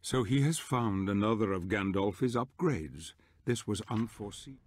So he has found another of Gandolfi's upgrades. This was unforeseen.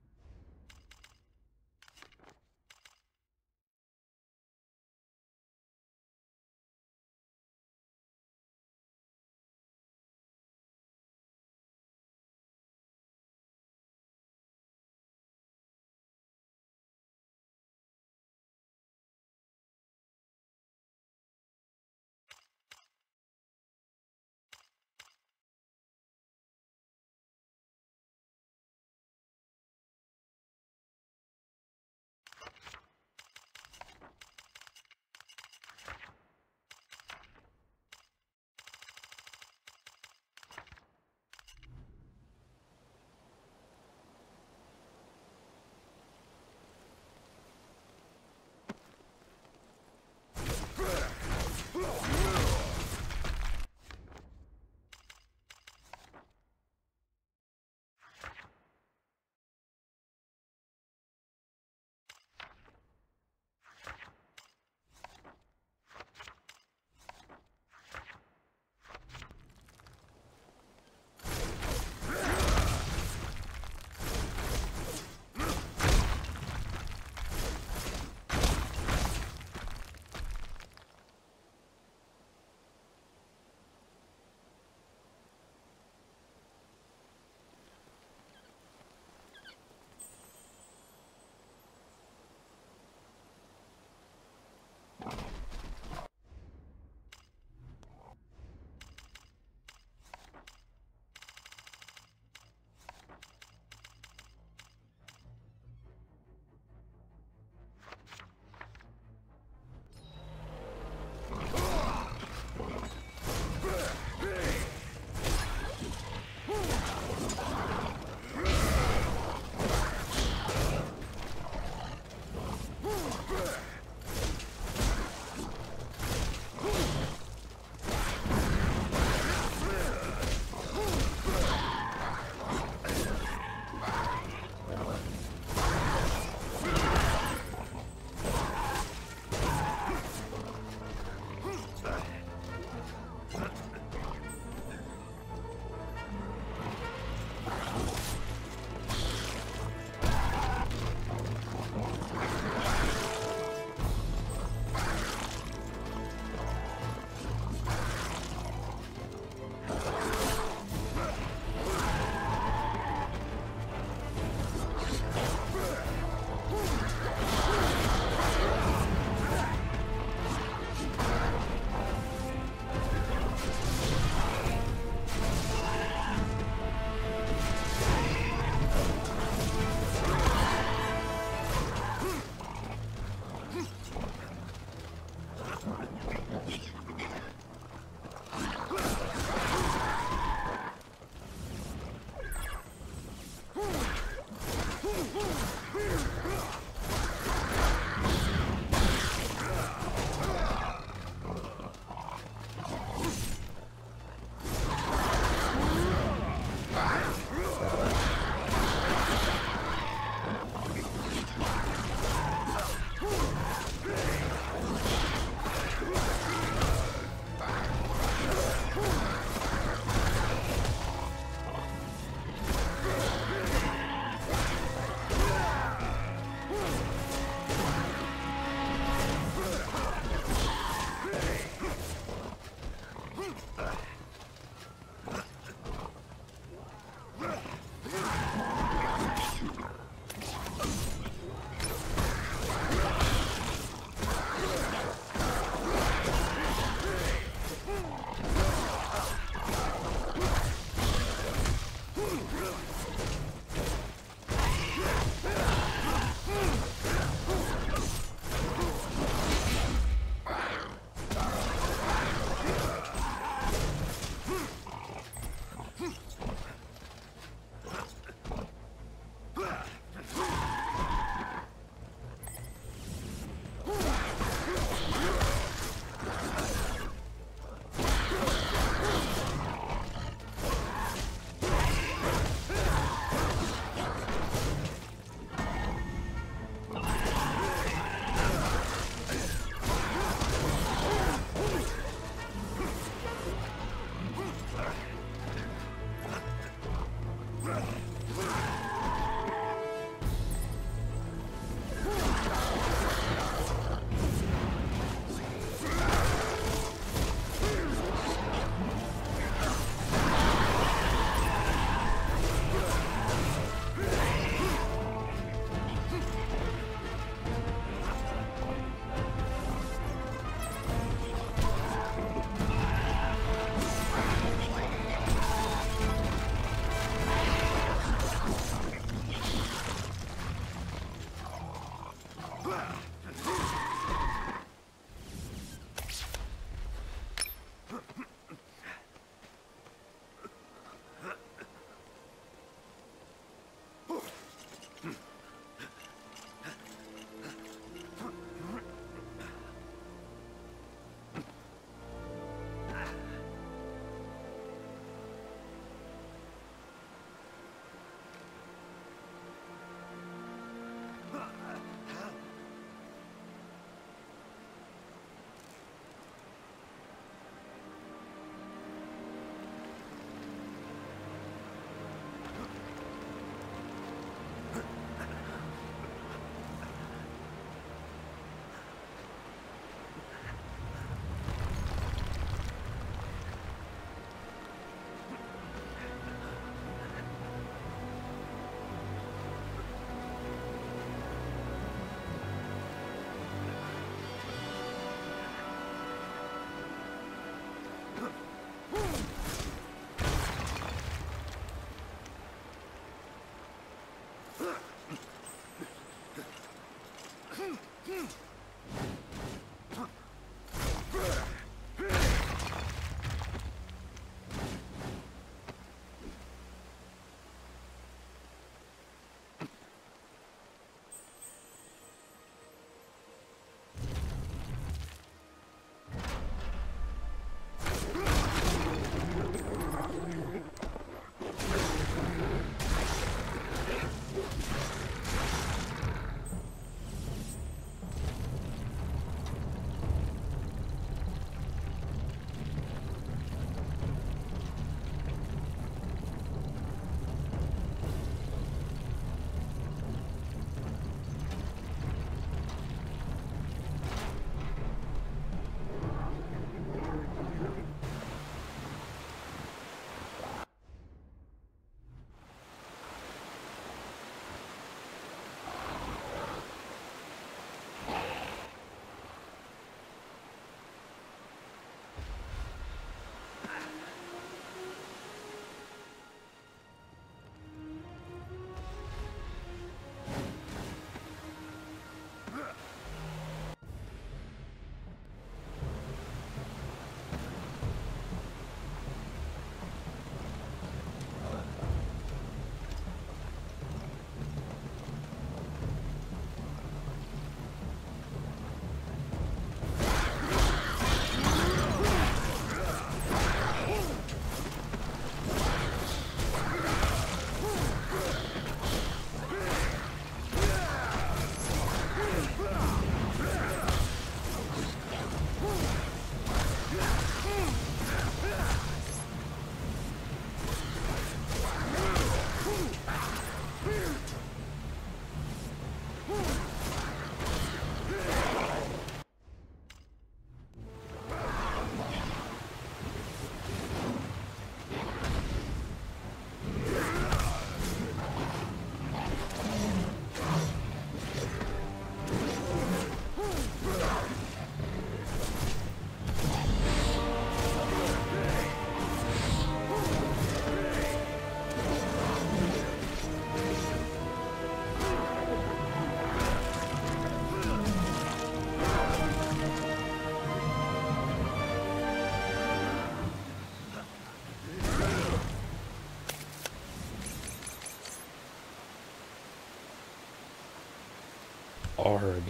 Arg.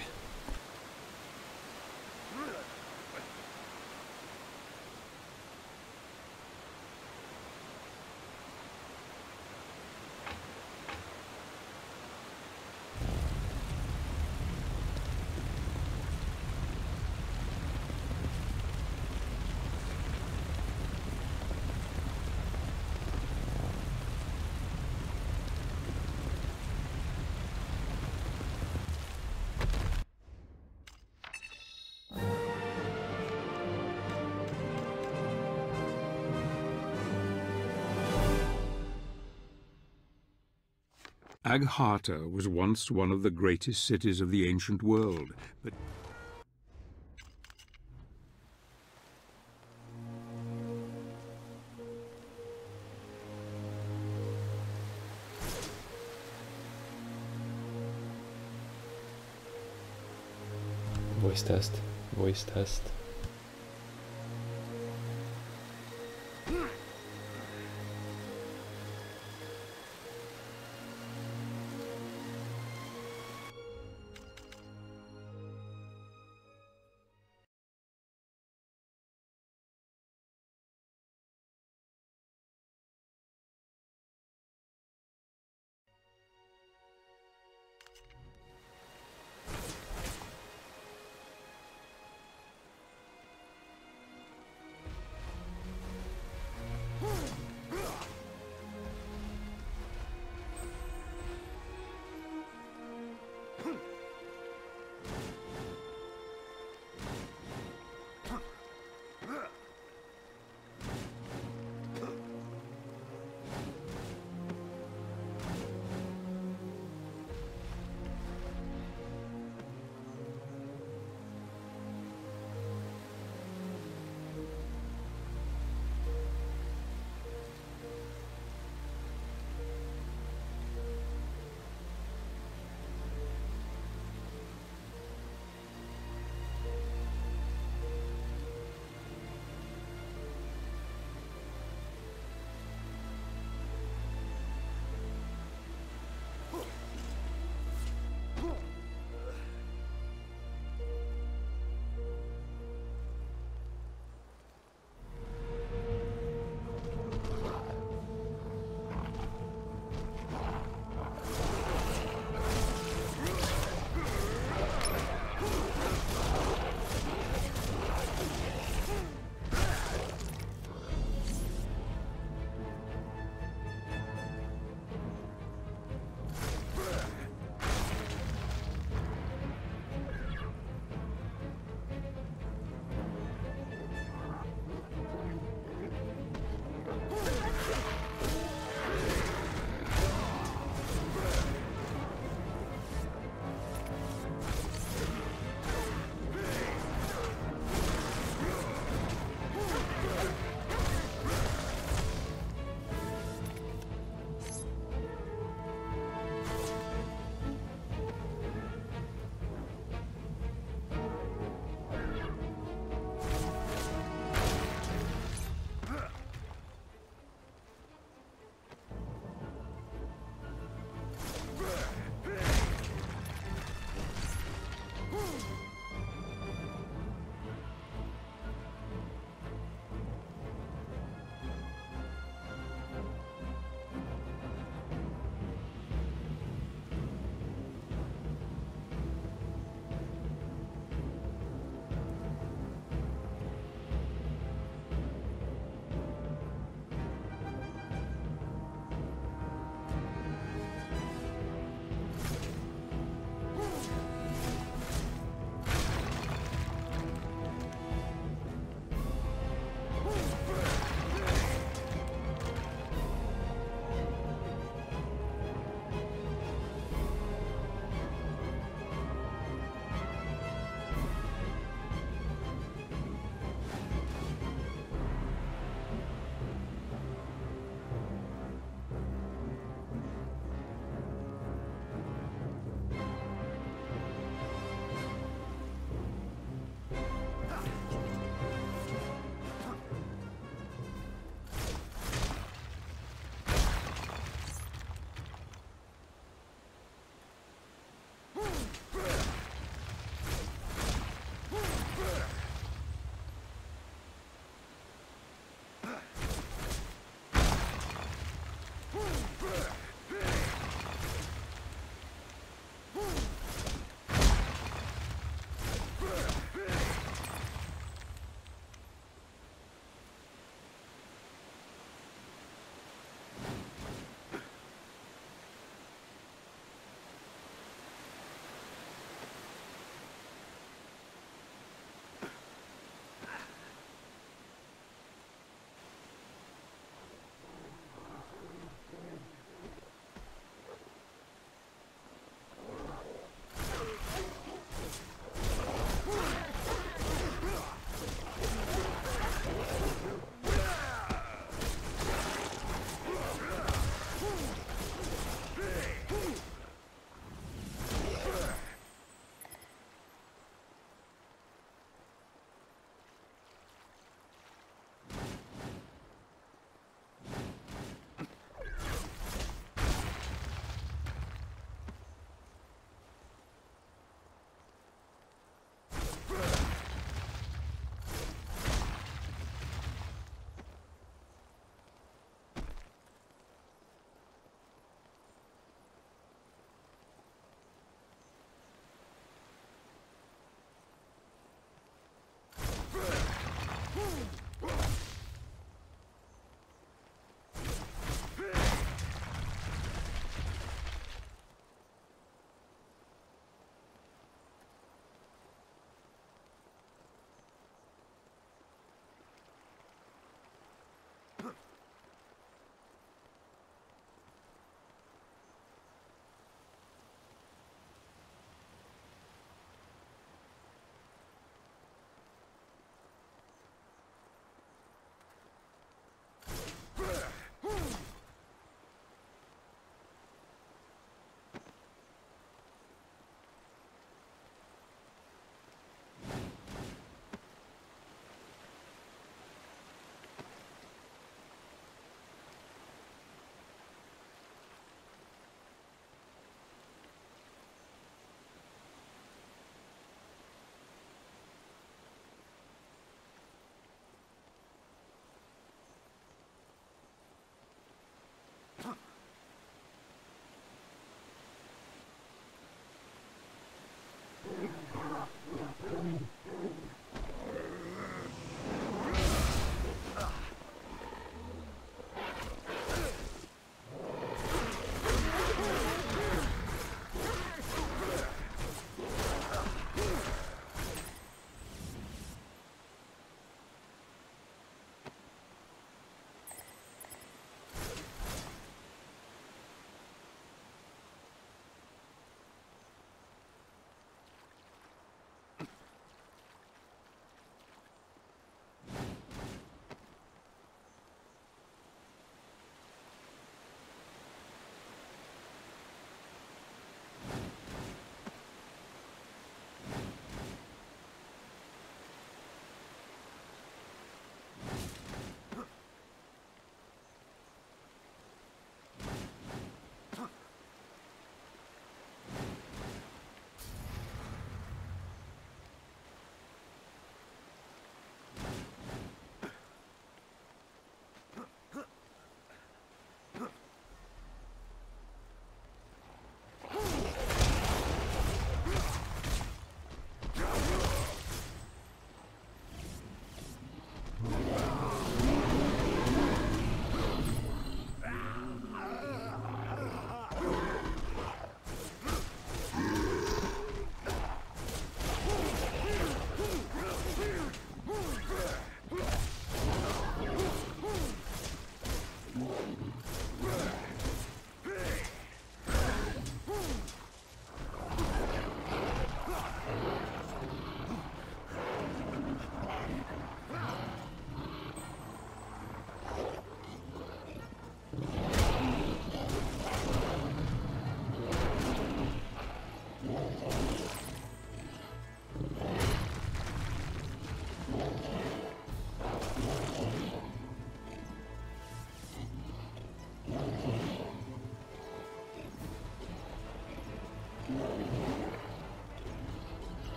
Aghata was once one of the greatest cities of the ancient world, but Voice test. Voice test.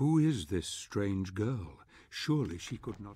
Who is this strange girl? Surely she could not...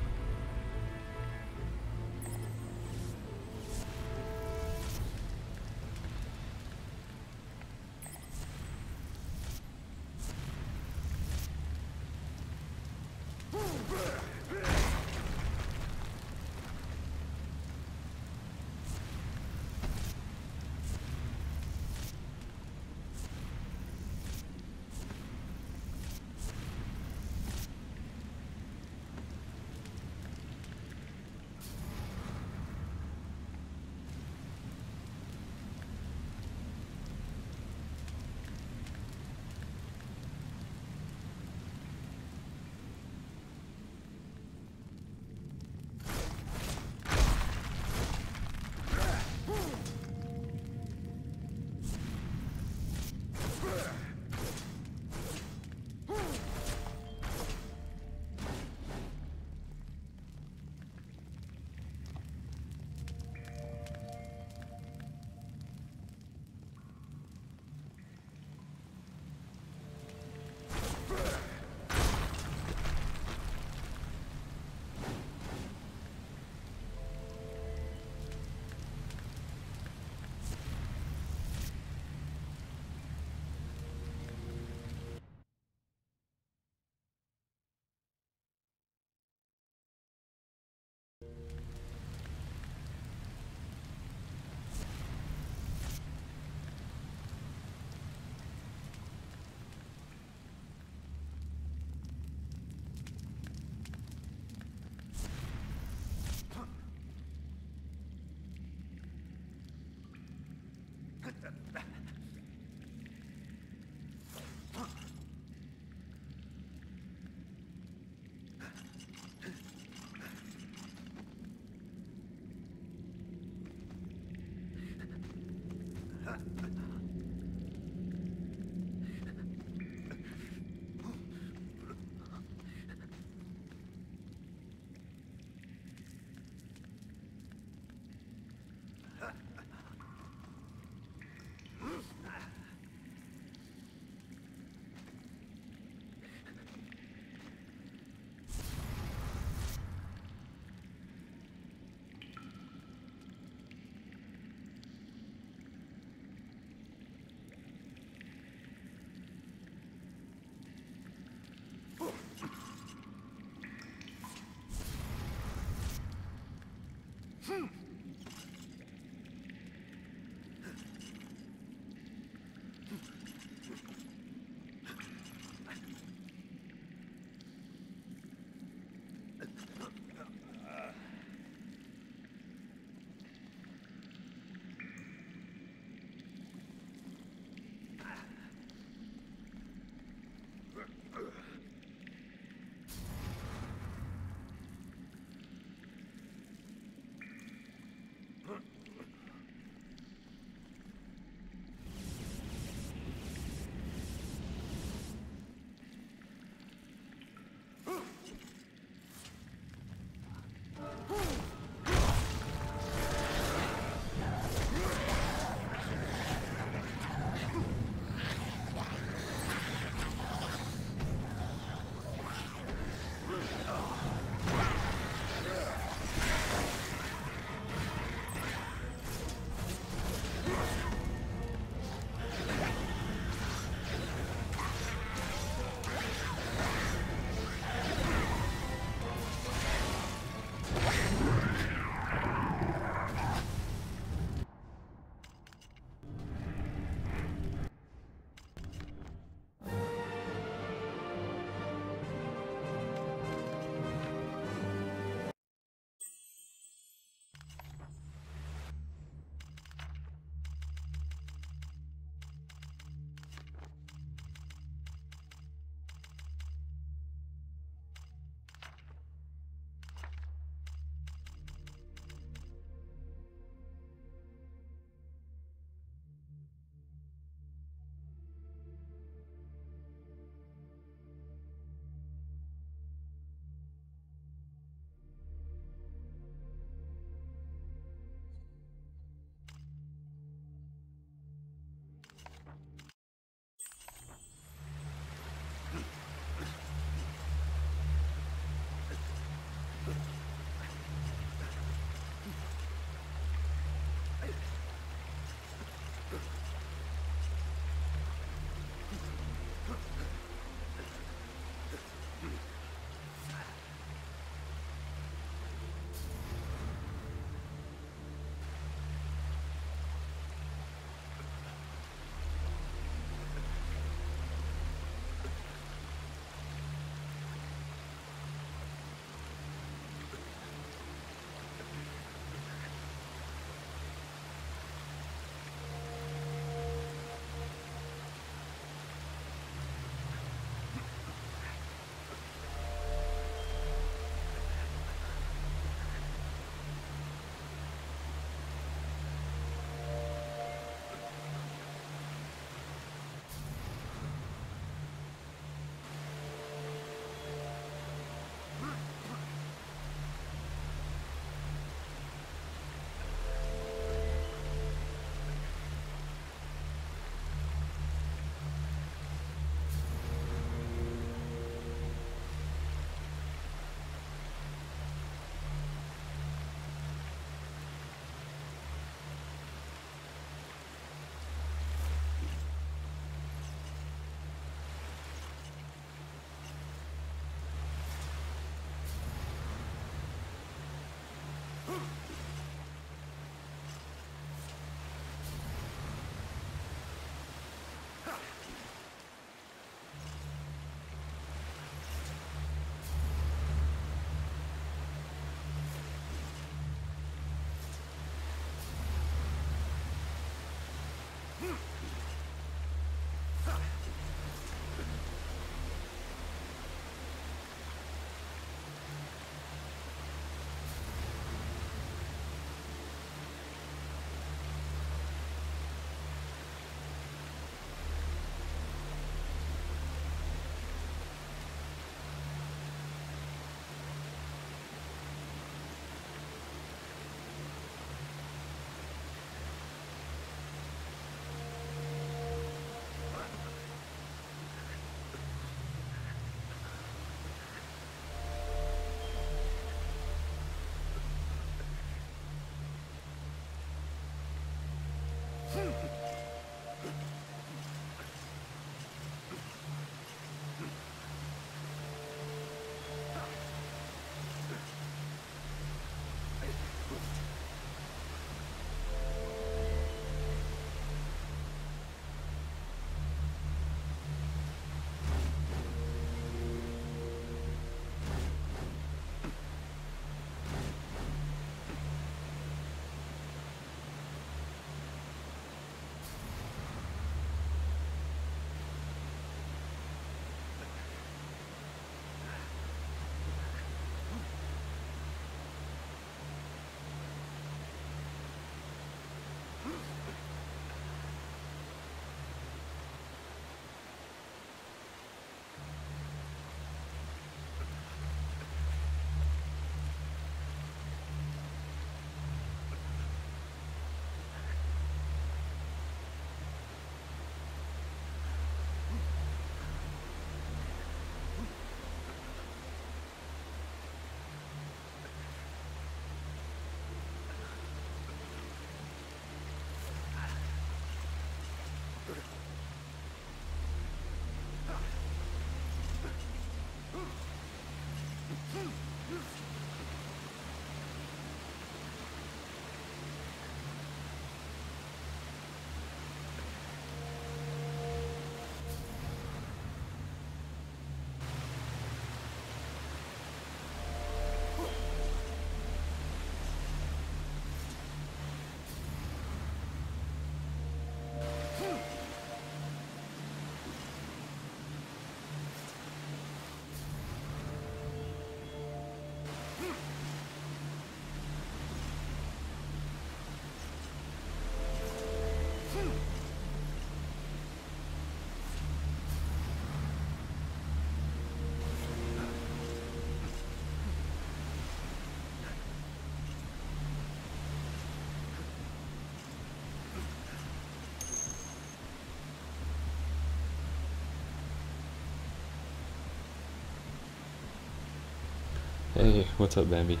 Hey, what's up, Bambi?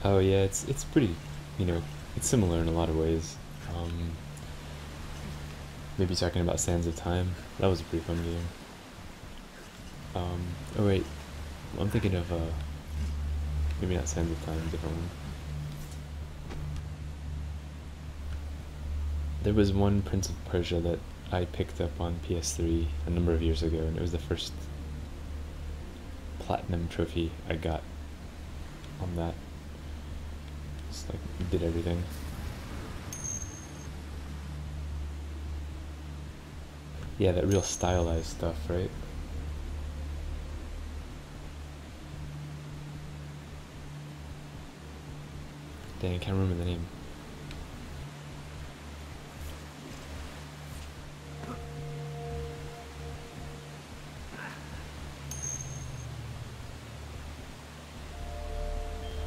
Oh yeah, it's pretty, you know, it's similar in a lot of ways. Um, Maybe talking about Sands of Time. That was a pretty fun game. Oh wait, I'm thinking of maybe not Sands of Time, different one. There was one Prince of Persia that I picked up on PS3 a number of years ago, and it was the first platinum trophy I got on that. Just like did everything. Yeah, that real stylized stuff, right? Dang, I can't remember the name.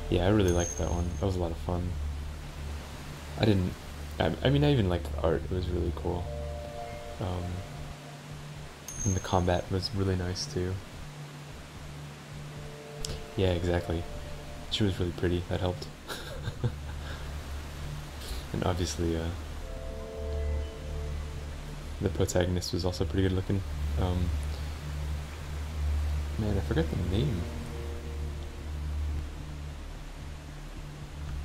Yeah, I really liked that one. That was a lot of fun. I didn't. I mean, I even liked the art. It was really cool. Um, and the combat was really nice too. Yeah, exactly. She was really pretty. That helped. And obviously, the protagonist was also pretty good looking. Um, Man, I forgot the name.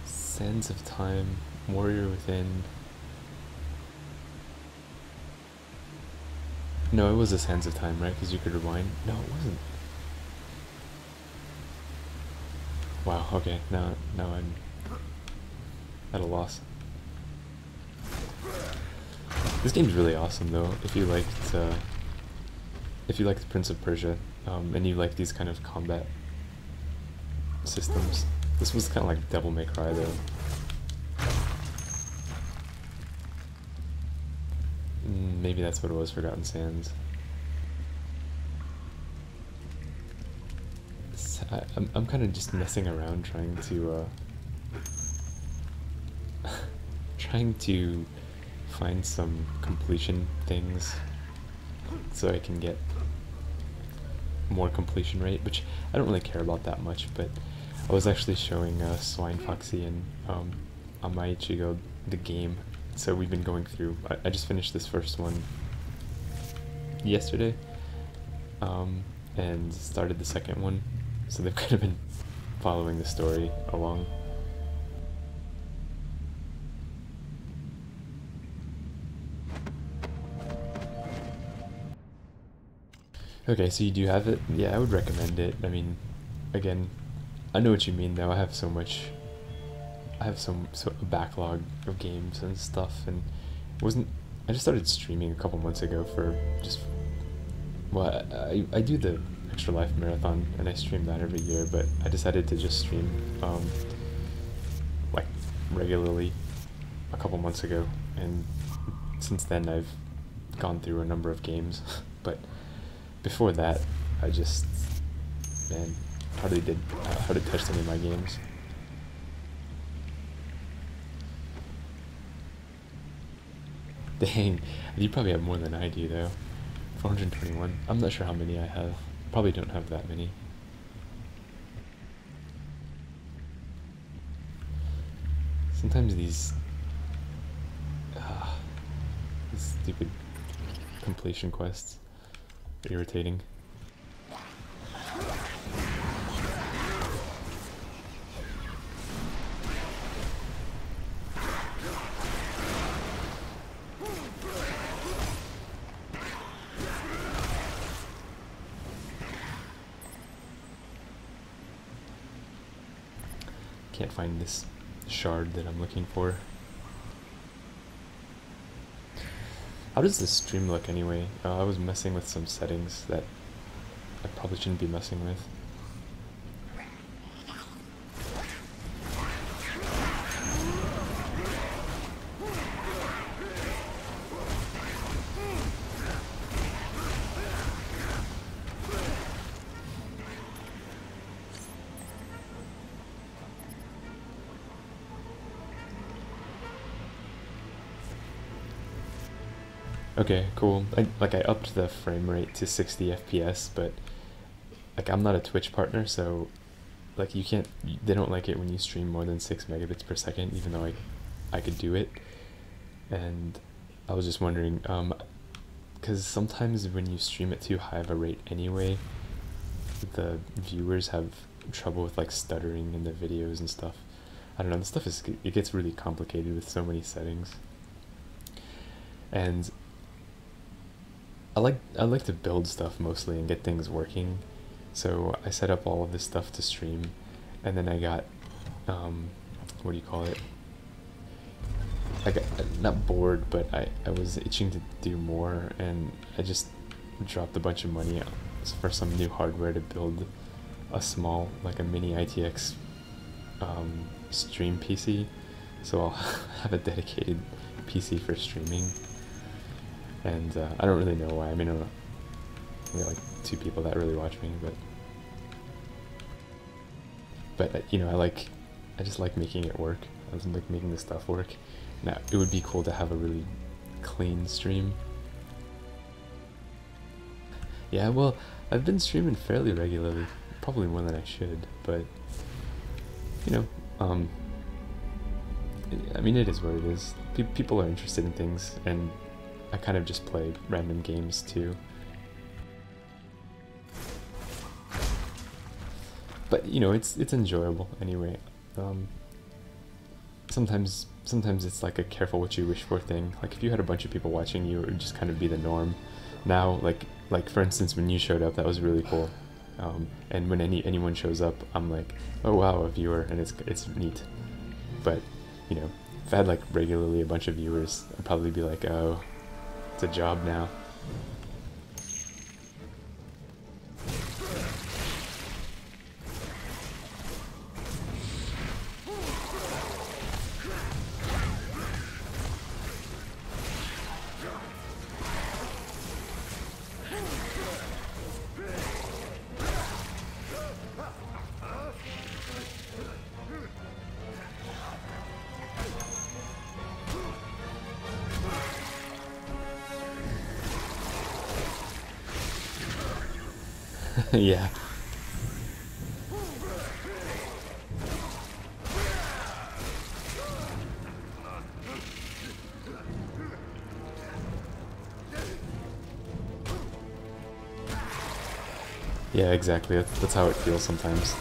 Sands of Time, Warrior Within. No, it was a Sands of Time, right? Because you could rewind. No, it wasn't. Wow. Okay. Now I'm at a loss. This game's really awesome, though. If you liked Prince of Persia, and you like these kind of combat systems, this was kind of like Devil May Cry, though. Maybe that's what it was, Forgotten Sands. I'm kind of just messing around trying to trying to find some completion things so I can get more completion rate, which I don't really care about that much, but I was actually showing Swine Foxy and Amai Ichigo the game, so we've been going through. I just finished this first one yesterday, and started the second one, so they've kind of been following the story along. Okay, so you do have it? Yeah, I would recommend it. I mean, again, I know what you mean though. I have a backlog of games and stuff, and it wasn't. I just started streaming a couple months ago for just. Well, I do the Extra Life Marathon, and I stream that every year, but I decided to just stream like regularly a couple months ago, and since then I've gone through a number of games, but before that I just, man, hardly touched any of my games. Dang, you probably have more than I do though. 421. I'm not sure how many I have. Probably don't have that many. Sometimes these stupid completion quests are irritating. Can't find this shard that I'm looking for. How does this stream look anyway? I was messing with some settings that I probably shouldn't be messing with. Okay, cool. I upped the frame rate to 60 FPS, but like I'm not a Twitch partner, so like you can't, they don't like it when you stream more than 6 megabits per second, even though I could do it. And I was just wondering, because sometimes when you stream at too high of a rate anyway, the viewers have trouble with like stuttering in the videos and stuff. I don't know, the stuff is, it gets really complicated with so many settings. And I like to build stuff mostly and get things working. So I set up all of this stuff to stream, and then I got, what do you call it? I got, not bored, but I was itching to do more, and I just dropped a bunch of money for some new hardware to build a small, like a mini ITX stream PC. So I'll have a dedicated PC for streaming. And I don't really know why. I mean, I got like 2 people that really watch me, but you know, I just like making it work. I just like making the stuff work. Now, it would be cool to have a really clean stream. Yeah, well, I've been streaming fairly regularly, probably more than I should, but you know, I mean, it is what it is. People are interested in things, and I kind of just play random games too. But you know, it's enjoyable anyway. Sometimes it's like a careful what you wish for thing. Like if you had a bunch of people watching you, it would just kind of be the norm. Now, like for instance, when you showed up, that was really cool. And when anyone shows up, I'm like, oh wow, a viewer, and it's neat. But you know, if I had like regularly a bunch of viewers, I'd probably be like, oh, it's a job now. Yeah. Yeah, exactly. That's how it feels sometimes.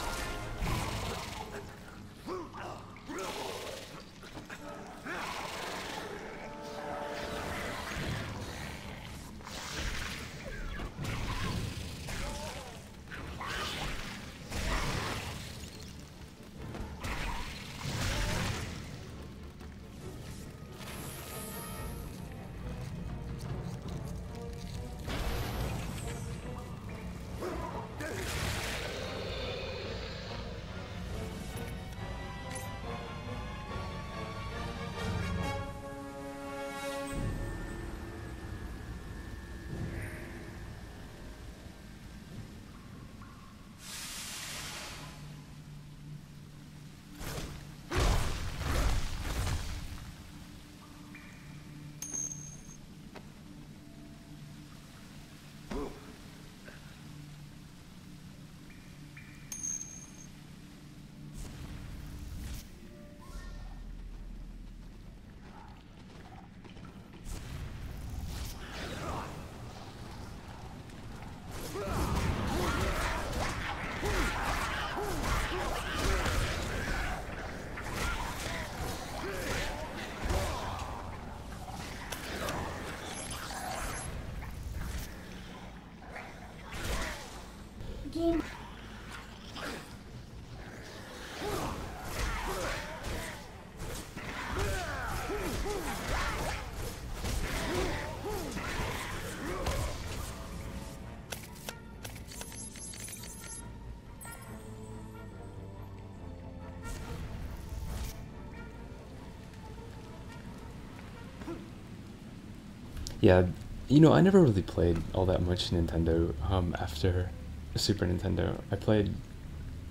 Yeah, you know, I never really played all that much Nintendo after Super Nintendo. I played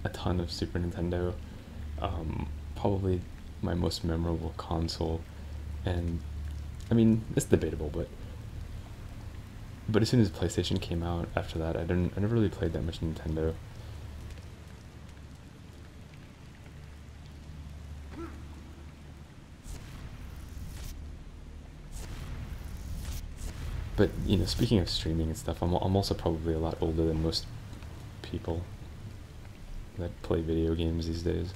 a ton of Super Nintendo, probably my most memorable console, and I mean, it's debatable, but as soon as PlayStation came out after that, I never really played that much Nintendo. But, you know, speaking of streaming and stuff, I'm also probably a lot older than most people that play video games these days.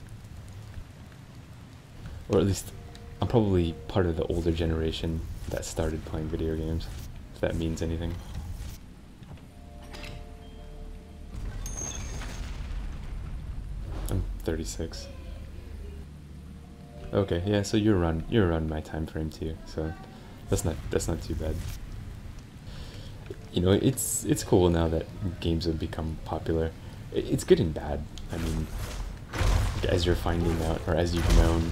Or at least, I'm probably part of the older generation that started playing video games, if that means anything. I'm 36. Okay, yeah, so you're around my time frame too, so that's not too bad. You know, it's cool now that games have become popular. It's good and bad. I mean, as you're finding out, or as you've known,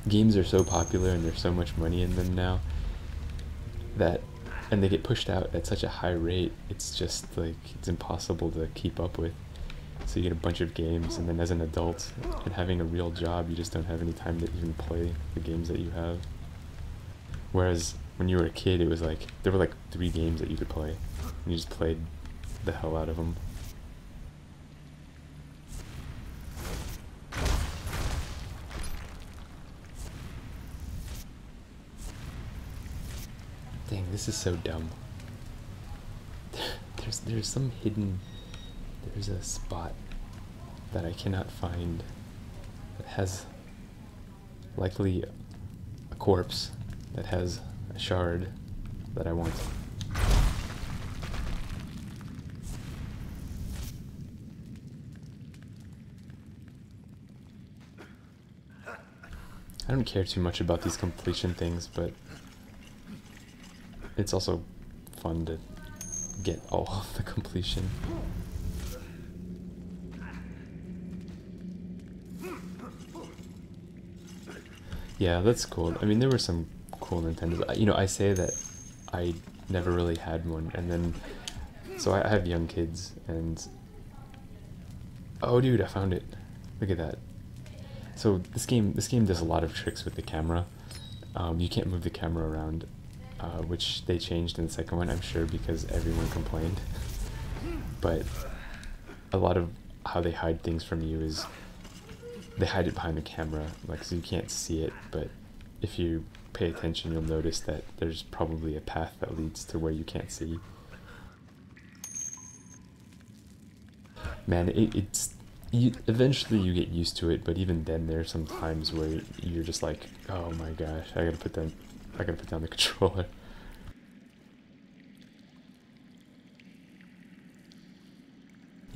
games are so popular and there's so much money in them now that, and they get pushed out at such a high rate, it's just like, it's impossible to keep up with. So you get a bunch of games, and then as an adult and having a real job, you just don't have any time to even play the games that you have. Whereas when you were a kid, it was like, there were like 3 games that you could play, and you just played the hell out of them. Dang, this is so dumb. There's some hidden, there's a spot that I cannot find that has likely a corpse that has a shard that I want. I don't care too much about these completion things, but it's also fun to get all of the completion. Yeah, that's cool. I mean, there were some cool Nintendos. You know, I say that I never really had one, and then, so I have young kids, and, oh dude, I found it. Look at that. So this game does a lot of tricks with the camera. You can't move the camera around, which they changed in the second one, I'm sure, because everyone complained. But a lot of how they hide things from you is they hide it behind the camera, like, so you can't see it, but if you pay attention, you'll notice that there's probably a path that leads to where you can't see. Man, eventually you get used to it, but even then there are some times where you're just like, oh my gosh, I gotta put down the controller.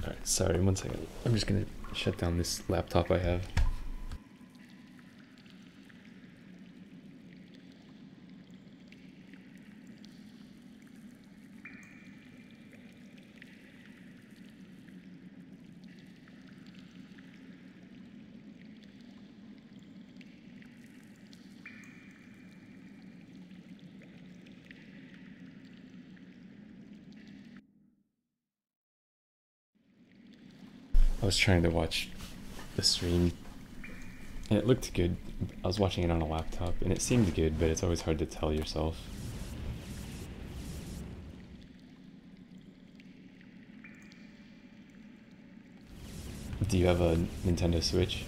Alright, sorry, 1 second. I'm just gonna shut down this laptop I have. I was trying to watch the stream, and it looked good. I was watching it on a laptop, and it seemed good, but it's always hard to tell yourself. Do you have a Nintendo Switch?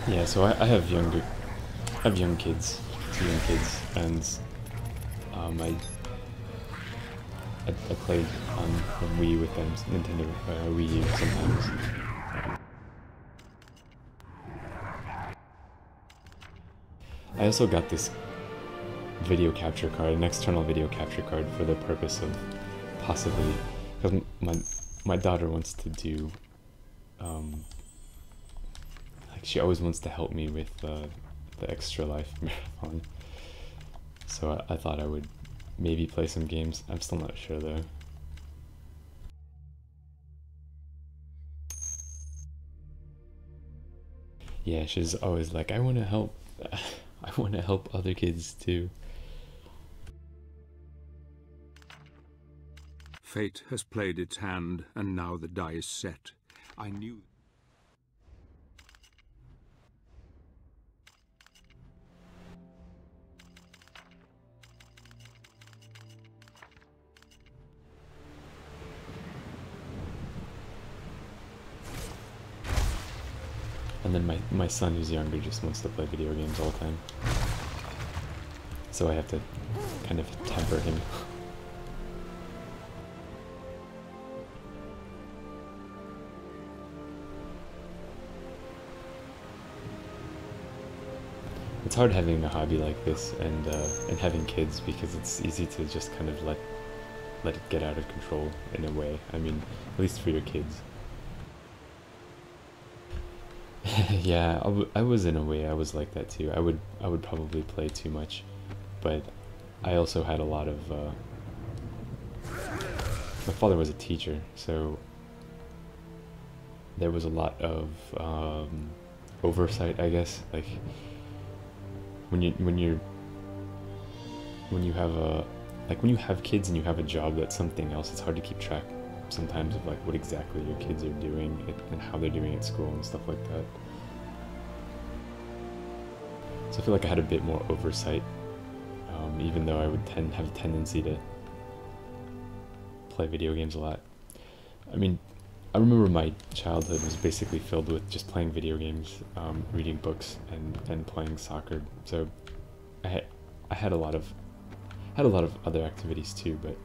Yeah, so I have young kids, 2 young kids, and I played on the Wii with them, Nintendo Wii U sometimes. I also got this video capture card, an external video capture card, for the purpose of possibly, because my daughter wants to do, like, she always wants to help me with the Extra Life marathon. So I thought I would maybe play some games. I'm still not sure though. Yeah, she's always like, I want to help. I want to help other kids too. Fate has played its hand, and now the die is set. I knew... And then my son, who's younger, just wants to play video games all the time. So I have to kind of temper him. It's hard having a hobby like this and having kids, because it's easy to just kind of let it get out of control in a way. I mean, at least for your kids. Yeah, I was in a way, I was like that too. I would probably play too much, but I also had a lot of my father was a teacher, so there was a lot of oversight, I guess. Like when you have kids and you have a job that's something else, it's hard to keep track sometimes of like what exactly your kids are doing and how they're doing at school and stuff like that. So I feel like I had a bit more oversight, even though I would have a tendency to play video games a lot. I mean, I remember my childhood was basically filled with just playing video games, reading books, and playing soccer. So I had a lot of other activities too, but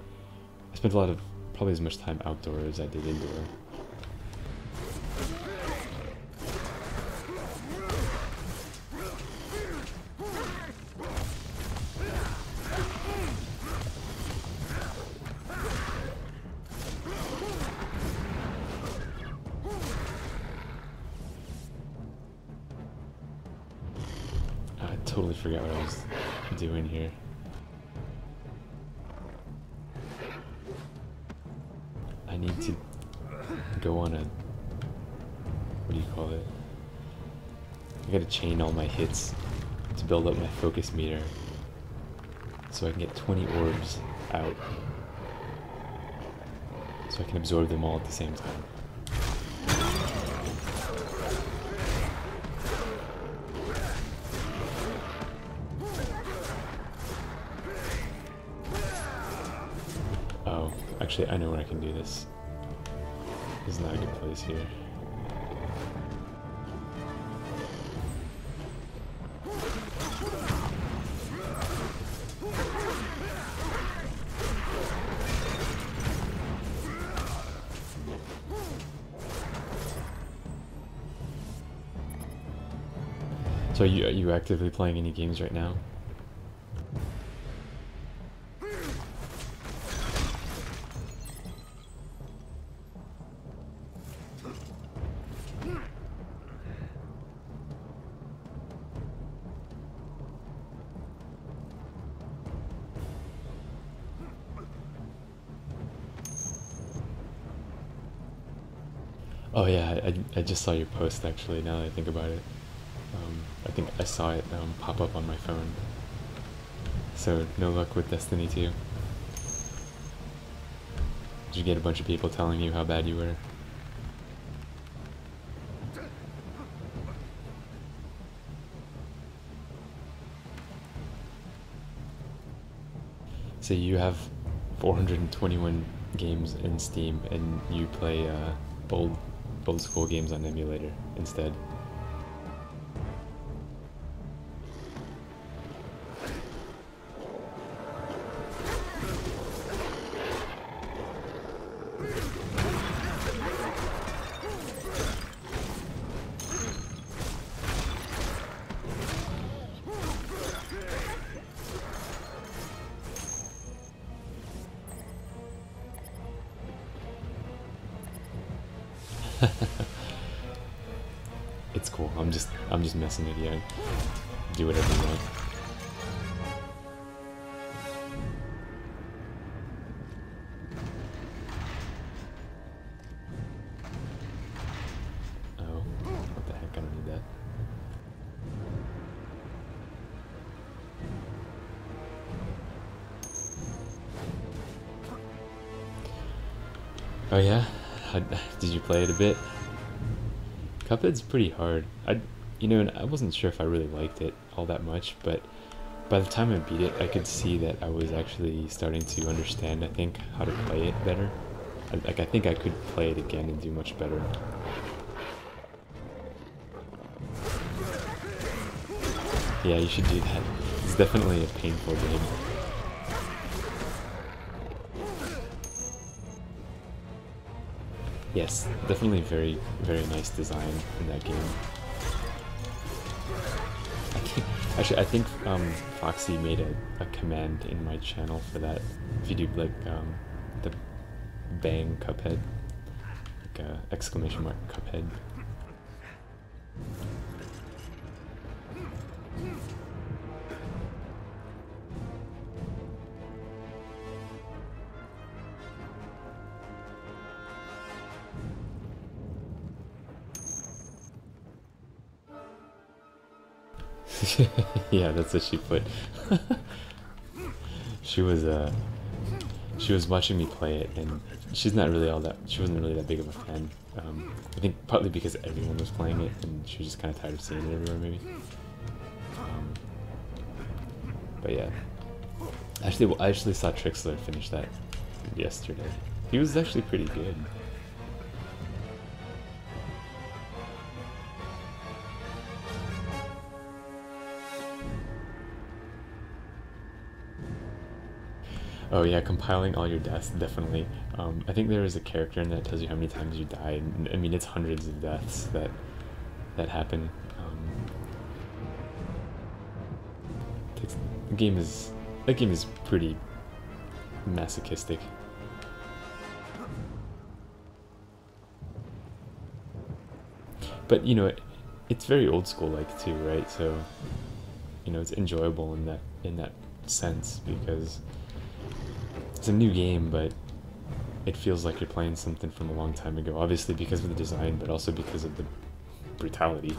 I spent probably as much time outdoor as I did indoor. I totally forgot what I was doing here. I need to go on a, what do you call it? I gotta chain all my hits to build up my focus meter so I can get 20 orbs out, so I can absorb them all at the same time. Oh, actually I know where I can do this. This is not a good place here. So are you actively playing any games right now? Oh yeah, I just saw your post actually, now that I think about it. I think I saw it pop up on my phone. So, no luck with Destiny 2. Did you get a bunch of people telling you how bad you were? So you have 421 games in Steam and you play old school games on emulator instead. It's cool. I'm just messing with you. Do whatever you want. Oh, what the heck? I don't need that. Oh yeah? Did you play it a bit? Cuphead's pretty hard. You know, and I wasn't sure if I really liked it all that much, but by the time I beat it, I could see that I was actually starting to understand, I think, how to play it better. I think I could play it again and do much better. Yeah, you should do that. It's definitely a painful game. Yes, definitely very, very nice design in that game. I think Foxy made a command in my channel for that. If you do like the bang Cuphead, like exclamation mark Cuphead. Yeah, that's what she put. She was watching me play it, and she wasn't really that big of a fan. I think partly because everyone was playing it, and she was just kind of tired of seeing it everywhere, maybe. But yeah, I actually saw Trixler finish that yesterday. He was actually pretty good. Oh yeah, compiling all your deaths, definitely. I think there is a character in that tells you how many times you died. I mean, it's hundreds of deaths that happen. That game is pretty masochistic. But you know, it's very old school like too, right? So you know, it's enjoyable in that sense because it's a new game, but it feels like you're playing something from a long time ago. Obviously because of the design, but also because of the brutality.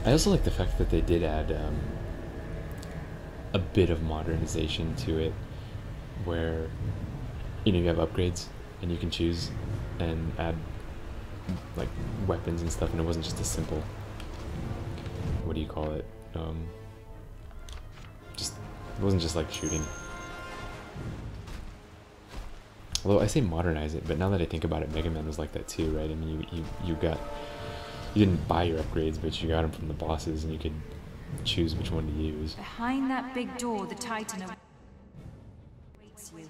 I also like the fact that they did add a bit of modernization to it, where you know you have upgrades and you can choose and add like weapons and stuff, and it wasn't just a simple, what do you call it? It wasn't just like shooting. Although I say modernize it, but now that I think about it, Mega Man was like that too, right? I mean, you didn't buy your upgrades, but you got them from the bosses, and you could choose which one to use. Behind that big door, the Titan awaits you.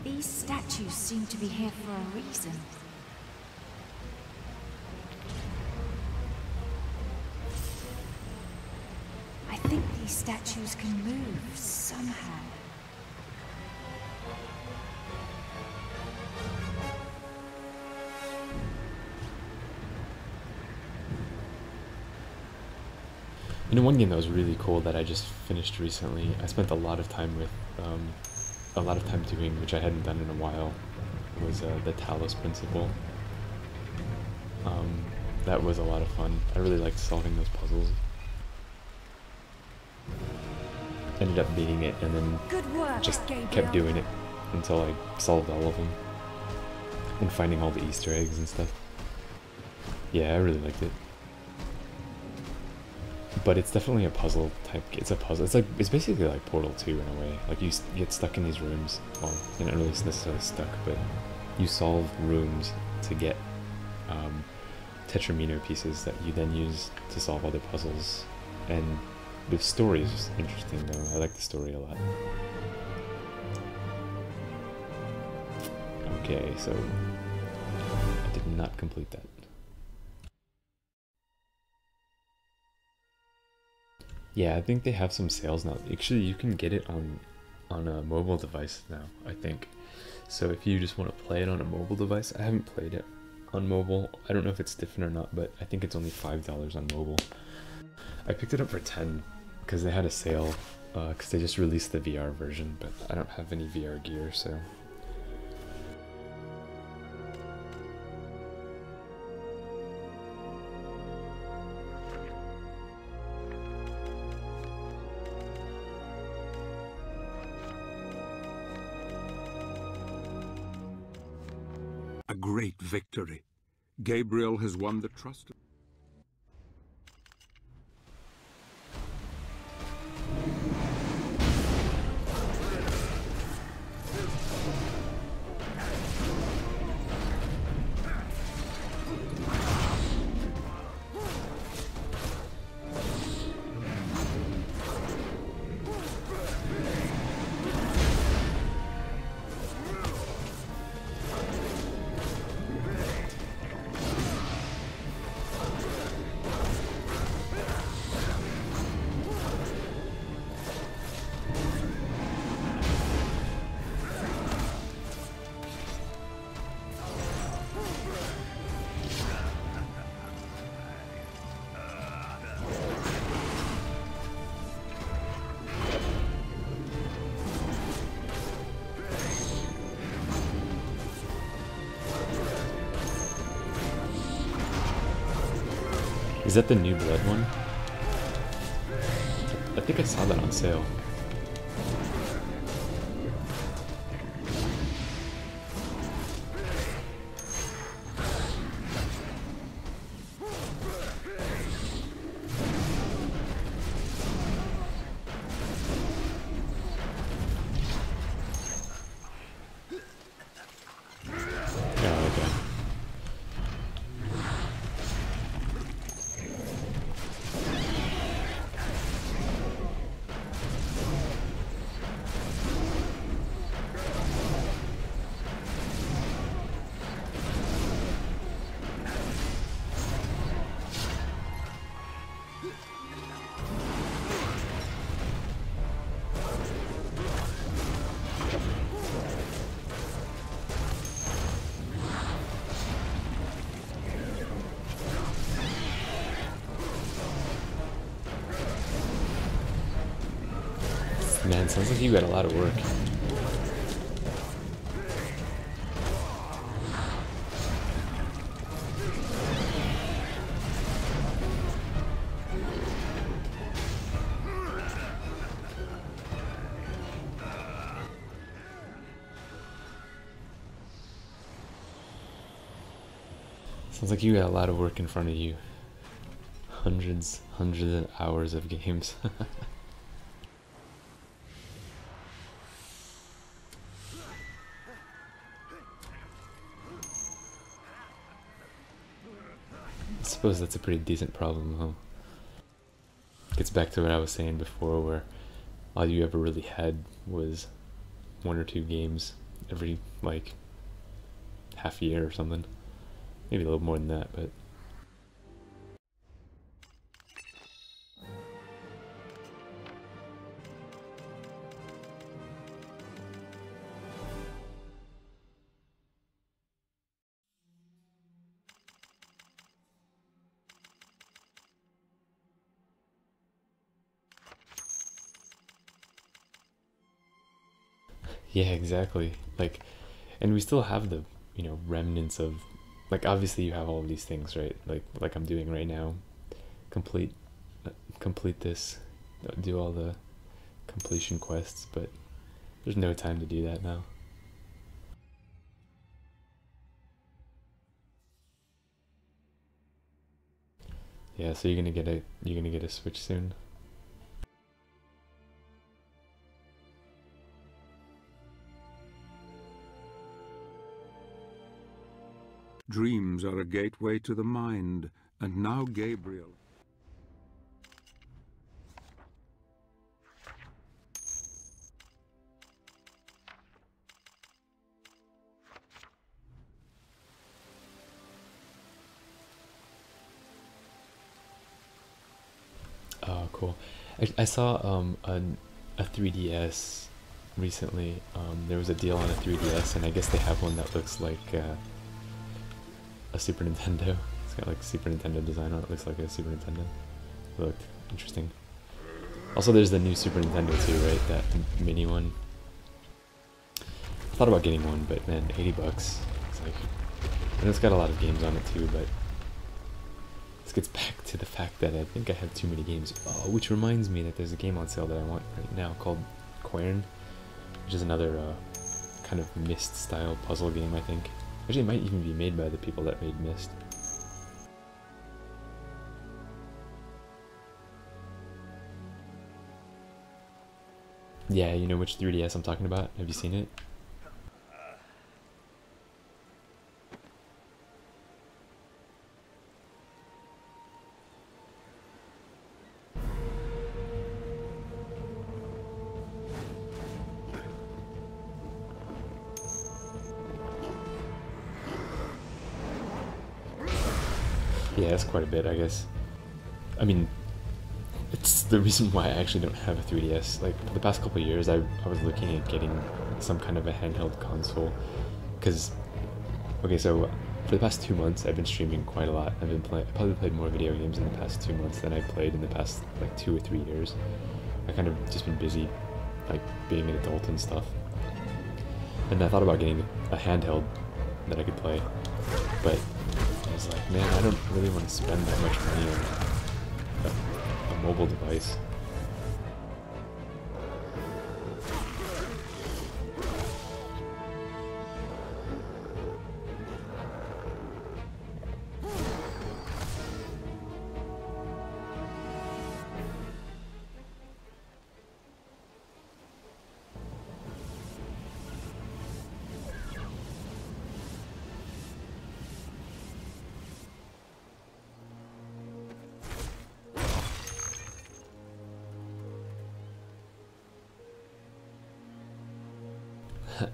These statues seem to be here for a reason. I think these statues can move somehow. You know, one game that was really cool that I just finished recently, I spent a lot of time doing, which I hadn't done in a while, was the Talos Principle. That was a lot of fun. I really liked solving those puzzles. Ended up beating it, and then just kept doing it until I solved all of them. And finding all the Easter eggs and stuff. Yeah, I really liked it. But it's definitely a puzzle type. It's a puzzle. It's basically like Portal 2 in a way. Like you get stuck in these rooms. Well, you're not really necessarily stuck, but you solve rooms to get Tetramino pieces that you then use to solve other puzzles. And the story is just interesting though. I like the story a lot. Okay, so I did not complete that. Yeah, I think they have some sales now. Actually, you can get it on a mobile device now, I think. So if you just want to play it on a mobile device, I haven't played it on mobile. I don't know if it's different or not, but I think it's only $5 on mobile. I picked it up for $10 because they had a sale because they just released the VR version, but I don't have any VR gear, so. A great victory. Gabriel has won the trust of... Is that the new blood one? I think I saw that on sale. Oh, okay. Man, sounds like you got a lot of work. Sounds like you got a lot of work in front of you. Hundreds of hours of games. I suppose that's a pretty decent problem, huh? Gets back to what I was saying before, where all you ever really had was 1 or 2 games every, like, half year or something. Maybe a little more than that, but... Yeah, exactly. Like, and we still have the, you know, remnants of, like, obviously you have all of these things, right? Like I'm doing right now. Complete this, do all the completion quests, but there's no time to do that now. Yeah, so you're gonna get a Switch soon. Dreams are a gateway to the mind, and now Gabriel... Oh, cool. I saw a 3DS recently. There was a deal on a 3DS, and I guess they have one that looks like a Super Nintendo. It's got like Super Nintendo design on it. Looks like a Super Nintendo. It looked interesting. Also, there's the new Super Nintendo too, right? That mini one. I thought about getting one, but man, 80 bucks. It's like, and it's got a lot of games on it too, but this gets back to the fact that I think I have too many games. Oh, which reminds me that there's a game on sale that I want right now called Quern, which is another kind of Myst style puzzle game, I think. Actually, it might even be made by the people that made Myst. Yeah, you know which 3DS I'm talking about? Have you seen it? Yeah, that's quite a bit, I guess. I mean, it's the reason why I actually don't have a 3DS. Like, for the past couple of years, I was looking at getting some kind of a handheld console. Because, okay, so for the past 2 months, I've been streaming quite a lot. I probably played more video games in the past 2 months than I played in the past, like, 2 or 3 years. I kind of just been busy, like, being an adult and stuff. And I thought about getting a handheld that I could play. But I was like, man, I don't really want to spend that much money on a mobile device.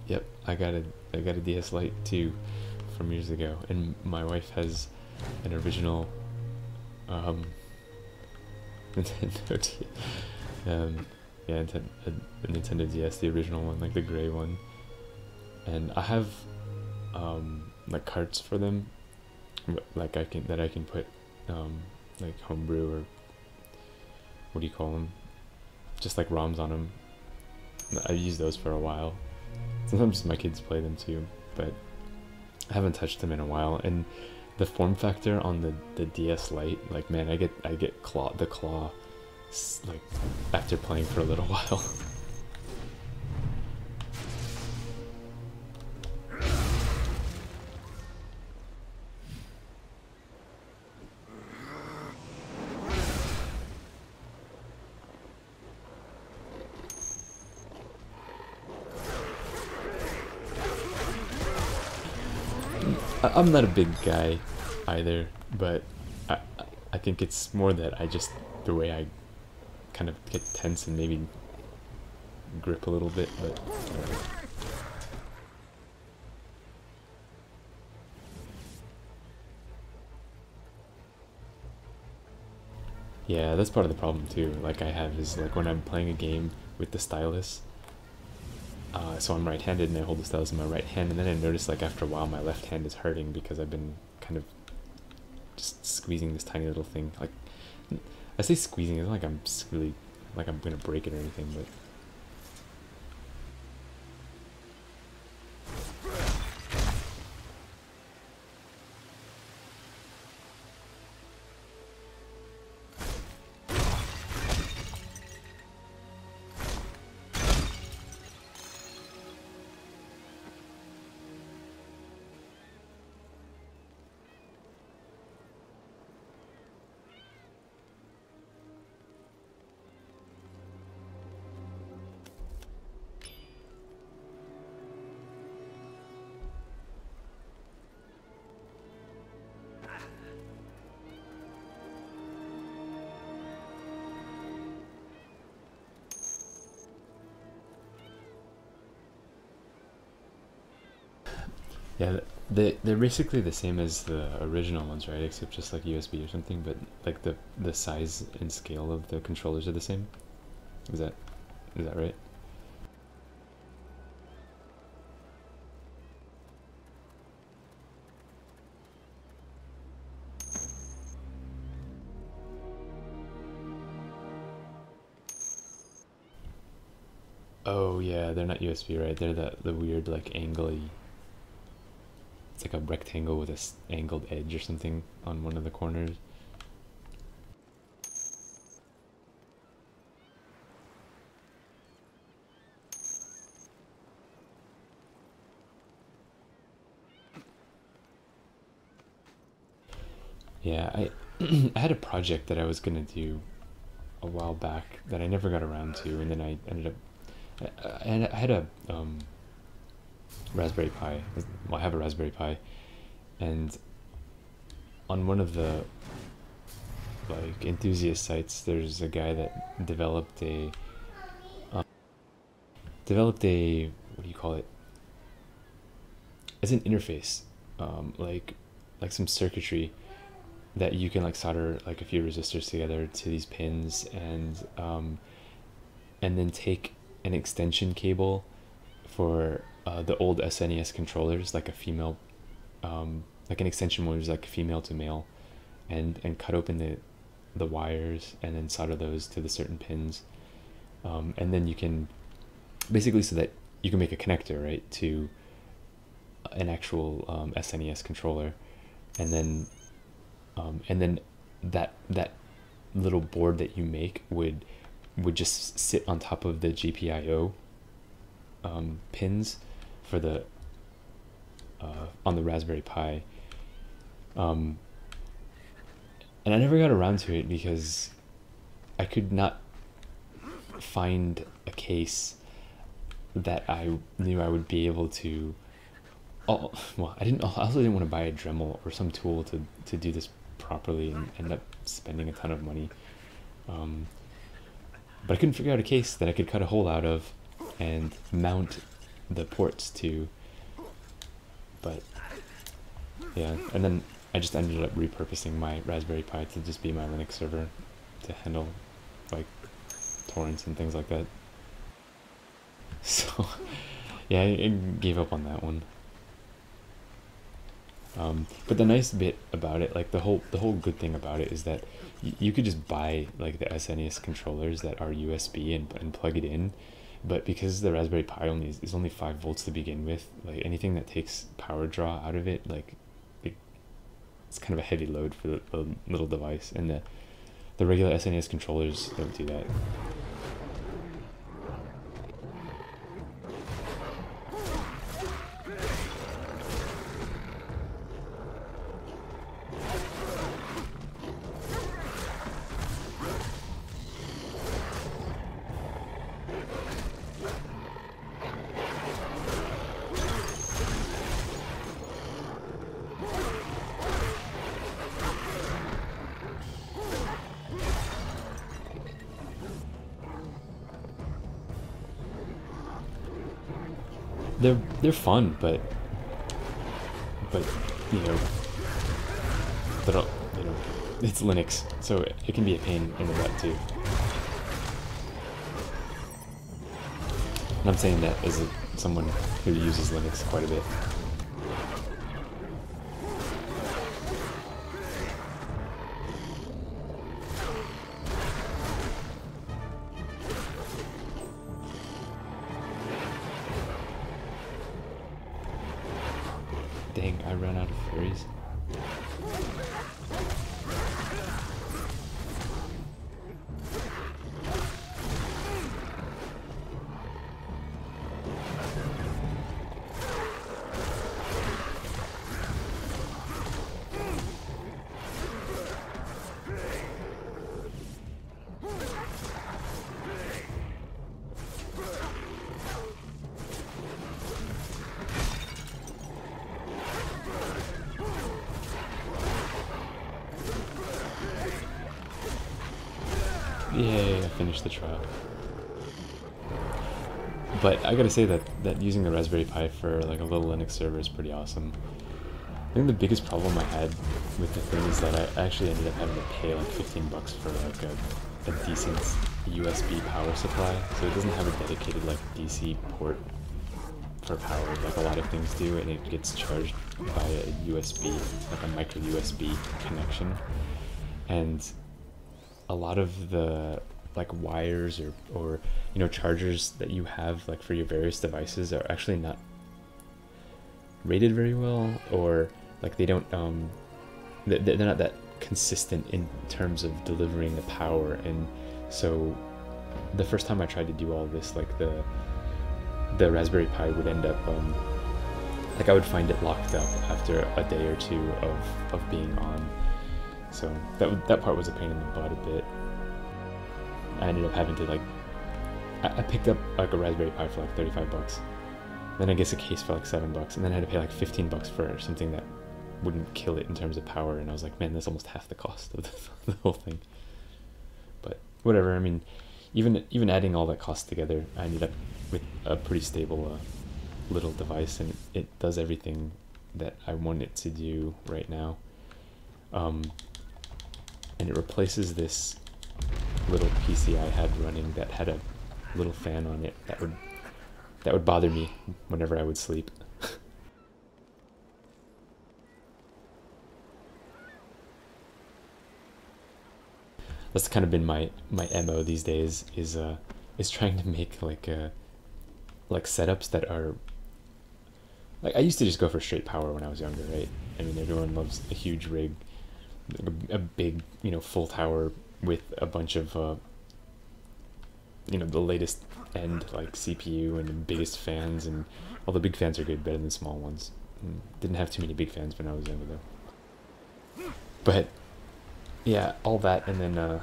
Yep, I got a DS Lite too from years ago, and my wife has an original Nintendo a Nintendo DS, the original one, like the gray one, and I have like carts for them, like I can put like homebrew, or what do you call them, just like ROMs on them. I've used those for a while. Sometimes my kids play them too, but I haven't touched them in a while. And the form factor on the DS Lite, like, man, I get the claw like after playing for a little while. I'm not a big guy either, but I think it's more that the way I kind of get tense and maybe grip a little bit, but yeah, that's part of the problem too. Like I have is like when I'm playing a game with the stylus, so I'm right-handed and I hold the stylus in my right hand, and then I notice like after a while my left hand is hurting because I've been kind of just squeezing this tiny little thing. Like, I say squeezing, it's not like I'm really, like I'm gonna break it or anything, but yeah, they're basically the same as the original ones, right? Except just like USB or something, but like the size and scale of the controllers are the same. Is that right? Oh yeah, they're not USB, right? They're the weird like angly. It's like a rectangle with a angled edge or something on one of the corners. Yeah, I I had a project that I was gonna do a while back that I never got around to, and then I ended up I had a Raspberry Pi. Well, I have a Raspberry Pi, and on one of the like enthusiast sites, there's a guy that developed a what do you call it? As an interface, like some circuitry that you can like solder like a few resistors together to these pins, and then take an extension cable for the old SNES controllers, like a female, like an extension where there's like female to male, and cut open the wires and then solder those to the certain pins, and then you can basically, so that you can make a connector, right, to an actual SNES controller, and then that little board that you make would just sit on top of the GPIO pins for the on the Raspberry Pi, and I never got around to it because I could not find a case that I knew I would be able to. Oh, well, I also didn't want to buy a Dremel or some tool to do this properly and end up spending a ton of money. But I couldn't figure out a case that I could cut a hole out of and mount the ports to. But yeah, and then I just ended up repurposing my Raspberry Pi to just be my Linux server to handle like torrents and things like that. So yeah, I gave up on that one. But the nice bit about it, like the whole good thing about it, is that you could just buy like the SNES controllers that are USB and plug it in. But because the Raspberry Pi is only 5 volts to begin with, like anything that takes power draw out of it, like it's kind of a heavy load for the little device, and the regular SNES controllers don't do that. They're fun, but you know, it's Linux, so it can be a pain in the butt too. And I'm saying that as someone who uses Linux quite a bit. Dang, I ran out of fairies. Yay, I finished the trial. But I gotta say that using the Raspberry Pi for like a little Linux server is pretty awesome. I think the biggest problem I had with the thing is that I actually ended up having to pay like 15 bucks for like a decent USB power supply. So it doesn't have a dedicated like DC port for power like a lot of things do, and it gets charged by a USB, like a micro USB connection. And a lot of the like wires or you know, chargers that you have like for your various devices are actually not rated very well, or like they don't they're not that consistent in terms of delivering the power. And so the first time I tried to do all this, like the Raspberry Pi would end up like I would find it locked up after a day or two of being on. So that part was a pain in the butt a bit. I ended up having to like, I picked up like a Raspberry Pi for like 35 bucks. Then I guess a case for like $7, and then I had to pay like 15 bucks for something that wouldn't kill it in terms of power. And I was like, man, that's almost half the cost of the whole thing. But whatever. I mean, even adding all that cost together, I ended up with a pretty stable little device, and it does everything that I want it to do right now. And it replaces this little PC I had running that had a little fan on it that would bother me whenever I would sleep. That's kind of been my MO these days, is trying to make like setups that are like, I used to just go for straight power when I was younger, right? I mean, everyone loves a huge rig, a big, you know, full tower with a bunch of you know, the latest end like CPU and the biggest fans, and all the big fans are good, better than small ones. Didn't have too many big fans when I was younger though. But yeah, all that, and then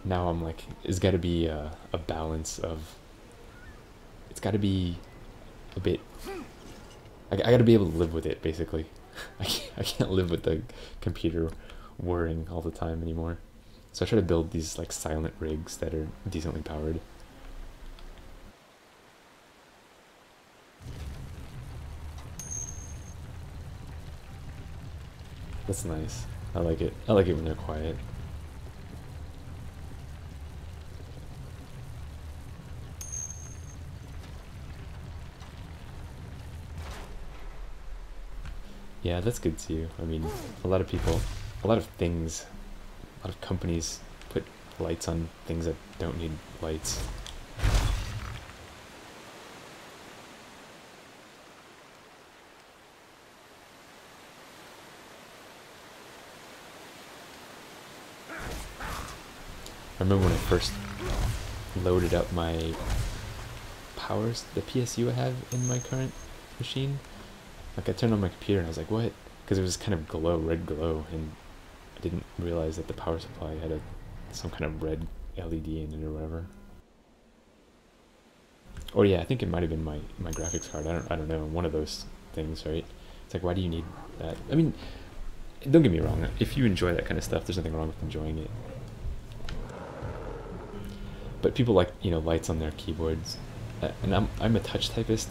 now I'm like, it's got to be a balance of, it's got to be a bit, I got to be able to live with it, basically. I can't live with the computer whirring all the time anymore. So I try to build these like silent rigs that are decently powered. That's nice. I like it. I like it when they're quiet. Yeah, that's good too. I mean, a lot of people, a lot of things, a lot of companies put lights on things that don't need lights. I remember when I first loaded up my powers, the PSU I have in my current machine. Like, I turned on my computer and I was like, what? Because it was kind of red glow, and I didn't realize that the power supply had some kind of red LED in it or whatever. Or yeah, I think it might have been my graphics card. I don't know, one of those things, right? It's like, why do you need that? I mean, don't get me wrong. If you enjoy that kind of stuff, there's nothing wrong with enjoying it. But people like, you know, lights on their keyboards, and I'm a touch typist.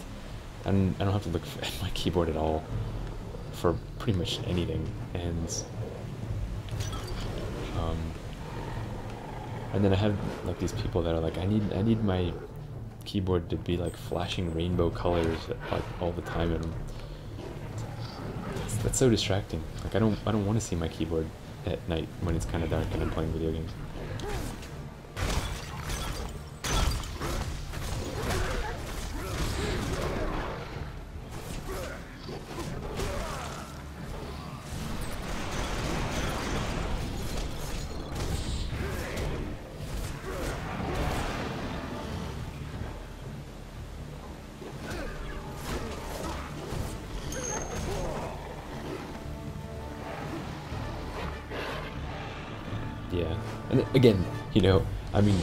I don't have to look at my keyboard at all for pretty much anything, and then I have like these people that are like, I need my keyboard to be like flashing rainbow colors like all the time, and that's so distracting. Like, I don't want to see my keyboard at night when it's kind of dark and I'm playing video games. Yeah, and again, you know, I mean,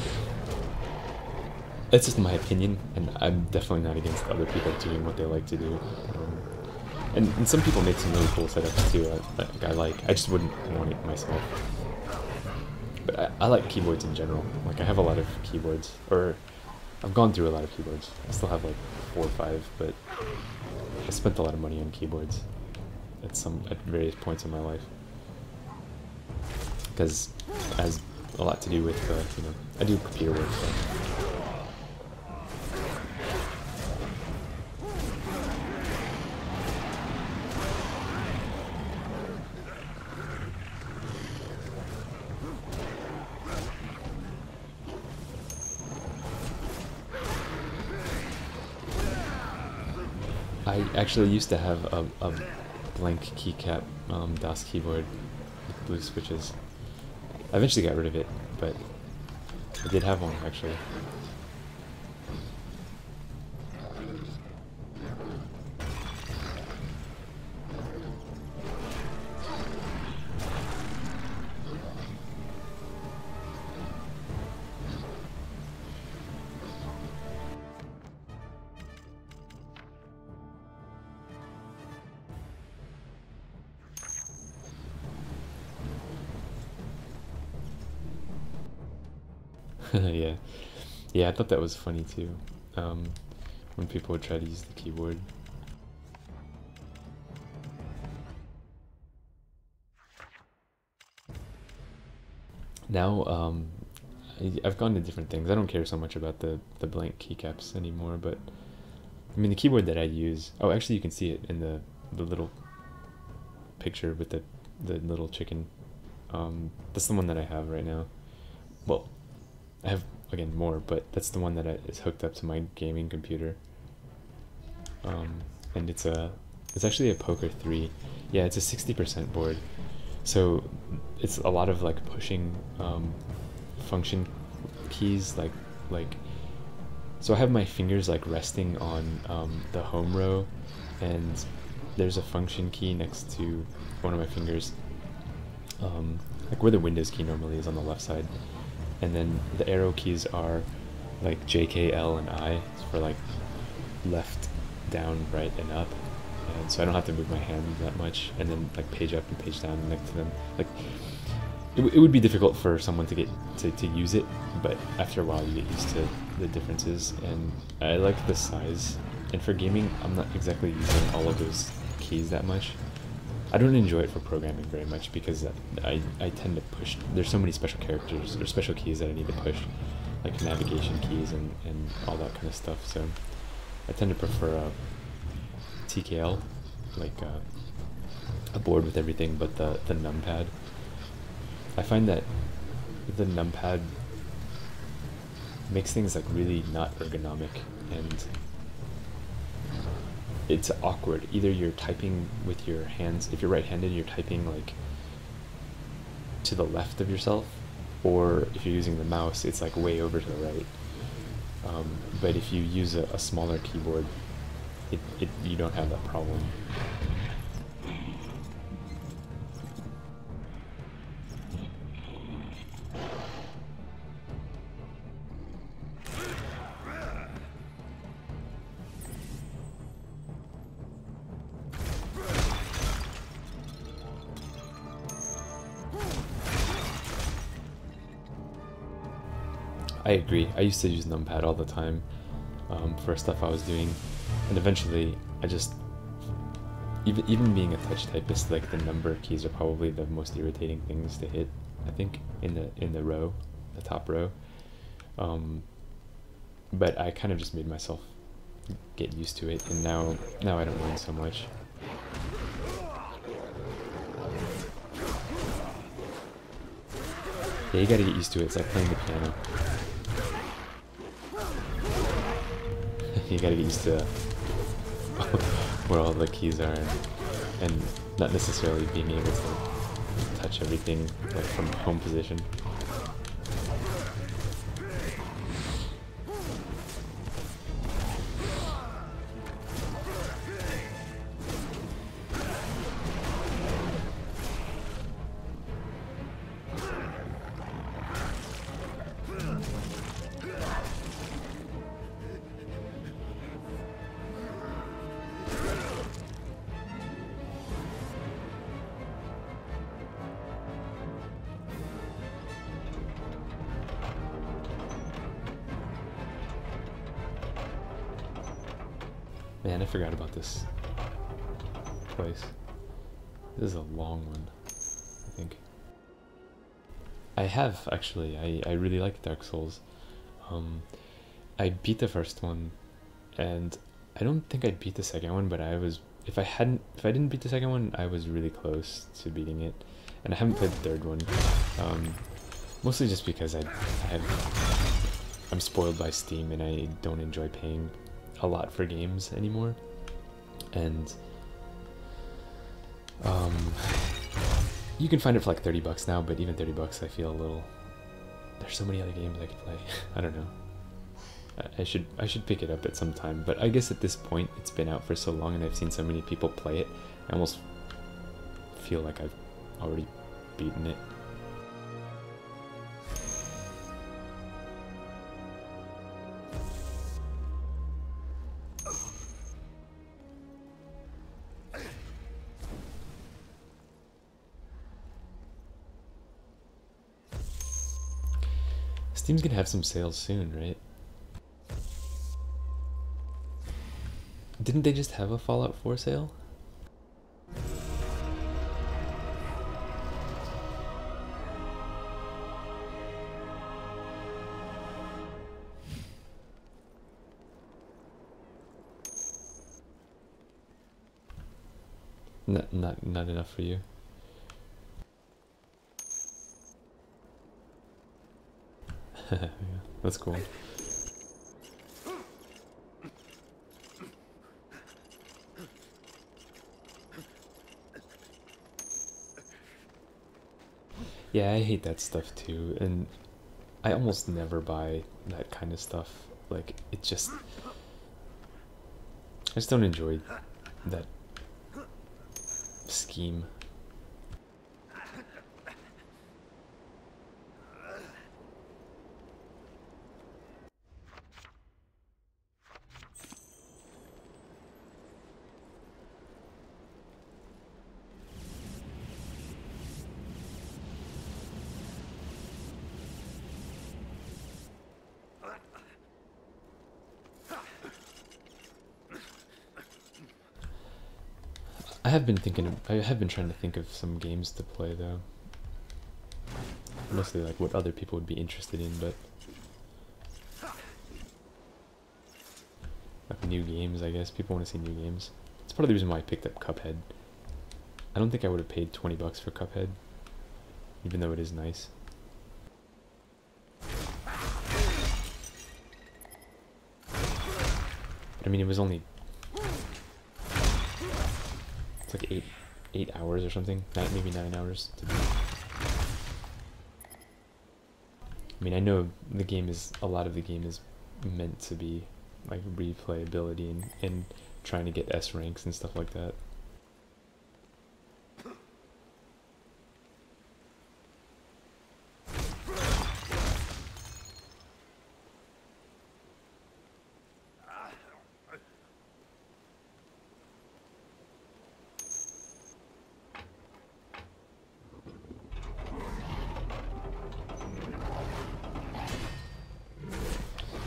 that's just my opinion, and I'm definitely not against other people doing what they like to do. And some people make some really cool setups too, I just wouldn't want it myself. But I like keyboards in general. Like, I have a lot of keyboards, or I've gone through a lot of keyboards. I still have like 4 or 5, but I spent a lot of money on keyboards at various points in my life. Because it has a lot to do with, you know, I do computer work, so. I actually used to have a blank keycap DOS keyboard with blue switches. I eventually got rid of it, but I did have one actually. Yeah, yeah, I thought that was funny too. When people would try to use the keyboard. Now, I've gone to different things. I don't care so much about the blank keycaps anymore, but I mean the keyboard that I use. Oh, actually, you can see it in the little picture with the little chicken. That's the one that I have right now. Well, I have, again, more, but that's the one that is hooked up to my gaming computer. And it's actually a Poker 3. Yeah, it's a 60% board. So it's a lot of like pushing function keys, like so I have my fingers like resting on the home row, and there's a function key next to one of my fingers, like where the Windows key normally is on the left side. And then the arrow keys are like J, K, L, and I for like left, down, right, and up. And so I don't have to move my hand that much. And then like page up and page down next to them. Like it would be difficult for someone to get to use it, but after a while you get used to the differences. And I like the size. And for gaming, I'm not exactly using all of those keys that much. I don't enjoy it for programming very much because I tend to push. There's so many special characters or special keys that I need to push, like navigation keys and all that kind of stuff. So I tend to prefer a TKL, like a board with everything but the numpad. I find that the numpad makes things like really not ergonomic, and it's awkward. Either you're typing with your hands, if you're right-handed, you're typing like to the left of yourself, or if you're using the mouse, it's like way over to the right. But if you use a smaller keyboard, you don't have that problem. I agree. I used to use numpad all the time for stuff I was doing, and eventually I just, even being a touch typist, like the number keys are probably the most irritating things to hit, I think, in the row, the top row. But I kind of just made myself get used to it, and now I don't mind so much. Yeah, you gotta get used to it. It's like playing the piano. You gotta get used to where all the keys are, and not necessarily being able to touch everything like from home position. Man, I forgot about this place. This is a long one, I think. I have, actually. I really like Dark Souls. I beat the first one, and I don't think I beat the second one, but if I didn't beat the second one, I was really close to beating it. And I haven't played the third one. Mostly just because I'm spoiled by Steam and I don't enjoy paying a lot for games anymore. And you can find it for like 30 bucks now, but even 30 bucks I feel a little... There's so many other games I could play. I don't know. I should pick it up at some time, but I guess at this point it's been out for so long and I've seen so many people play it, I almost feel like I've already beaten it. Steam's gonna have some sales soon, right? Didn't they just have a Fallout 4 sale? Not enough for you. Yeah, that's cool. Yeah, I hate that stuff too, and I almost never buy that kind of stuff. Like, it just... I just don't enjoy that scheme. I have been trying to think of some games to play though. Mostly like what other people would be interested in, but like new games, I guess. People want to see new games. It's part of the reason why I picked up Cuphead. I don't think I would have paid 20 bucks for Cuphead, even though it is nice. But I mean, it was only... It's like 8 hours or something, maybe 9 hours to beat. I mean, I know the game is, a lot of the game is meant to be like replayability and trying to get S ranks and stuff like that.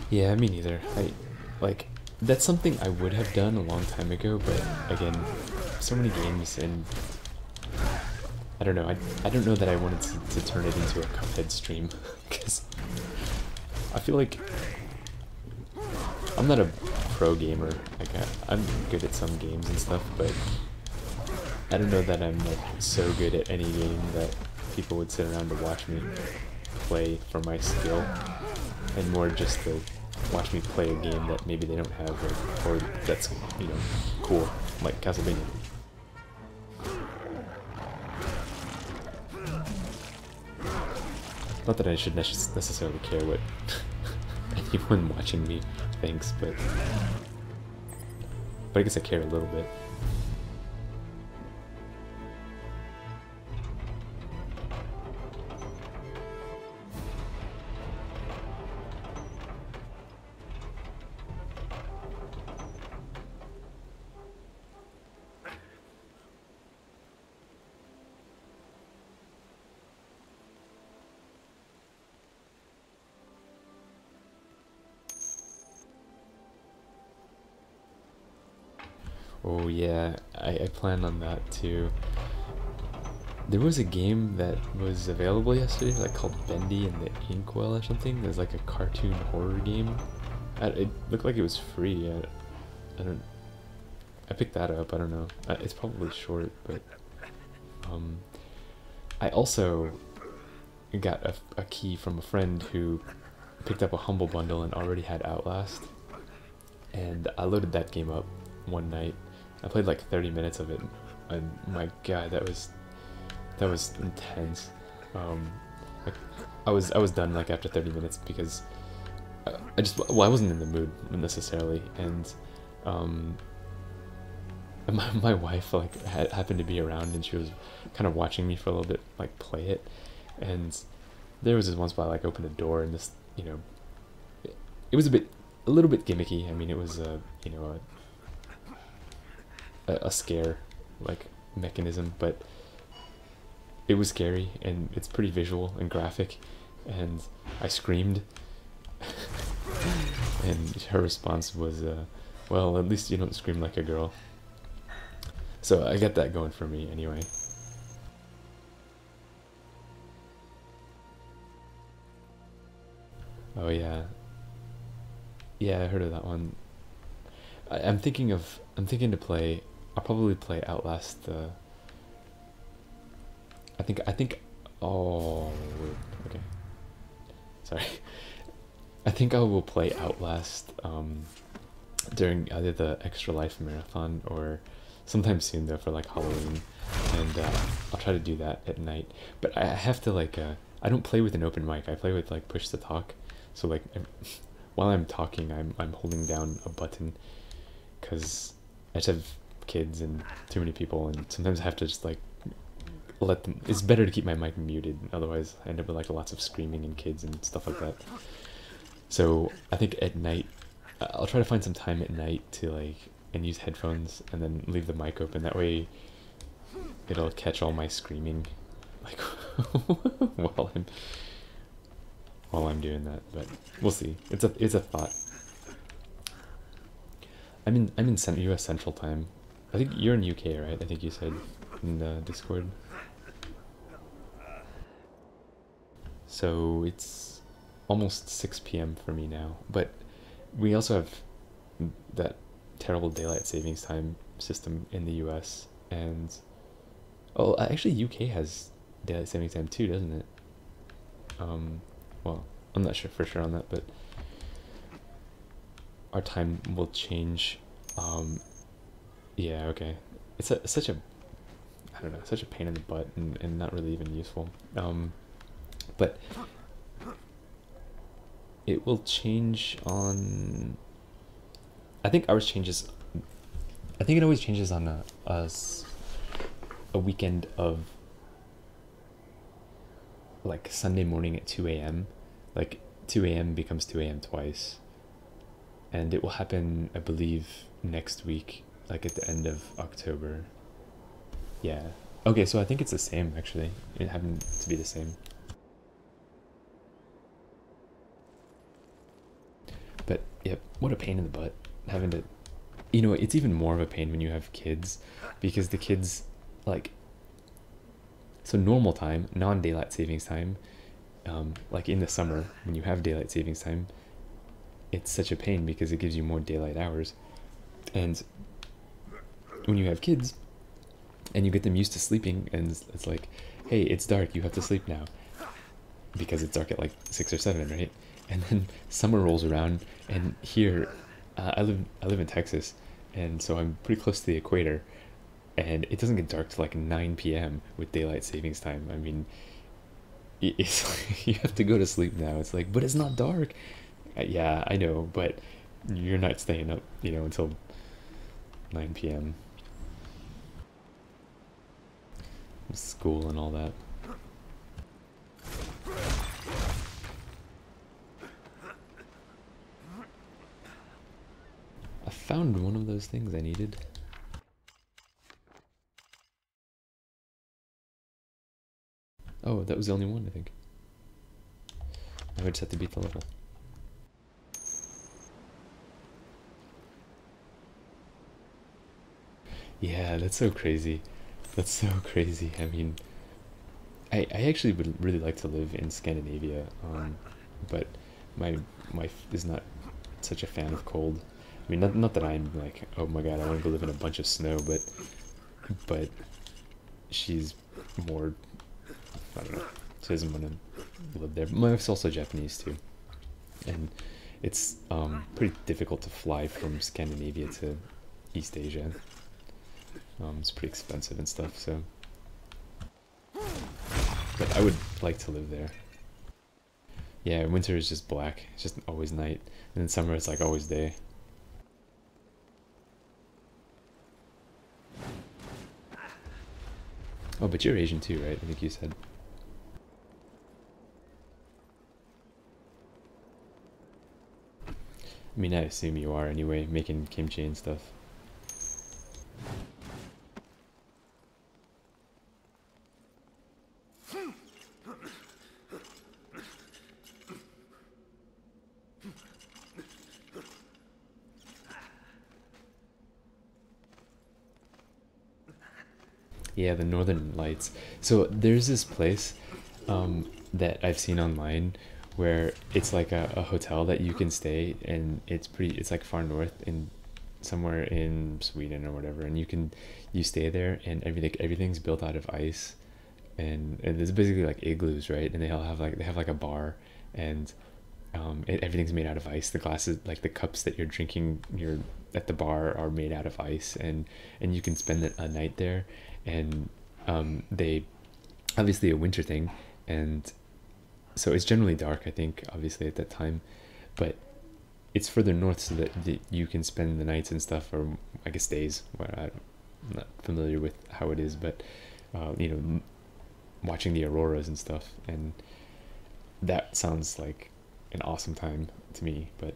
Yeah, me neither. That's something I would have done a long time ago, but again, so many games, and I don't know. I don't know that I wanted to turn it into a Cuphead stream, because I feel like I'm not a pro gamer. Like I'm good at some games and stuff, but I don't know that I'm like so good at any game that people would sit around to watch me play for my skill, and more just to watch me play a game that maybe they don't have, or that's, you know, cool, like Castlevania. Not that I should necessarily care what anyone watching me thinks, but I guess I care a little bit. Oh yeah, I plan on that too. There was a game that was available yesterday, like called Bendy and the Inkwell or something. There's like a cartoon horror game. It looked like it was free. I picked that up. I don't know. It's probably short, but I also got a key from a friend who picked up a Humble Bundle and already had Outlast, and I loaded that game up one night I played like 30 minutes of it, and my god, that was intense. Like I was done like after 30 minutes because I wasn't in the mood necessarily, and my wife like happened to be around, and she was kind of watching me for a little bit like play it, and there was this one spot like opened a door, and this, you know, it was a little bit gimmicky. I mean, it was you know, a scare like mechanism, but it was scary, and it's pretty visual and graphic, and I screamed. And her response was, well, at least you don't scream like a girl. So I got that going for me anyway. Oh yeah. Yeah, I heard of that one. I'm thinking to play, I'll probably play Outlast, I think, oh, okay. Sorry. I think I will play Outlast during either the Extra Life Marathon or sometime soon though for like Halloween, and I'll try to do that at night. But I have to like, I don't play with an open mic, I play with like push to talk. So like while I'm talking, I'm holding down a button because I just have kids and too many people, and sometimes I have to just like let them, it's better to keep my mic muted, otherwise I end up with like lots of screaming and kids and stuff like that. So I think at night, I'll try to find some time at night to like, and use headphones and then leave the mic open. That way it'll catch all my screaming like while I'm doing that, but we'll see. It's a thought. I'm in US Central Time. I think you're in UK, right? I think you said in the Discord. So it's almost 6 p.m. for me now, but we also have that terrible daylight savings time system in the US, and oh, actually UK has daylight savings time too, doesn't it? Well, I'm not sure for sure on that, but our time will change. Yeah, okay. It's such a, I don't know, such a pain in the butt, and not really even useful. But it will change on, I think ours changes, I think it always changes on a weekend of like Sunday morning at 2 a.m. Like 2 a.m. becomes 2 a.m. twice, and it will happen, I believe, next week, like at the end of October. Yeah, okay, so I think it's the same actually. It happened to be the same. But yep, what a pain in the butt having to, you know, it's even more of a pain when you have kids, because the kids, like, so normal time, non-daylight savings time, like in the summer when you have daylight savings time, it's such a pain because it gives you more daylight hours. And when you have kids and you get them used to sleeping, and it's like, hey, it's dark, you have to sleep now, because it's dark at like 6 or 7, right? And then summer rolls around, and here I live in Texas, and so I'm pretty close to the equator, and it doesn't get dark till like 9 p.m. with daylight savings time. I mean, it's like, you have to go to sleep now. It's like, but it's not dark. Yeah, I know, but you're not staying up, you know, until 9 p.m. School and all that. I found one of those things I needed. Oh, that was the only one, I think. Now I just have to beat the level. Yeah, that's so crazy. That's so crazy. I mean, I actually would really like to live in Scandinavia, but my wife is not such a fan of cold. I mean, not that I'm like, oh my god, I want to go live in a bunch of snow, but she's more, I don't know, she doesn't want to live there. But my wife's also Japanese too, and it's pretty difficult to fly from Scandinavia to East Asia. It's pretty expensive and stuff, so. But I would like to live there. Yeah, winter is just black. It's just always night. And then summer it's like always day. Oh, but you're Asian too, right? I think you said. I mean, I assume you are anyway, making kimchi and stuff. Yeah, the Northern Lights. So there's this place that I've seen online where it's like a hotel that you can stay, and it's like far north in somewhere in Sweden or whatever, and you stay there, and everything's built out of ice, and it's basically like igloos, right? And they have like a bar, and everything's made out of ice. The glasses, like the cups that you're drinking at the bar, are made out of ice, and you can spend a night there. And they obviously a winter thing, and so it's generally dark, I think, obviously at that time, but it's further north so that you can spend the nights and stuff, or I guess days. I'm not familiar with how it is, but you know, watching the auroras and stuff, and that sounds like an awesome time to me. But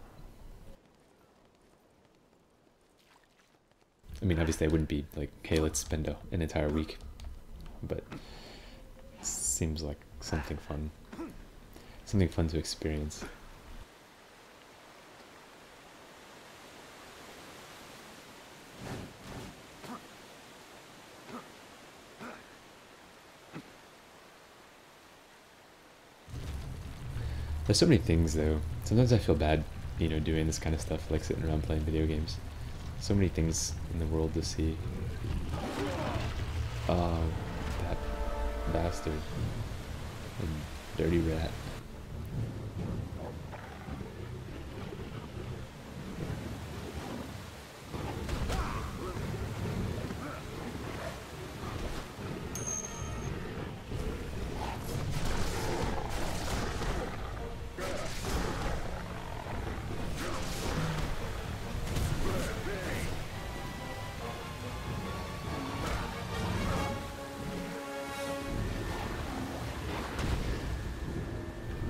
I mean, obviously I wouldn't be like, hey, let's spend an entire week, but it seems like something fun to experience. There's so many things though. Sometimes I feel bad, you know, doing this kind of stuff, like sitting around playing video games. So many things in the world to see. That bastard. And dirty rat.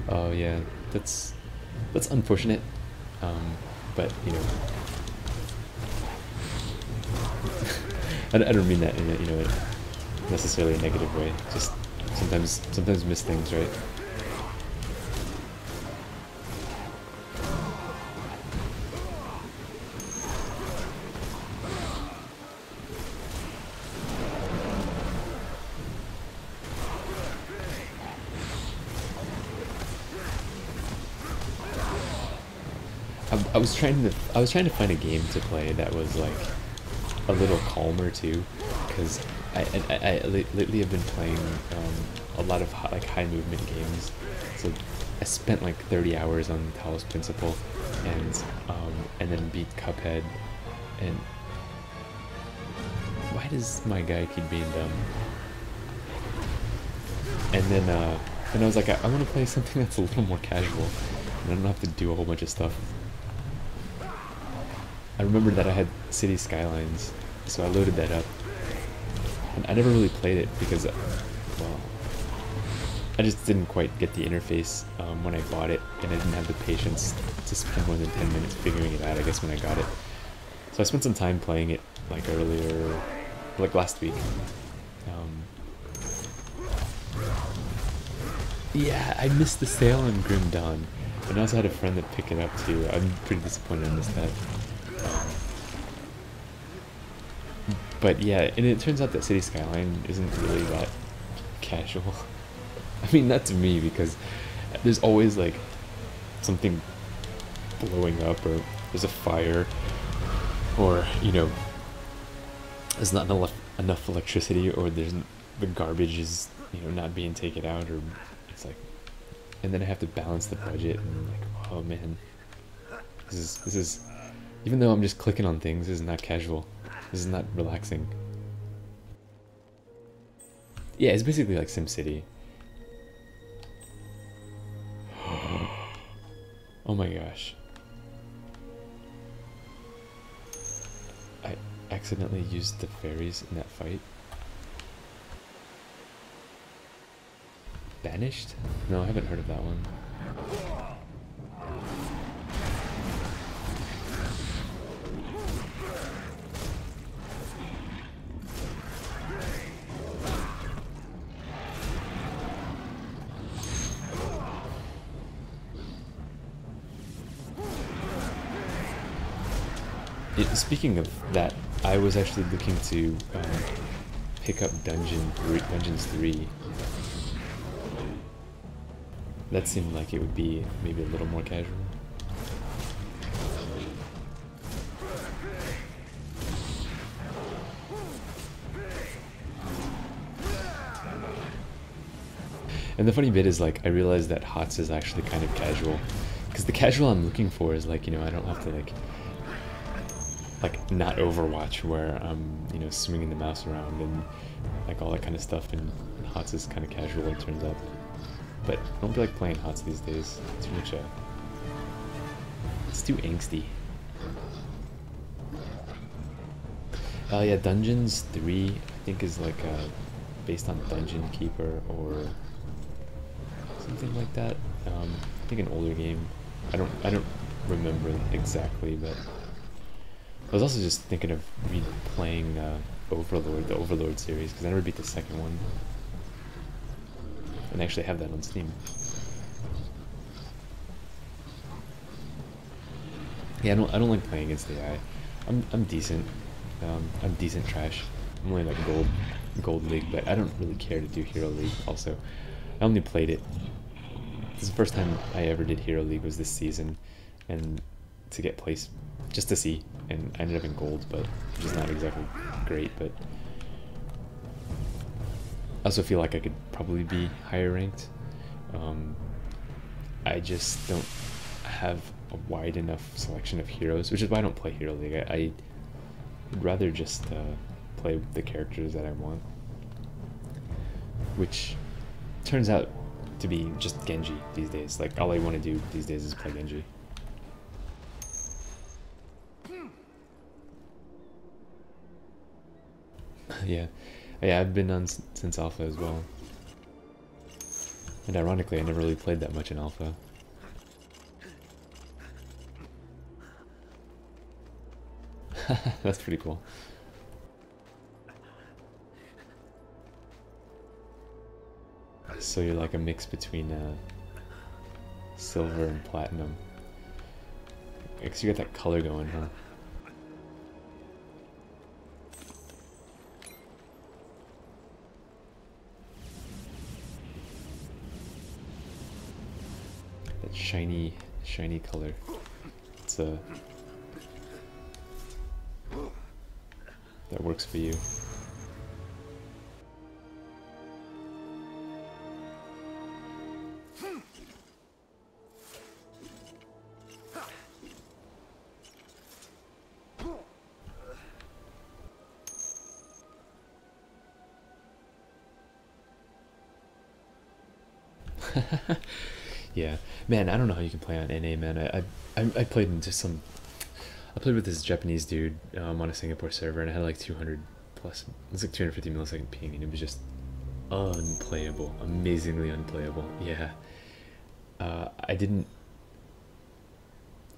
Oh yeah, that's unfortunate, but you know, I don't mean that in a, you know, necessarily a negative way. Just sometimes miss things, right? I was trying to find a game to play that was like a little calmer too, because lately have been playing a lot of high movement games. So I spent like 30 hours on Talos Principle, and then beat Cuphead. And why does my guy keep being dumb? And then I was like, I want to play something that's a little more casual, and I don't have to do a whole bunch of stuff. I remembered that I had City Skylines, so I loaded that up. And I never really played it because, well, I just didn't quite get the interface when I bought it, and I didn't have the patience to spend more than 10 minutes figuring it out, I guess, when I got it. So I spent some time playing it, like earlier, like last week. Yeah, I missed the sale on Grim Dawn, and I also had a friend that picked it up too. I'm pretty disappointed I missed that. But yeah, and it turns out that City Skyline isn't really that casual. I mean, not to me, because there's always like something blowing up, or there's a fire, or, you know, there's not enough electricity, or the garbage is, you know, not being taken out, or it's like, and then I have to balance the budget, and I'm like, oh man, this is even though I'm just clicking on things, this is not casual. This is not relaxing. Yeah, it's basically like SimCity. Oh my gosh. I accidentally used the fairies in that fight. Banished? No, I haven't heard of that one. Speaking of that, I was actually looking to pick up Dungeons 3. That seemed like it would be maybe a little more casual. And the funny bit is, like, I realized that HOTS is actually kind of casual. Because the casual I'm looking for is, like, you know, I don't have to, like not Overwatch where I'm, you know, swinging the mouse around and like all that kind of stuff, and HOTS is kind of casual, it turns out. But I don't feel like playing HOTS these days. Too much, it's too angsty. Yeah, Dungeons 3 I think is like based on Dungeon Keeper or something like that. I think an older game. I don't remember exactly, but I was also just thinking of replaying Overlord, the Overlord series, because I never beat the second one. And I actually have that on Steam. Yeah, I don't like playing against AI. I'm decent. I'm decent trash. I'm only like gold league, but I don't really care to do Hero League. Also, I only played it. This is the first time I ever did Hero League was this season, and to get place just to see, and I ended up in gold, but which is not exactly great. But I also feel like I could probably be higher ranked. I just don't have a wide enough selection of heroes, which is why I don't play Hero League. I would rather just play the characters that I want, which turns out to be just Genji these days. Like, all I want to do these days is play Genji. Yeah, I've been on since Alpha as well. And ironically, I never really played that much in Alpha. That's pretty cool. So you're like a mix between silver and platinum. I guess you got that color going, huh? That shiny color. It's that works for you. Yeah, man, I don't know how you can play on NA, man. I played in just some. I played with this Japanese dude on a Singapore server, and I had like 200 plus. It was like 250 millisecond ping, and it was just unplayable, amazingly unplayable. Yeah,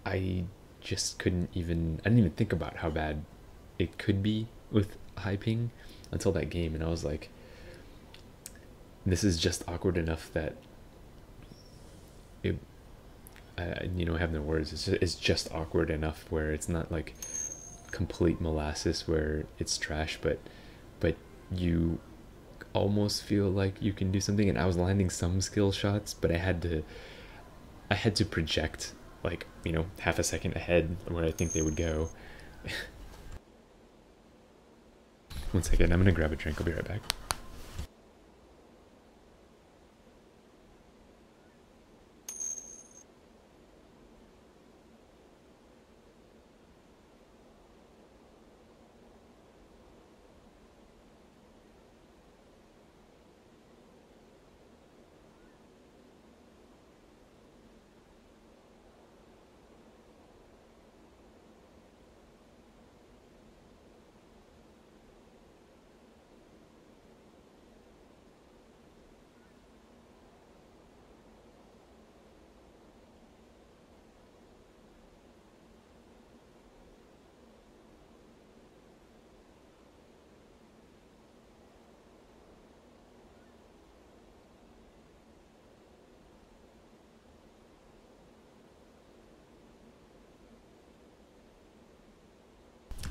I just couldn't even. I didn't even think about how bad it could be with high ping until that game, and I was like, this is just awkward enough that you know, I have no words. It's just awkward enough where it's not like complete molasses where it's trash, but you almost feel like you can do something. And I was landing some skill shots, but I had to project, like, you know, half a second ahead where I think they would go. One second, I'm gonna grab a drink. I'll be right back.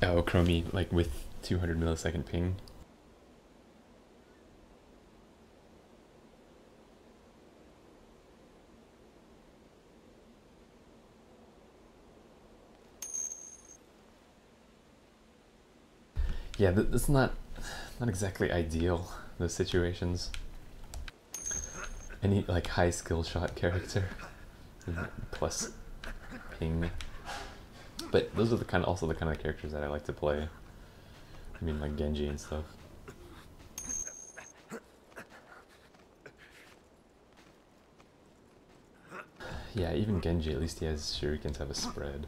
Oh, Chromie, like with 200 millisecond ping. Yeah, that's not exactly ideal, those situations. Any like high skill shot character plus ping. But those are the kind of, also the kind of characters that I like to play. I mean, like Genji and stuff. Yeah, even Genji, at least he has shurikens have a spread.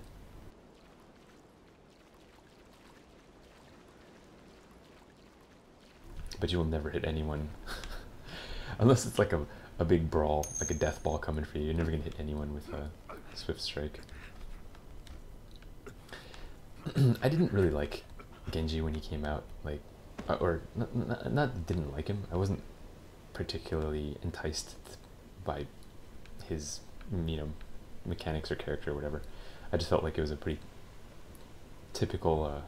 But you will never hit anyone. Unless it's like a big brawl, like a death ball coming for you. You're never gonna hit anyone with a swift strike. I didn't really like Genji when he came out, like, or not didn't like him. I wasn't particularly enticed by his, you know, mechanics or character or whatever. I just felt like it was a pretty typical,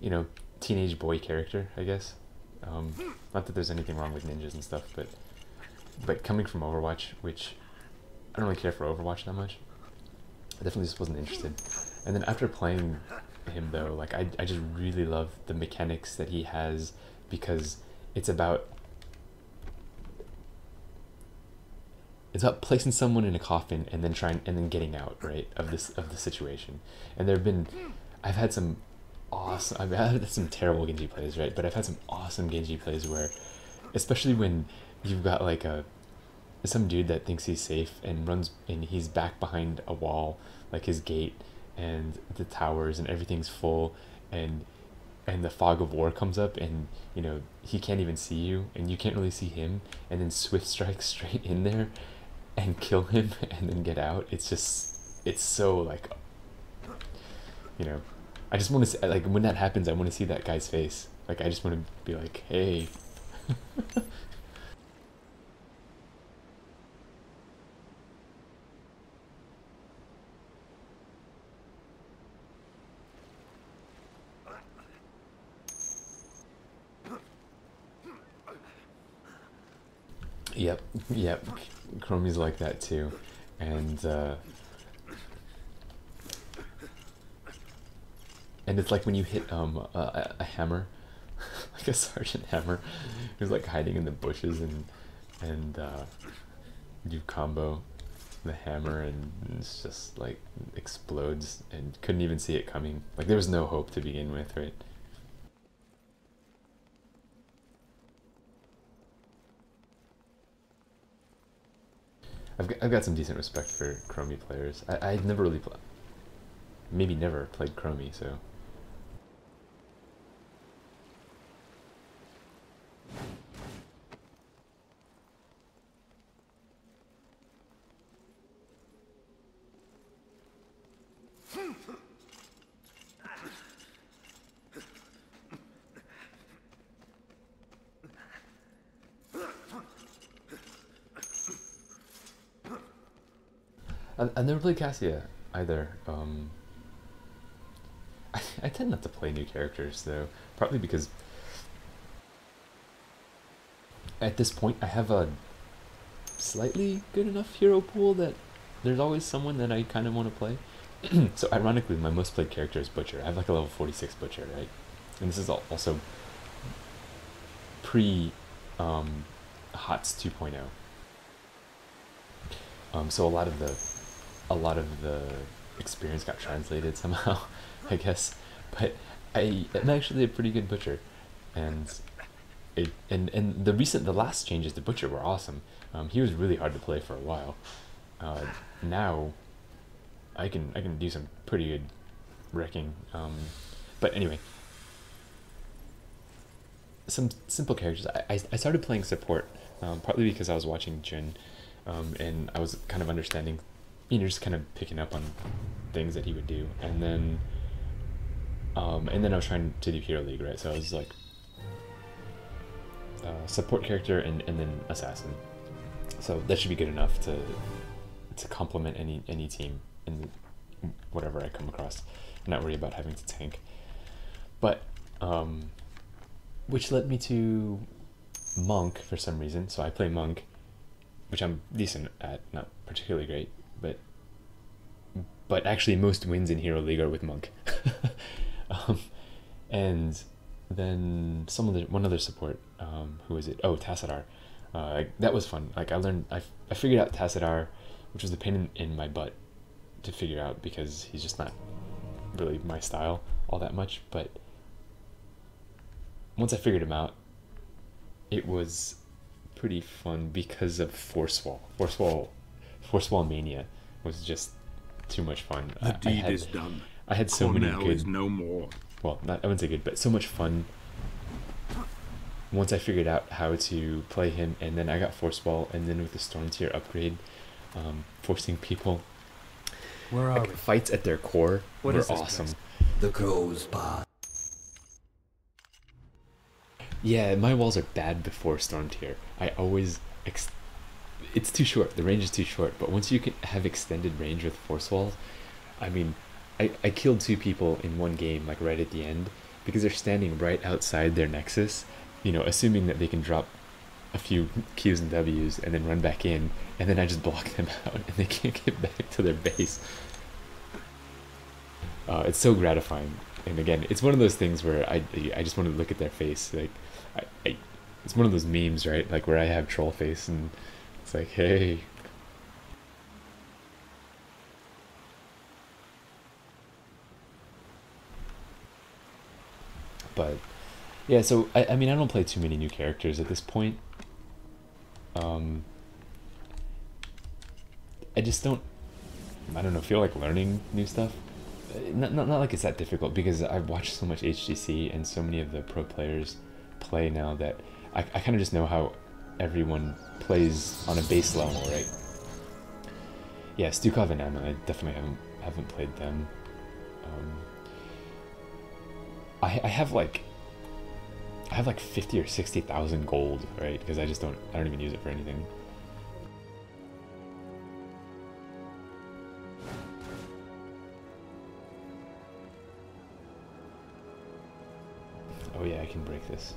you know, teenage boy character, I guess. Not that there's anything wrong with ninjas and stuff, but coming from Overwatch, which I don't really care for Overwatch that much, I definitely just wasn't interested. And then after playing him though, like I just really love the mechanics that he has, because it's about placing someone in a coffin and then getting out, right, of the situation. And I've had some terrible Genji plays, right, but I've had some awesome Genji plays where, especially when you've got like some dude that thinks he's safe and runs, and he's back behind a wall, like his gate and the towers and everything's full, and the fog of war comes up, and you know he can't even see you and you can't really see him, and then swift strike straight in there and kill him and then get out. It's so like, you know, I just want to see, like when that happens, I want to see that guy's face. Like I just want to be like, hey. Yep, Chromie's like that too, and it's like when you hit a hammer, like a sergeant hammer, who's like hiding in the bushes, and you combo the hammer, and it's just like explodes, and couldn't even see it coming. Like there was no hope to begin with, right? I've got some decent respect for Chromie players. I'd never really maybe never played Chromie, so. I've never played Cassia either. I tend not to play new characters though, partly because at this point I have a slightly good enough hero pool that there's always someone that I kind of want to play. So ironically, my most played character is Butcher. I have like a level 46 Butcher, right? And this is also pre HOTS 2.0. So a lot of the experience got translated somehow, I guess. But I'm actually a pretty good Butcher, and the last changes to Butcher were awesome. He was really hard to play for a while. Now I can do some pretty good wrecking. But anyway, some simple characters. I started playing support, partly because I was watching Jin, and I was kind of understanding, you know, just kind of picking up on things that he would do, and then I was trying to do Hero League, right? So I was like support character and then assassin. So that should be good enough to complement any team in whatever I come across. I'm not worried about having to tank. But which led me to Monk for some reason. So I play Monk, which I'm decent at, not particularly great, but actually most wins in Hero League are with Monk. And then one other support, who is it? Oh, Tassadar. That was fun. Like I figured out Tassadar, which was the pain in my butt to figure out because he's just not really my style all that much. But once I figured him out, it was pretty fun because of Force Wall. Force Wall Mania was just too much fun. The deed is done. I had so Cornell many good. is no more. Well, I wouldn't say good, but so much fun once I figured out how to play him, and then I got Force Ball, and then with the Storm Tier upgrade, forcing people. Where are we? Fights at their core What were is this awesome. place? The crow's paw. Yeah, my walls are bad before Storm Tier. I always it's too short. The range is too short. But once you can have extended range with Force Walls, I mean, I killed 2 people in one game, like right at the end, because they're standing right outside their nexus, you know, assuming that they can drop a few Qs and Ws and then run back in, and then I just block them out and they can't get back to their base. It's so gratifying. And again, it's one of those things where I just want to look at their face. Like, it's one of those memes, right? Like where I have troll face and it's like, hey. But yeah, so I mean, I don't play too many new characters at this point. I just don't, I don't know, feel like learning new stuff. Not like it's that difficult, because I've watched so much HGC and so many of the pro players play now that I kind of just know how everyone plays on a base level, right? Yeah, Stukov and Emma, I definitely haven't played them. I have like 50 or 60,000 gold, right? Because I don't even use it for anything. Oh yeah, I can break this.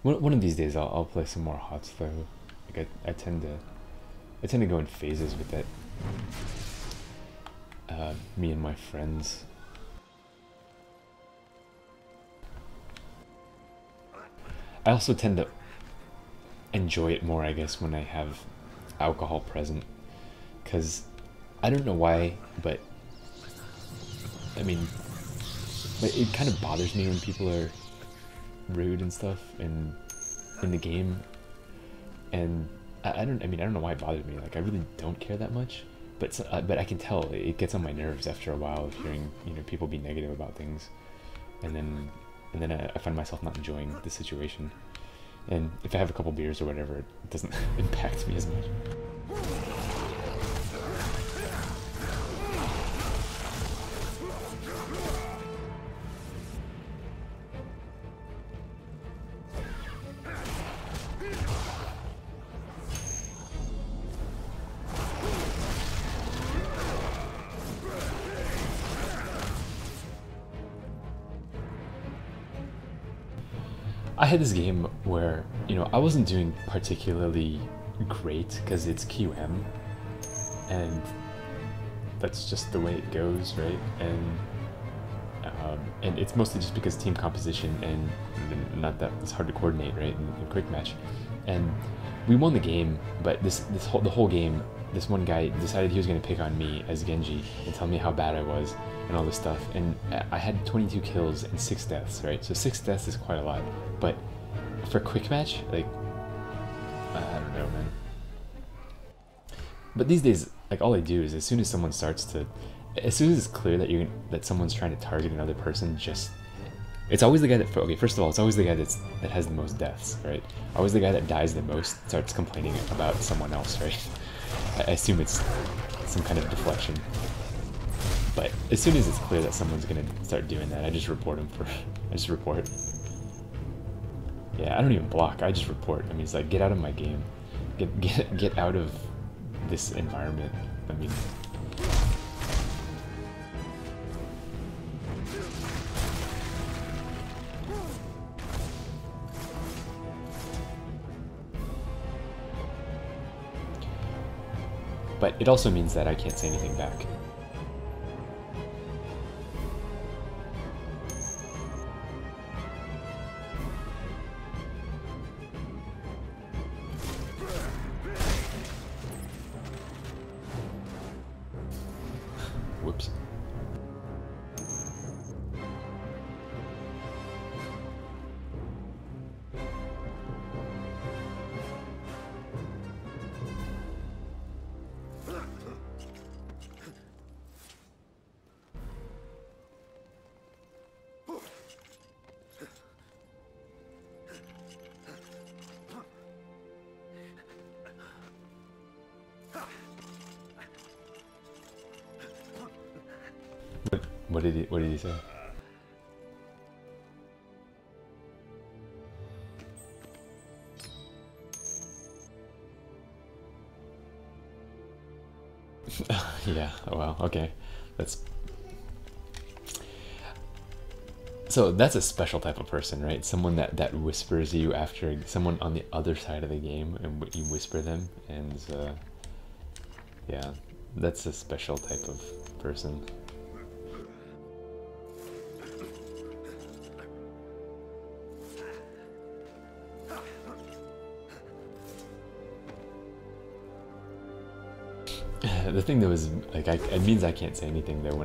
One of these days I'll play some more HOTS though. Like I tend to go in phases with it. Me and my friends. I also tend to enjoy it more, I guess, when I have alcohol present, because I don't know why, but I mean, it kind of bothers me when people are rude and stuff in the game, and I don't know why it bothers me. Like, I really don't care that much, but I can tell it gets on my nerves after a while of hearing, you know, people be negative about things, and then I find myself not enjoying the situation. And if I have a couple beers or whatever, it doesn't impact me as much. I had this game where, you know, I wasn't doing particularly great because it's QM, and that's just the way it goes, right? And it's mostly just because team composition and not that it's hard to coordinate, right? In quick match, and we won the game, but the whole game, this one guy decided he was going to pick on me as Genji and tell me how bad I was and all this stuff, and I had 22 kills and 6 deaths, right? So 6 deaths is quite a lot, but for quick match, like, I don't know, man. But these days, like, all I do is as soon as it's clear that someone's trying to target another person, just It's always the guy that, okay, first of all, it's always the guy that has the most deaths, right? Always the guy that dies the most starts complaining about someone else, right? I assume it's some kind of deflection. But as soon as it's clear that someone's gonna start doing that, I just report him for, I just report. Yeah, I don't even block, I just report. I mean, it's like, get out of my game. Get out of this environment. I mean... But it also means that I can't say anything back. Whoops. What did he say? Yeah, well, okay. So that's a special type of person, right? Someone that whispers you after someone on the other side of the game, and you whisper them, and yeah, that's a special type of person. The thing that was like, it means I can't say anything though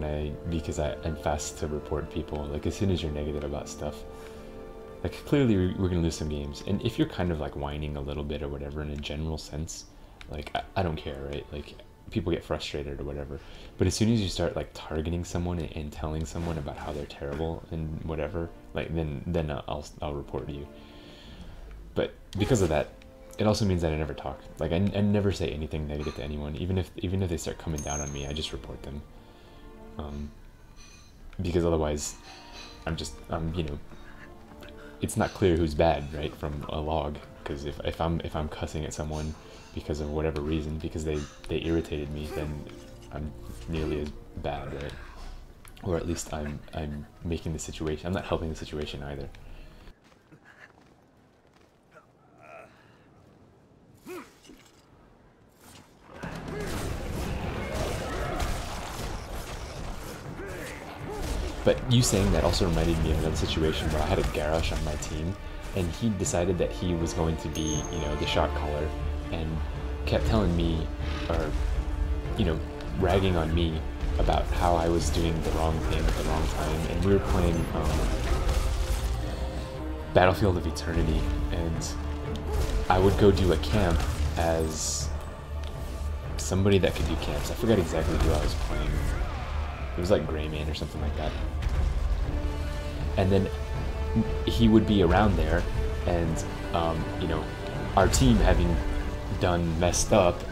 because I'm fast to report people. Like as soon as you're negative about stuff, like clearly we're gonna lose some games, and if you're kind of like whining a little bit or whatever in a general sense, like I don't care, right? Like people get frustrated or whatever, but as soon as you start like targeting someone and telling someone about how they're terrible and whatever, like then I'll report you. But because of that, it also means that I never talk. Like I never say anything negative to anyone, even if they start coming down on me, I just report them. Because otherwise, I'm you know, it's not clear who's bad, right, from a log. Because if I'm cussing at someone because of whatever reason, because they irritated me, then I'm nearly as bad, right? Or at least I'm making the situation. I'm not helping the situation either. But you saying that also reminded me of another situation where I had a Garrosh on my team, and he decided that he was going to be, you know, the shot caller, and kept telling me, or, you know, ragging on me about how I was doing the wrong thing at the wrong time. And we were playing Battlefield of Eternity, and I would go do a camp as somebody that could do camps. I forgot exactly who I was playing. It was like Greyman or something like that. And then he would be around there, and you know, our team having done messed up,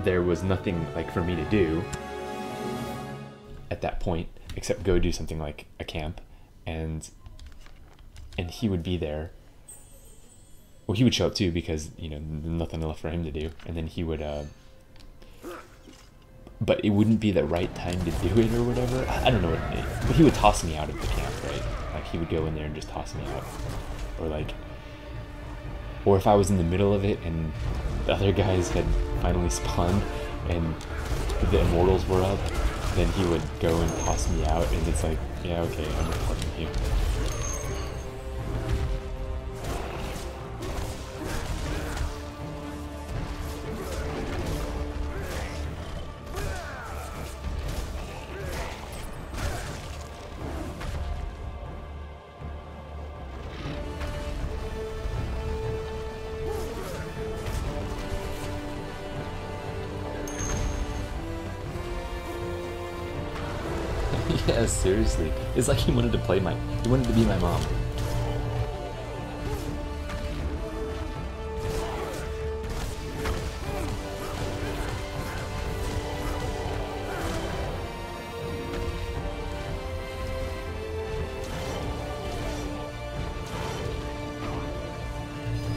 there was nothing like for me to do at that point except go do something like a camp, and he would be there. Well, he would show up too because, you know, nothing left for him to do, and then he would but it wouldn't be the right time to do it or whatever. I don't know what it is. But he would toss me out of the camp, right? Like he would go in there and just toss me out. Or if I was in the middle of it and the other guys had finally spawned and the immortals were up, then he would go and toss me out, and it's like, yeah, okay, I'm reporting you. Yeah, seriously. It's like he wanted to play he wanted to be my mom.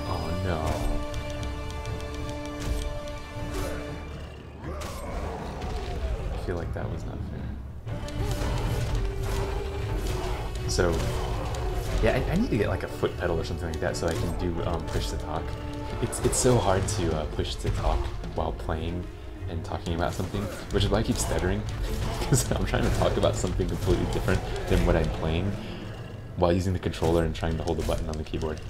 Oh no. I feel like that was not fair. So, yeah, I need to get like a foot pedal or something like that so I can do push to talk. It's so hard to push to talk while playing and talking about something, which is why I keep stuttering, because I'm trying to talk about something completely different than what I'm playing while using the controller and trying to hold the button on the keyboard.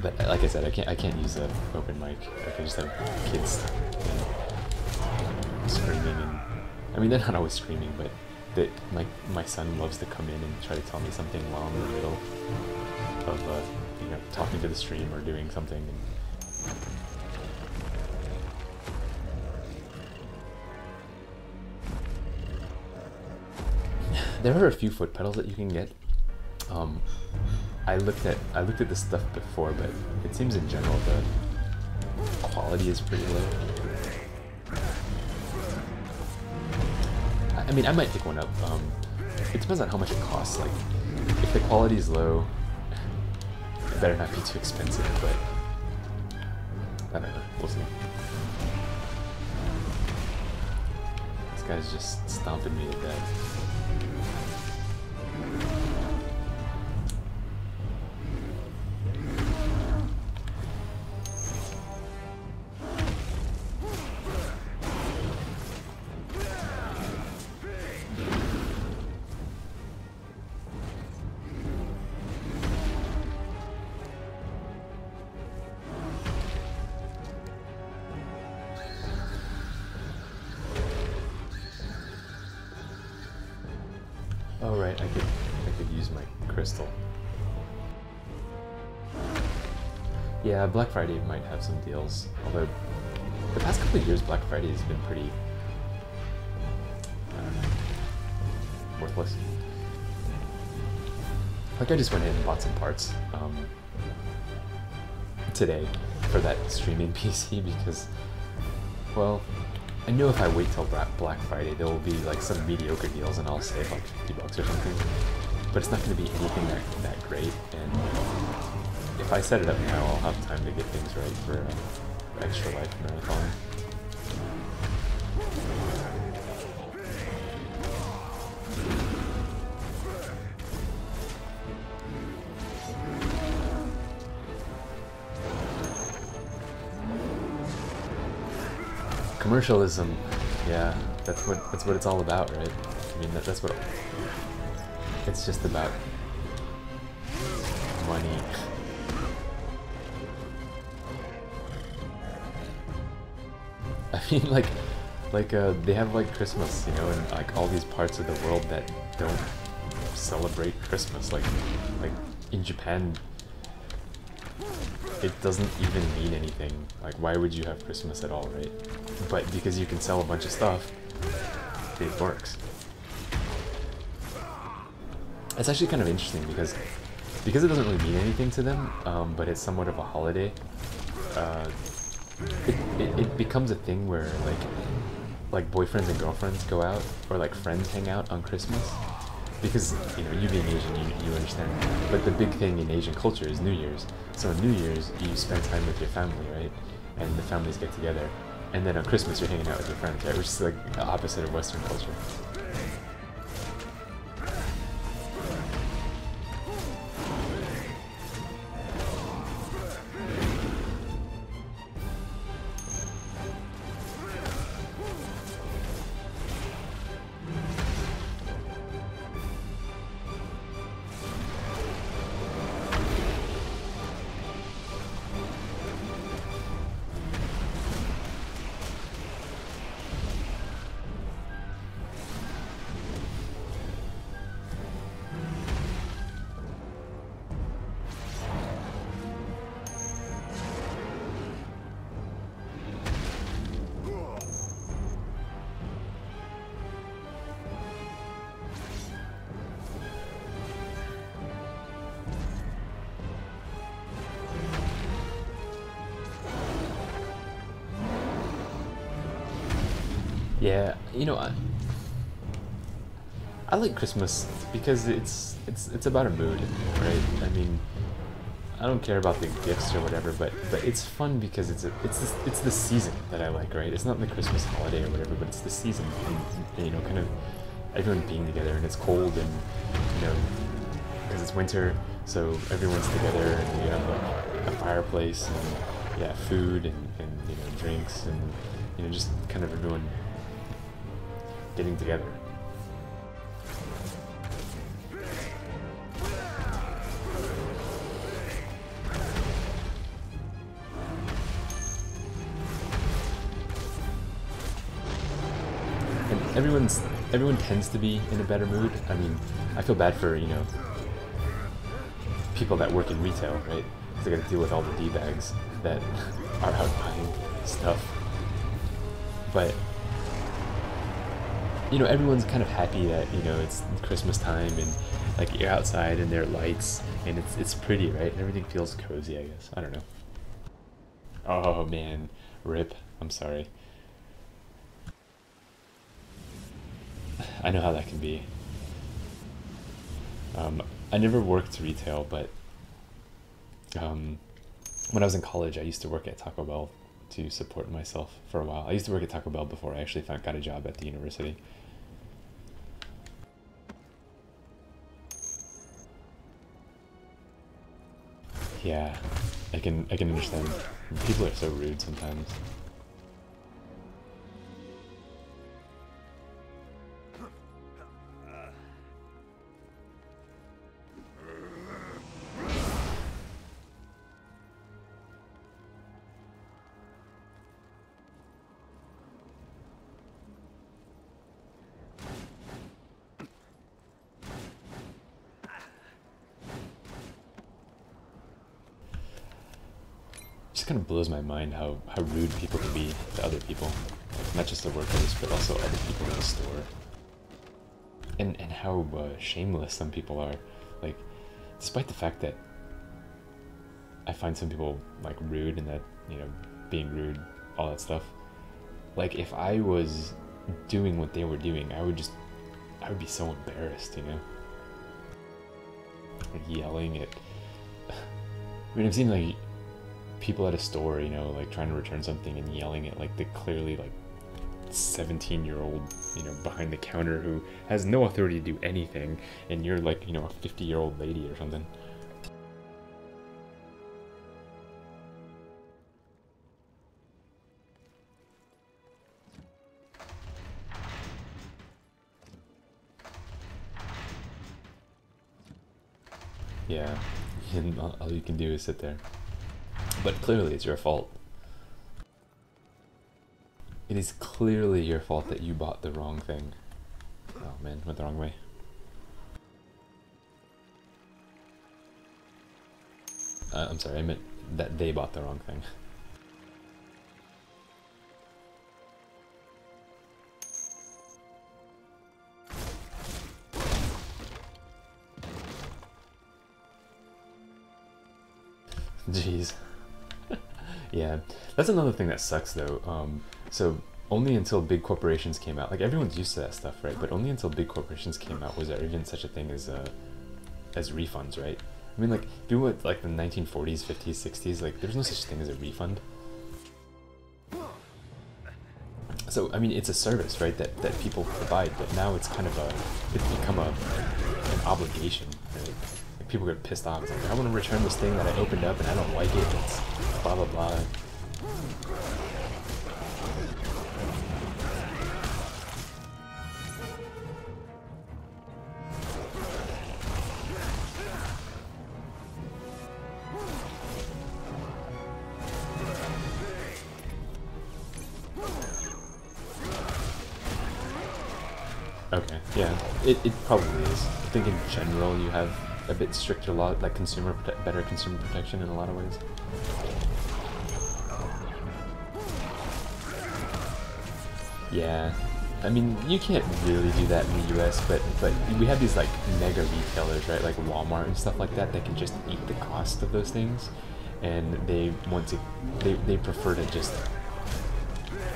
But like I said, I can't use an open mic. I can just have kids screaming, and I mean they're not always screaming, but my son loves to come in and try to tell me something while I'm in the middle of you know, talking to the stream or doing something. There are a few foot pedals that you can get. I looked at this stuff before, but it seems in general the quality is pretty low. I mean, I might pick one up. It depends on how much it costs. Like, if the quality is low, it better not be too expensive, but I don't know. We'll see. This guy's just stomping me to death. Oh right, I could use my crystal. Yeah, Black Friday might have some deals, although the past couple of years Black Friday has been pretty, I don't know, worthless. Like I just went in and bought some parts today for that streaming PC because, well, I know if I wait till Black Friday, there will be like some mediocre deals and I'll save like $50 or something. But it's not going to be anything that great, and if I set it up now, I'll have time to get things right for Extra Life Marathon. Commercialism, yeah, that's what it's all about, right? I mean, that's what it's just about. Money. I mean, like they have like Christmas, you know, and like all these parts of the world that don't celebrate Christmas, like in Japan, it doesn't even mean anything. Like, why would you have Christmas at all, right? But because you can sell a bunch of stuff, it works. It's actually kind of interesting because it doesn't really mean anything to them, but it's somewhat of a holiday. It becomes a thing where like boyfriends and girlfriends go out, or like friends hang out on Christmas. Because, you know, you being Asian, you understand. But the big thing in Asian culture is New Year's. So on New Year's, you spend time with your family, right? And the families get together. And then on Christmas, you're hanging out with your friends, right? Which is like the opposite of Western culture. Yeah, you know, I like Christmas because it's about a mood, right? I mean, I don't care about the gifts or whatever, but it's fun because it's the season that I like, right? It's not the Christmas holiday or whatever, but it's the season, and you know, kind of everyone being together, and it's cold, and you know, because it's winter, so everyone's together, and you have like a fireplace, and yeah, food, and you know, drinks, and you know, just kind of everyone getting together. And everyone tends to be in a better mood. I mean, I feel bad for, you know, people that work in retail, right? Because they got to deal with all the D-bags that are out buying stuff. But you know, everyone's kind of happy that, you know, it's Christmas time, and like you're outside and there are lights, and it's pretty, right? And everything feels cozy, I guess. I don't know. Oh man, rip. I'm sorry. I know how that can be. I never worked retail, but when I was in college, I used to work at Taco Bell to support myself for a while. I used to work at Taco Bell before I actually got a job at the university. Yeah, I can understand. People are so rude sometimes. Just kind of blows my mind how rude people can be to other people, like, not just the workers, but also other people in the store, and how shameless some people are. Like, despite the fact that I find some people like rude, and that, you know, being rude, all that stuff, like if I was doing what they were doing, I would be so embarrassed, you know, like yelling at. I mean, I've seen like people at a store, you know, like trying to return something and yelling at like the clearly like 17-year-old, you know, behind the counter who has no authority to do anything, and you're like, you know, a 50-year-old lady or something. Yeah, and all you can do is sit there. But clearly it's your fault. It is clearly your fault that you bought the wrong thing. Oh man, went the wrong way. I'm sorry, I meant that they bought the wrong thing. Jeez. Yeah, that's another thing that sucks though. So only until big corporations came out, like everyone's used to that stuff, right? But only until big corporations came out was there even such a thing as refunds, right? I mean, like, people with like the 1940s, 50s, 60s, like there's no such thing as a refund. So I mean, it's a service, right, that people provide, but now it's kind of it's become an obligation, right? Like, people get pissed off. It's like, I want to return this thing that I opened up and I don't like it. It's blah blah blah. Okay, yeah, it probably is. I think in general you have a bit stricter law, like better consumer protection in a lot of ways. Yeah, I mean, you can't really do that in the US, but we have these like mega retailers, right, like Walmart and stuff like that can just eat the cost of those things, and they prefer to just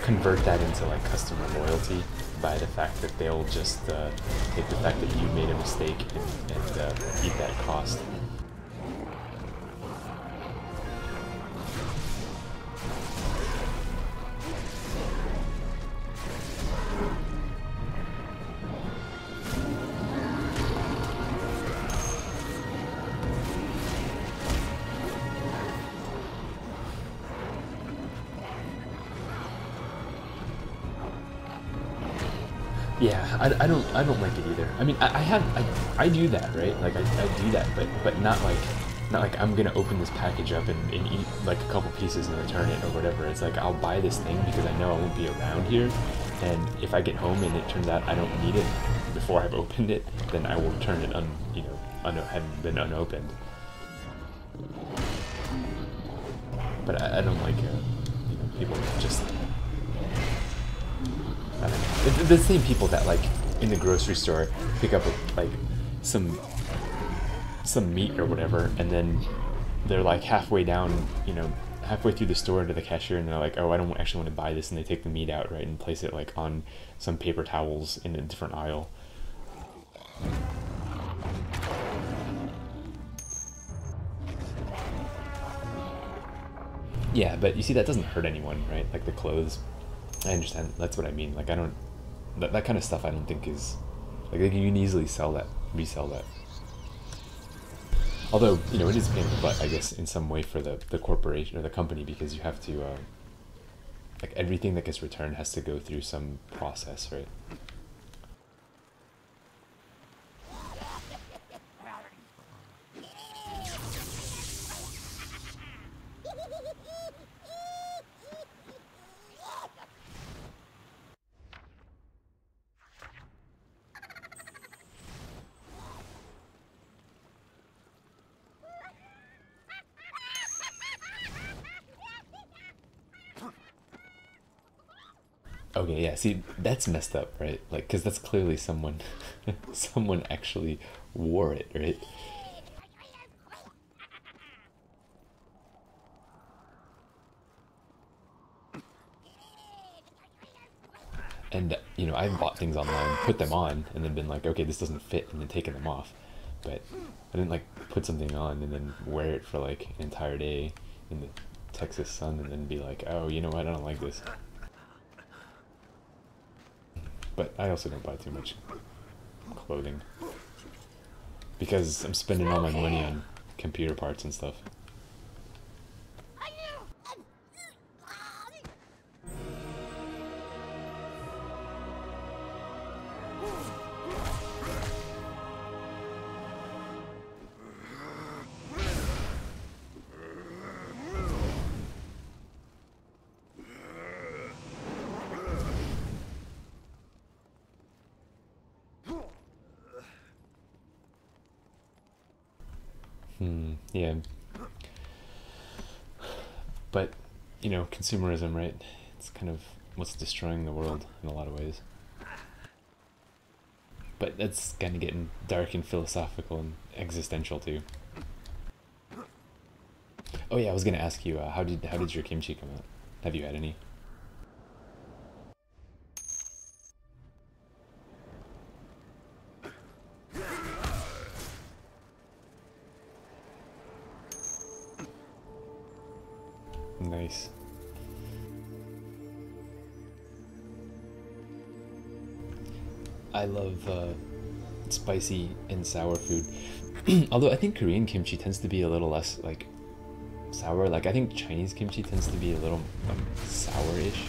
convert that into like customer loyalty by the fact that they'll just take the fact that you made a mistake and eat that cost. Yeah, I don't like it either. I mean, I do that, right? Like I do that, but not like I'm gonna open this package up and eat like a couple pieces and return it or whatever. It's like I'll buy this thing because I know I won't be around here, and if I get home and it turns out I don't need it before I've opened it, then I will return it having been unopened. But I don't like people just. I don't know. The same people that like in the grocery store pick up like some meat or whatever, and then they're like halfway down, halfway through the store to the cashier, and they're like, oh, I don't actually want to buy this, and they take the meat out, right, and place it like on some paper towels in a different aisle. Yeah, but you see, that doesn't hurt anyone, right? Like the clothes. I understand. That's what I mean. Like, I don't... That kind of stuff I don't think is... Like, you can easily resell that. Although, it is a pain in the butt, I guess, in some way for the corporation or the company, because you have to... like, everything that gets returned has to go through some process, right? Okay, yeah, see, that's messed up, right? Like, because that's clearly someone, someone actually wore it, right? And, I've bought things online, put them on, and then been like, okay, this doesn't fit, and then taken them off. But I didn't, like, put something on and then wear it for, like, an entire day in the Texas sun and then be like, oh, you know what, I don't like this. But I also don't buy too much clothing because I'm spending all my money on computer parts and stuff. Yeah. But, consumerism, right? It's kind of what's destroying the world in a lot of ways. But that's kind of getting dark and philosophical and existential too. Oh yeah, I was gonna ask you, how did your kimchi come out? Have you had any? Nice. I love spicy and sour food. Although I think Korean kimchi tends to be a little less like sour. Like I think Chinese kimchi tends to be a little sour-ish.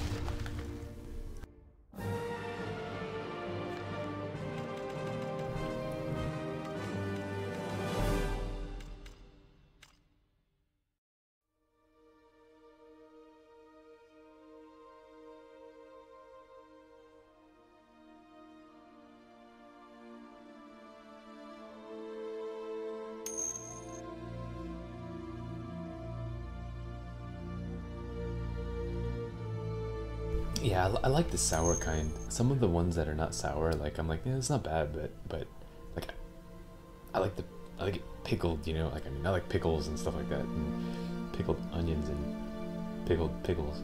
Yeah, I like the sour kind. Some of the ones that are not sour, like I'm like, yeah, it's not bad, but like I like it pickled, like I like pickles and stuff like that, and pickled onions and pickled pickles.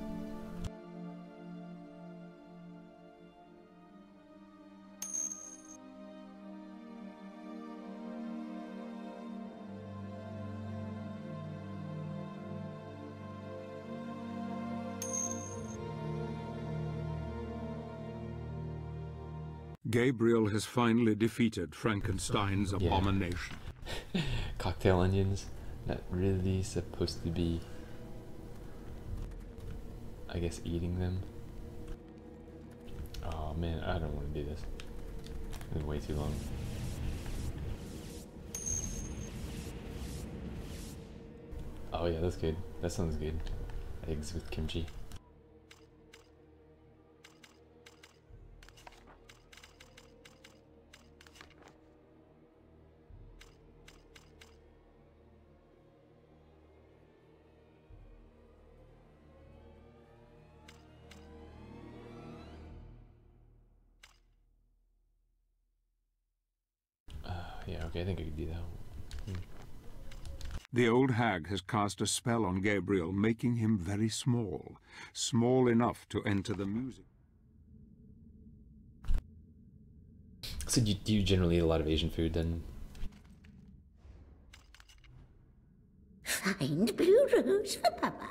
Gabriel has finally defeated Frankenstein's abomination. Cocktail onions, not really supposed to be, I guess, eating them. Oh man, I don't want to do this. It's been way too long. Oh yeah, that's good. That sounds good. Eggs with kimchi. Yeah, okay, I think I could do that. The old hag has cast a spell on Gabriel, making him very small. Small enough to enter the music. So do you generally eat a lot of Asian food then? Find blue rose for Papa.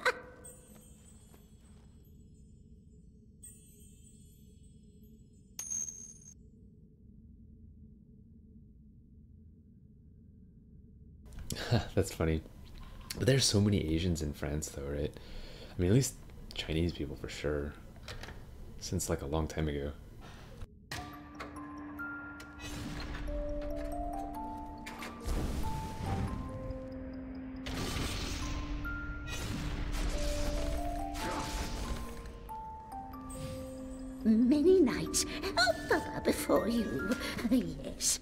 That's funny. But there's so many Asians in France though, right? I mean, at least Chinese people for sure. Since like a long time ago. Many nights. Oh, Papa, before you. Yes.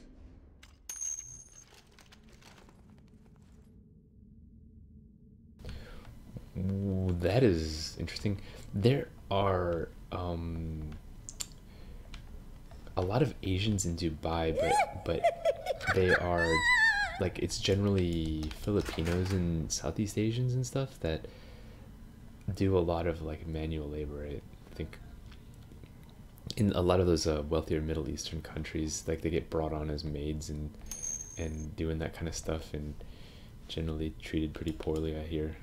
Ooh, that is interesting. There are a lot of Asians in Dubai, but they are like, it's generally Filipinos and Southeast Asians and stuff that do a lot of like manual labor. I think in a lot of those wealthier Middle Eastern countries, like they get brought on as maids and doing that kind of stuff, and generally treated pretty poorly, I hear.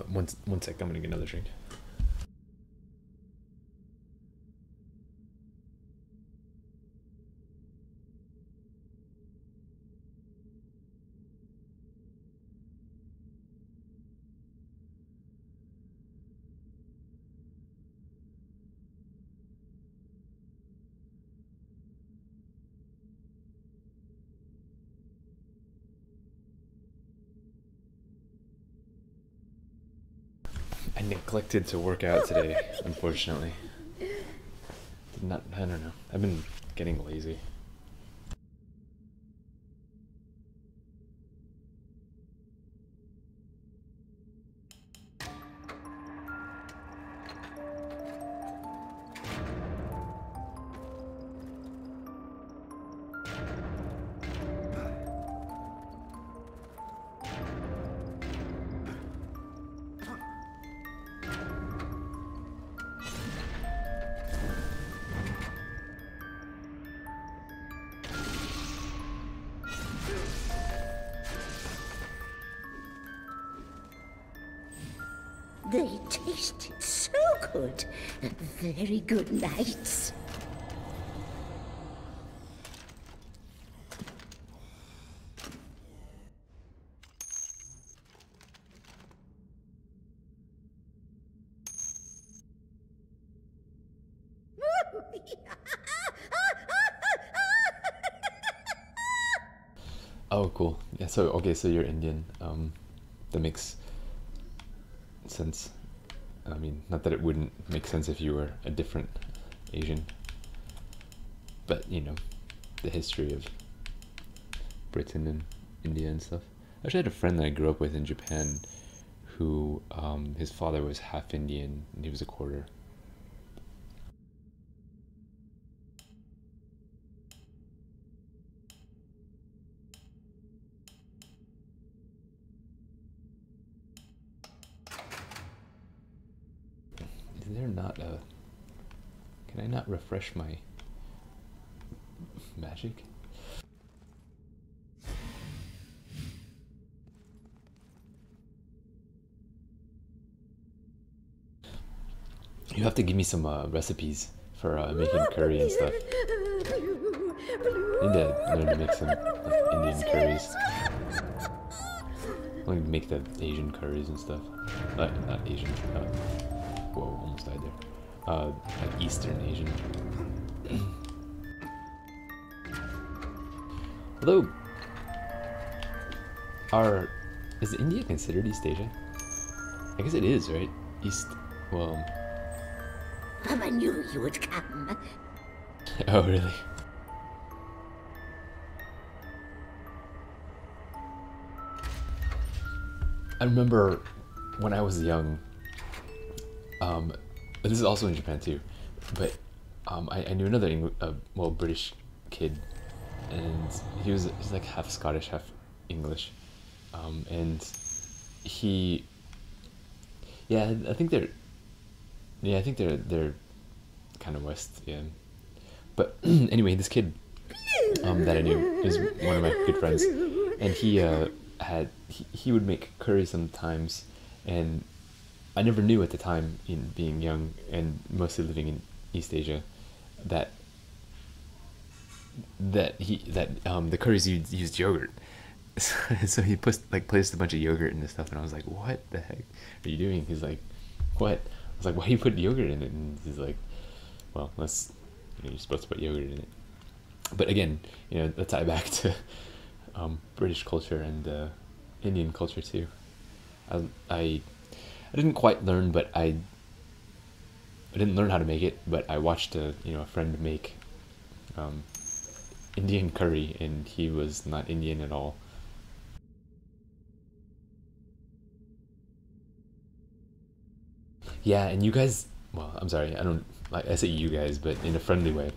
One sec, I'm gonna get another drink. I neglected to work out today, unfortunately. I don't know. I've been getting lazy. They tasted so good. Very good nights. Oh, cool. Yeah, so, okay, so you're Indian. That makes sense. I mean, not that it wouldn't make sense if you were a different Asian. But, you know, the history of Britain and India and stuff. I actually had a friend that I grew up with in Japan who, his father was half Indian and he was a quarter. Is there not a... Can I not refresh my magic? You have to give me some recipes for making curry and stuff. I need to learn to make some like, Indian curries. I want to make the Asian curries and stuff. Not Asian. Whoa, almost died there. Like Eastern Asian. Although, is India considered East Asia? I guess it is, right? Well... I knew you would come. Oh, really? I remember when I was young, this is also in Japan too, but I knew another British kid, and he's like half Scottish, half English, and I think they're kind of West, yeah. But anyway, this kid that I knew is one of my good friends, and he would make curry sometimes, and I never knew at the time, in being young and mostly living in East Asia, that the curries used yogurt. So he placed a bunch of yogurt in this stuff, and I was like, "What the heck are you doing?" He's like, "What?" I was like, "Why do you put yogurt in it?" And he's like, "Well, you're supposed to put yogurt in it." But again, the tie back to British culture and Indian culture too. I didn't quite learn, but I didn't learn how to make it. But I watched a friend make Indian curry, and he was not Indian at all. Yeah, and you guys, well, I'm sorry, I say you guys, but in a friendly way.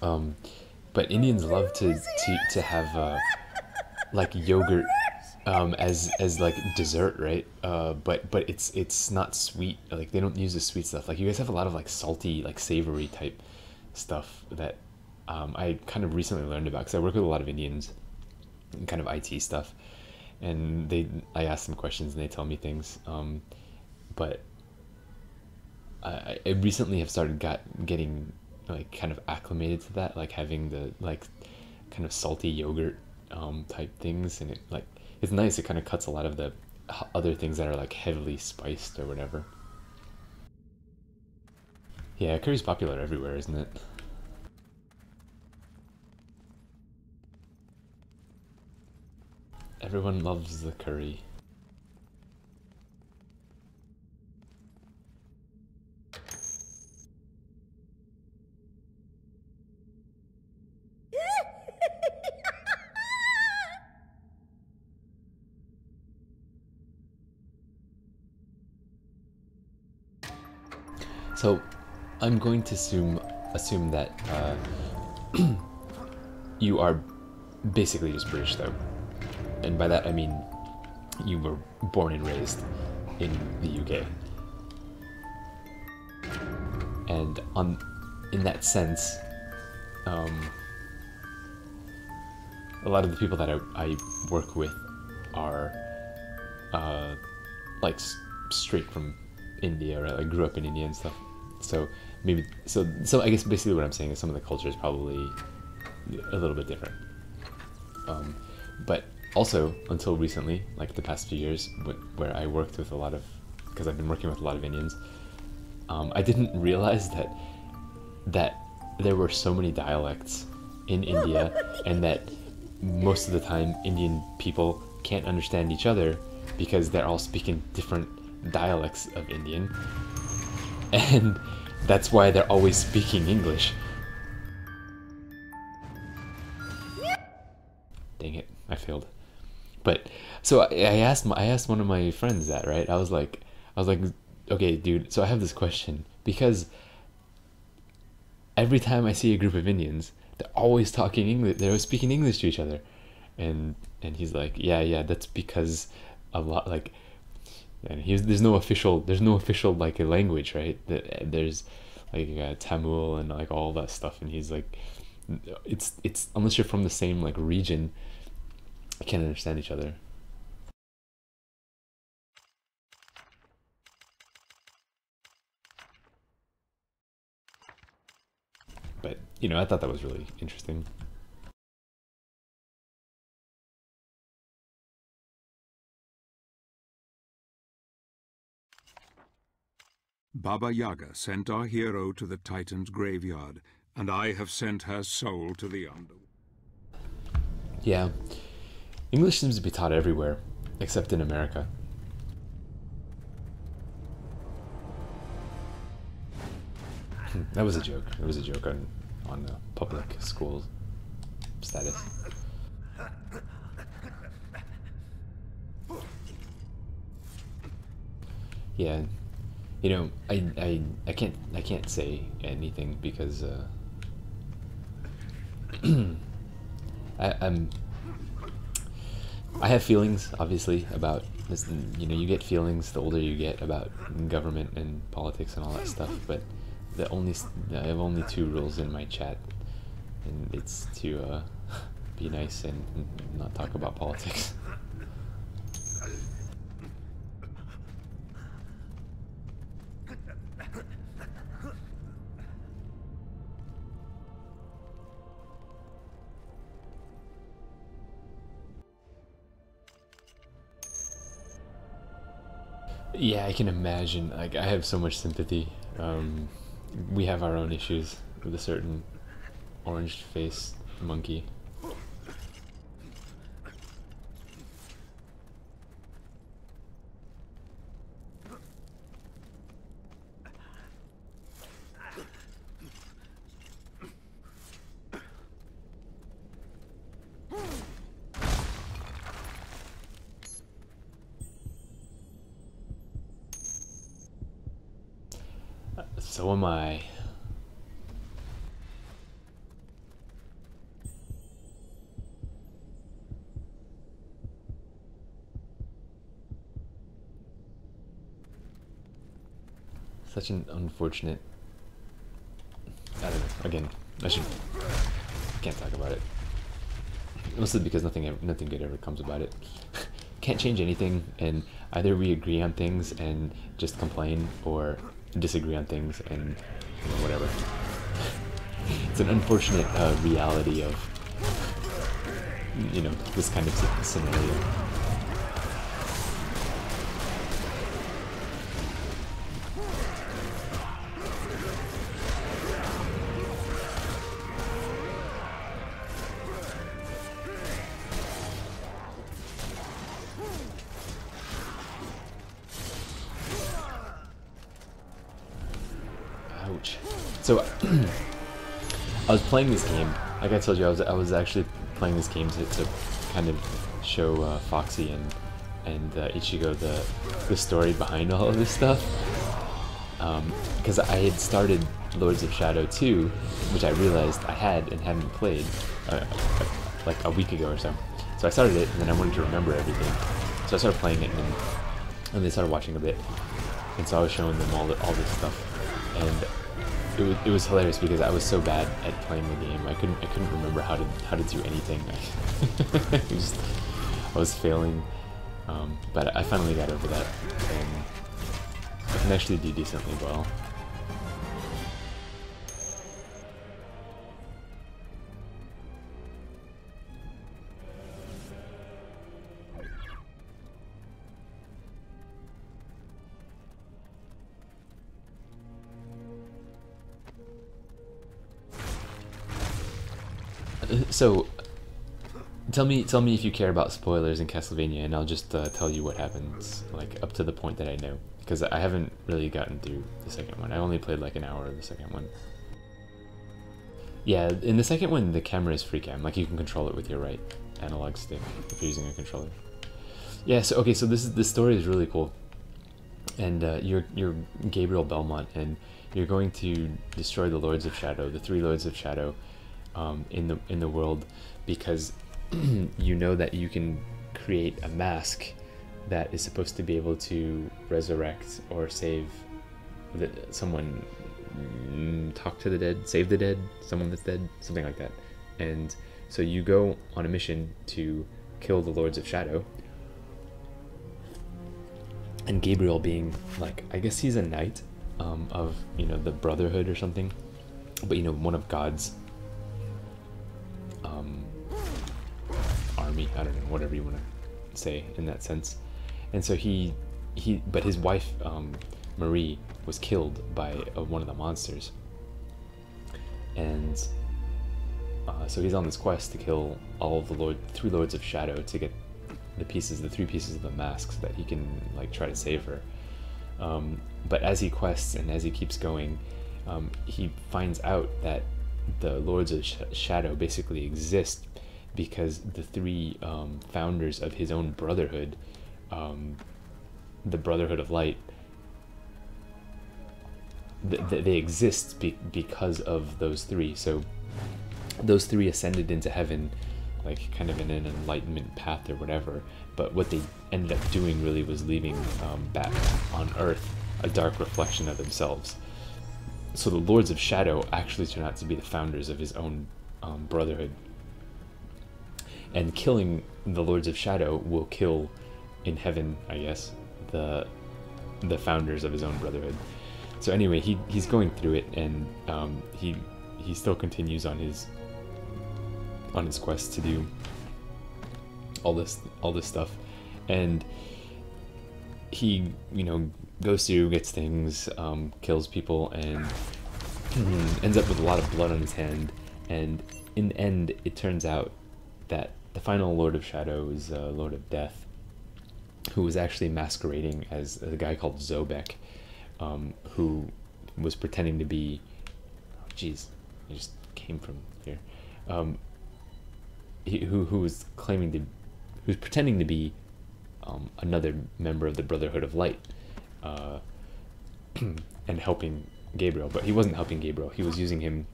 But Indians love to have like yogurt as like dessert, right? But it's not sweet. Like they don't use the sweet stuff. Like you guys have a lot of like salty, like savory type stuff that I kind of recently learned about, because I work with a lot of Indians and kind of IT stuff, and I ask them questions and they tell me things. But I recently have started getting like kind of acclimated to that, like having the like kind of salty yogurt type things, and it's nice. It kind of cuts a lot of the other things that are like heavily spiced or whatever. Yeah, curry's popular everywhere, isn't it? Everyone loves the curry. So, I'm going to assume that you are basically just British, though, and by that I mean you were born and raised in the UK, and in that sense, a lot of the people that I work with are like straight from India, or like grew up in India and stuff. So I guess basically what I'm saying is some of the culture is probably a little bit different. But also until recently, like the past few years, where I worked with because I've been working with a lot of Indians, I didn't realize that there were so many dialects in India, and that most of the time Indian people can't understand each other because they're all speaking different dialects of Indian, and that's why they're always speaking English. Dang it, I failed. But so I asked one of my friends that, right? I was like, okay, dude, so I have this question, because every time I see a group of Indians, they're always talking English, they're always speaking English to each other. And he's like, yeah, that's because a lot, like, and there's no official like a language, right? There's like Tamil and like all that stuff, and he's like, it's unless you're from the same like region, you can't understand each other. you know, I thought that was really interesting. Baba Yaga sent our hero to the Titan's graveyard, and I have sent her soul to the underworld. Yeah. English seems to be taught everywhere, except in America. That was a joke. It was a joke on public school status. Yeah, you know, I can't say anything because I have feelings, obviously, about this. You know, you get feelings the older you get about government and politics and all that stuff. But I have only 2 rules in my chat, and it's to be nice and not talk about politics. Yeah, I can imagine. Like, I have so much sympathy. We have our own issues with a certain orange-faced monkey. So am I. Such an unfortunate. I don't know. Again, I can't talk about it. Mostly because nothing good ever comes about it. Can't change anything, and either we agree on things and just complain, or disagree on things and, you know, whatever. It's an unfortunate reality of, you know, this kind of scenario. Ouch. So I was playing this game, like I told you, I was actually playing this game to kind of show Foxy and Ichigo the story behind all of this stuff. Because I had started Lords of Shadow 2, which I realized I had and hadn't played like a week ago or so. So I started it, and then I wanted to remember everything. So I started playing it, and they started watching a bit. And so I was showing them all this stuff. And it was hilarious because I was so bad at playing the game. I couldn't remember how to do anything. I was failing, but I finally got over that, and I can actually do decently well. So, tell me if you care about spoilers in Castlevania, and I'll just tell you what happens, like, up to the point that I know, because I haven't really gotten through the second one. I only played like an hour of the second one. Yeah, in the second one, the camera is free cam, like you can control it with your right analog stick if you're using a controller. Yeah, so okay, so this story is really cool, and you're Gabriel Belmont, and you're going to destroy the Lords of Shadow, the 3 Lords of Shadow, in the world, because you know that you can create a mask that is supposed to be able to resurrect or save someone, talk to the dead, save the dead, someone that's dead, something like that. And so you go on a mission to kill the Lords of Shadow, and Gabriel, being like, I guess he's a knight of, you know, the Brotherhood or something, but, you know, one of God's army. I don't know, whatever you want to say in that sense. And so but his wife Marie was killed by one of the monsters, and so he's on this quest to kill all of the three Lords of Shadow to get the 3 pieces of the mask, so that he can like try to save her. But as he quests and as he keeps going, he finds out that the Lords of Shadow basically exist because the 3 founders of his own brotherhood, the Brotherhood of Light, they exist because of those 3. So those 3 ascended into heaven, like kind of in an enlightenment path or whatever, but what they ended up doing really was leaving back on Earth a dark reflection of themselves. So the Lords of Shadow actually turn out to be the founders of his own brotherhood, and killing the Lords of Shadow will kill in heaven, I guess, the founders of his own brotherhood. So anyway, he's going through it, and he still continues on his quest to do all this stuff, and he goes through, gets things, kills people, and ends up with a lot of blood on his hand. And in the end, it turns out that the final Lord of Shadow is Lord of Death, who was actually masquerading as a guy called Zobek, who was pretending to be, oh jeez, I just came from here, who was pretending to be another member of the Brotherhood of Light, and helping Gabriel. But he wasn't helping Gabriel, he was using him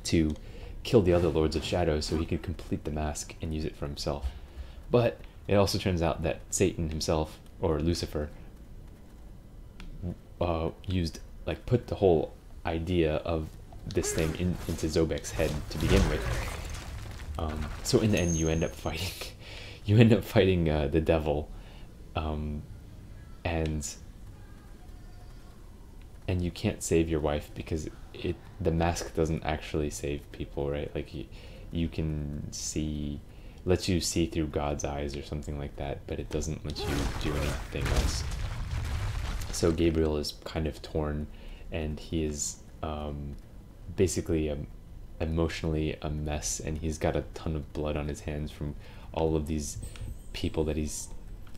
to kill the other Lords of Shadow so he could complete the mask and use it for himself. But it also turns out that Satan himself, or Lucifer, put the whole idea of this thing into Zobek's head to begin with. So in the end, you end up fighting the devil, and you can't save your wife because the mask doesn't actually save people, right? Like you can lets you see through God's eyes or something like that, but it doesn't let you do anything else. So Gabriel is kind of torn, and he is basically emotionally a mess, and he's got a ton of blood on his hands from all of these people that he's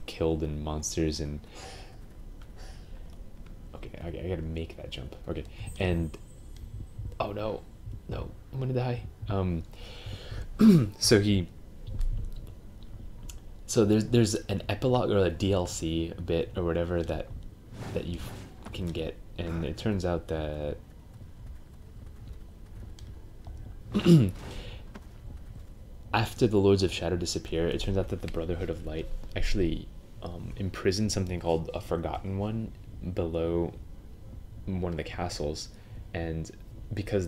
killed and monsters. And okay, I gotta make that jump. Okay, and oh no, I'm gonna die. So there's an epilogue or a DLC bit or whatever that you can get, and it turns out that after the Lords of Shadow disappear, it turns out that the Brotherhood of Light actually imprisoned something called a Forgotten One below one of the castles, and because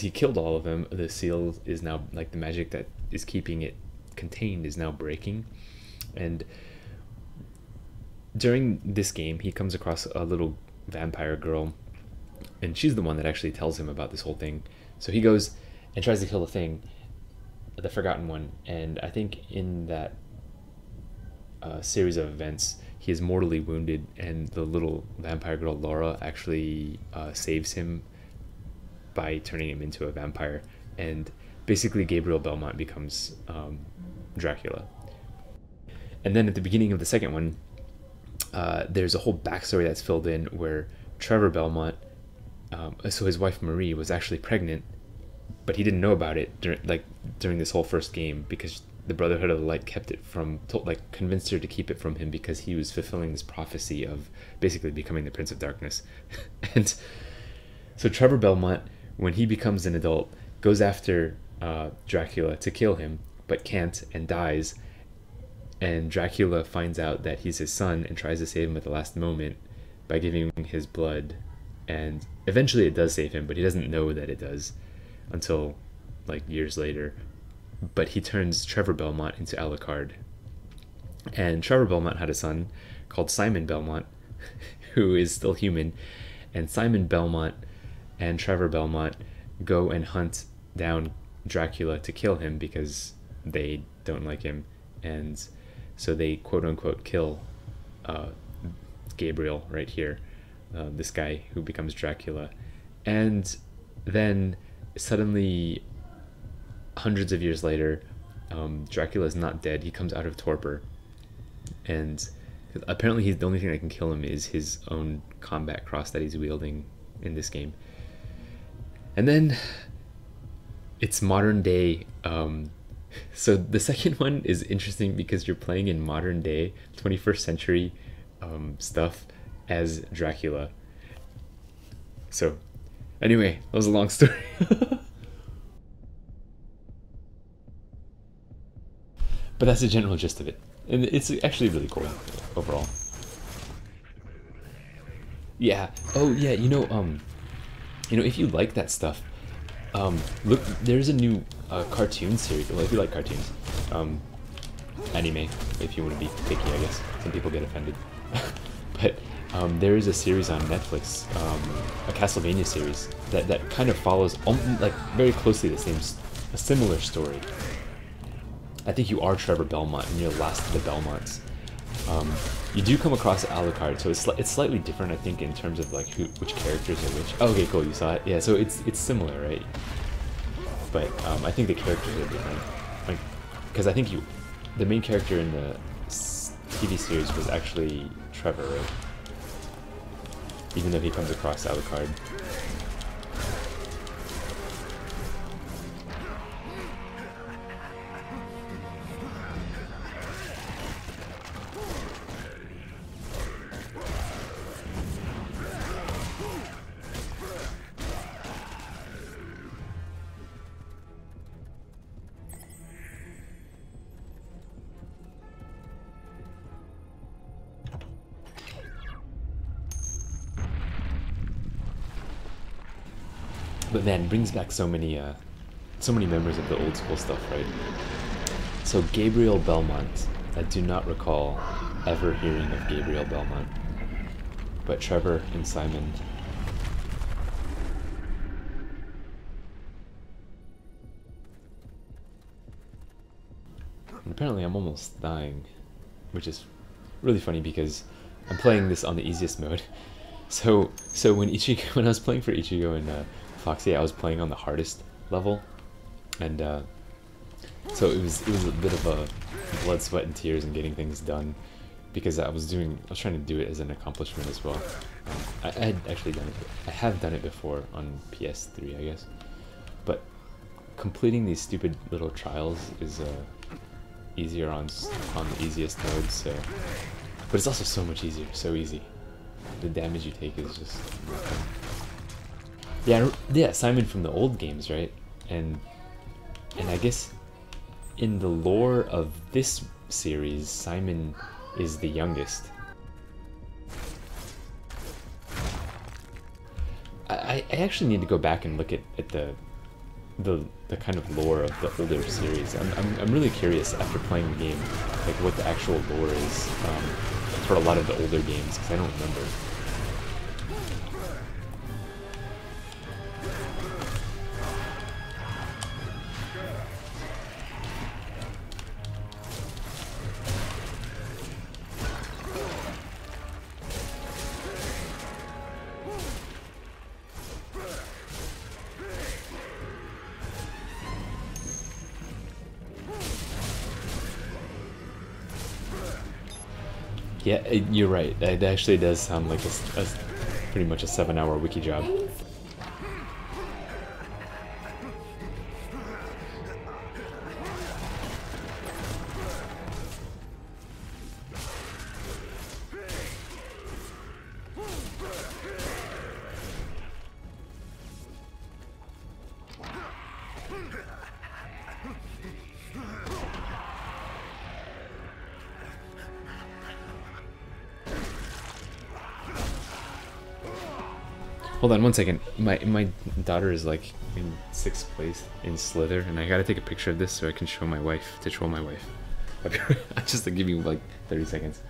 he killed all of them, the seal is now, like, the magic that is keeping it contained is now breaking. And during this game, he comes across a little vampire girl, and she's the one that actually tells him about this whole thing. So he goes and tries to kill the Forgotten One, and I think in that series of events, he is mortally wounded, and the little vampire girl Laura actually saves him by turning him into a vampire, and basically Gabriel Belmont becomes Dracula. And then at the beginning of the second one, there's a whole backstory that's filled in where Trevor Belmont, so his wife Marie, was actually pregnant, but he didn't know about it during this whole first game, because the Brotherhood of the Light kept it convinced her to keep it from him, because he was fulfilling this prophecy of basically becoming the Prince of Darkness. And so Trevor Belmont, when he becomes an adult, goes after Dracula to kill him, but can't, and dies. And Dracula finds out that he's his son and tries to save him at the last moment by giving him his blood. And eventually it does save him, but he doesn't know that it does until years later. But he turns Trevor Belmont into Alucard. And Trevor Belmont had a son called Simon Belmont, who is still human. And Simon Belmont and Trevor Belmont go and hunt down Dracula to kill him because they don't like him, and so they quote-unquote kill Gabriel right here, this guy who becomes Dracula. And then suddenly, hundreds of years later, Dracula is not dead. He comes out of torpor, and apparently the only thing that can kill him is his own combat cross that he's wielding in this game. And then it's modern day. So the second one is interesting because you're playing in modern day 21st century stuff as Dracula. So anyway, that was a long story. But that's the general gist of it, and it's actually really cool overall. Yeah. Oh yeah. If you like that stuff, look, there's a new cartoon series. Well, if you like cartoons, anime, if you want to be picky, I guess. Some people get offended, but there is a series on Netflix, a Castlevania series that kind of follows like very closely a similar story. I think you are Trevor Belmont, and you're the last of the Belmonts. You do come across Alucard, so it's slightly different, I think, in terms of like which characters are which. Oh, okay, cool, you saw it. Yeah, so it's similar, right? But I think the characters are different, like, because I think the main character in the TV series was actually Trevor, right? Even though he comes across Alucard. But man, it brings back so many memories of the old school stuff, right? So Gabriel Belmont, I do not recall ever hearing of Gabriel Belmont, but Trevor and Simon. And apparently I'm almost dying, which is really funny because I'm playing this on the easiest mode. So when I was playing for Ichigo and Foxy, I was playing on the hardest level, and so it was a bit of a blood, sweat, and tears and getting things done, because I was trying to do it as an accomplishment as well. I had actually done it. I have done it before on PS3, I guess, but completing these stupid little trials is easier on the easiest modes. So, but it's also so much easier, so easy. The damage you take is just nothing. Yeah, Simon from the old games, right? And I guess in the lore of this series, Simon is the youngest. I actually need to go back and look at the kind of lore of the older series. I'm really curious after playing the game, like what the actual lore is for a lot of the older games, because I don't remember. Yeah, you're right. It actually does sound like a pretty much a 7-hour wiki job. Hold on one second. My daughter is like in 6th place in Slither, and I gotta take a picture of this so I can show my wife, to troll my wife. Just to give you like 30 seconds.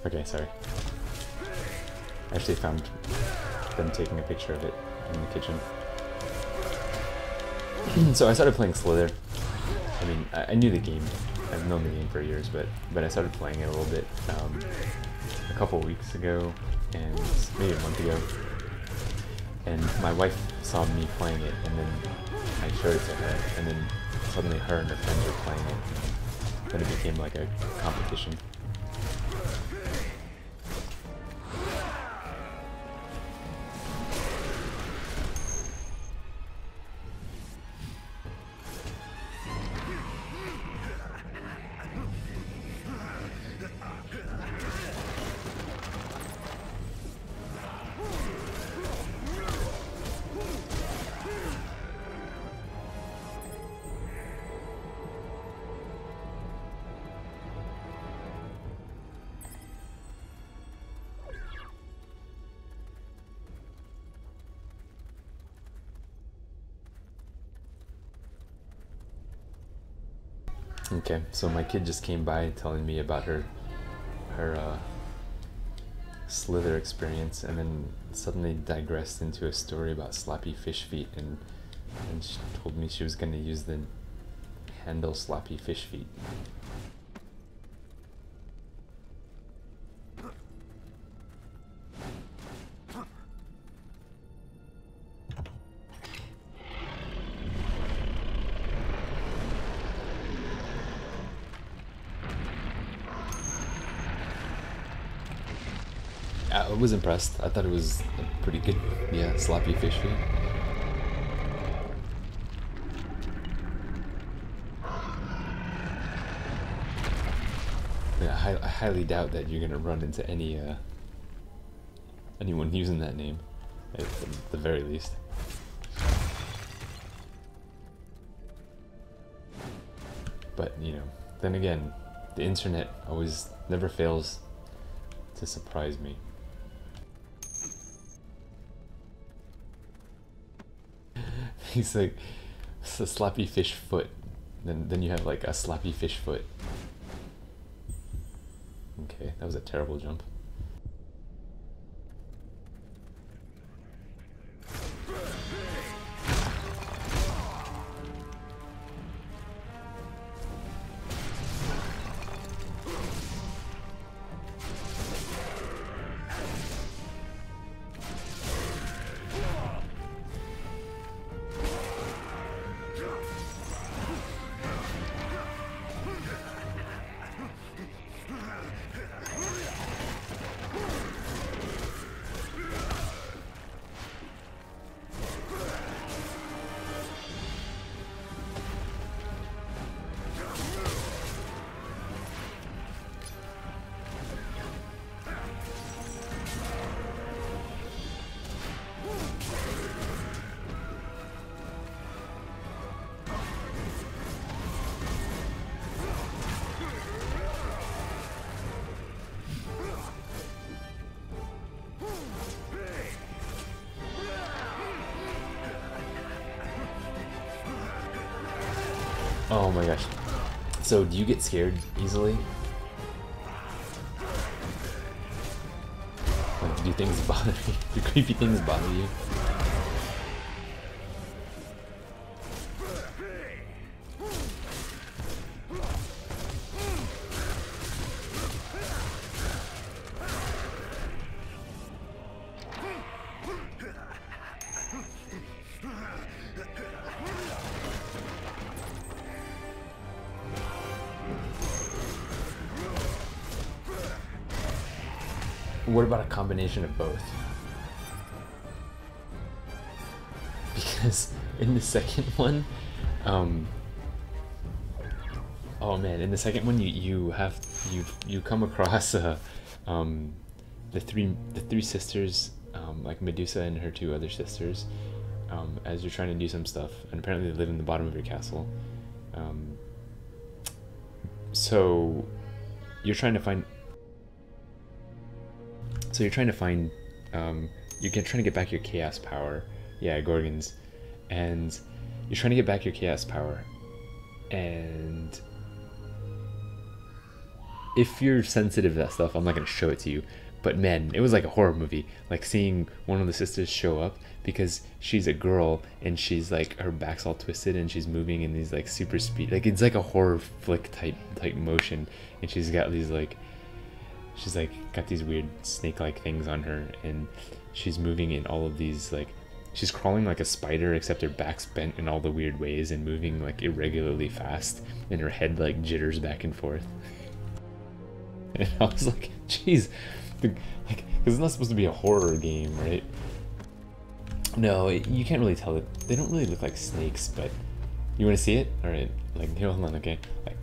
Okay, sorry. I actually found them taking a picture of it in the kitchen. So I started playing Slither. I mean, I knew the game. I've known the game for years, but I started playing it a little bit a couple weeks ago, and maybe a month ago. And my wife saw me playing it, and then I showed it to her, and then suddenly her and her friends were playing it, and then it became like a competition. Okay, so my kid just came by telling me about her Slither experience, and then suddenly digressed into a story about slappy fish feet, and she told me she was going to use the handle slappy fish feet. I was impressed. I thought it was a pretty good, yeah, slappy fish feet. Yeah, I highly doubt that you're gonna run into anyone using that name, at the very least. But you know, then again, the internet always never fails to surprise me. He's like, it's a slappy fish foot. Then you have like a slappy fish foot. Okay, that was a terrible jump. Oh my gosh. So, do you get scared easily? Like, do things bother you? Do creepy things bother you? What about a combination of both? Because in the second one, oh man, in the second one you come across the three sisters, like Medusa and her two other sisters, as you're trying to do some stuff, and apparently they live in the bottom of your castle. So you're trying to find. So you're trying to find, you're trying to get back your chaos power. Yeah, Gorgons. And you're trying to get back your chaos power. And if you're sensitive to that stuff, I'm not gonna show it to you. But man, it was like a horror movie. Like seeing one of the sisters show up because she's a girl and she's like her back's all twisted and she's moving in these like super speed. Like it's like a horror flick type motion, and she's got these like got these weird snake-like things on her, and she's moving in all of these like she's crawling like a spider, except her back's bent in all the weird ways and moving like irregularly fast, and her head like jitters back and forth. And I was like, jeez, like, because it's not supposed to be a horror game, right? No, you can't really tell it. They don't really look like snakes, but you want to see it? All right, like here, hold on, okay. Like,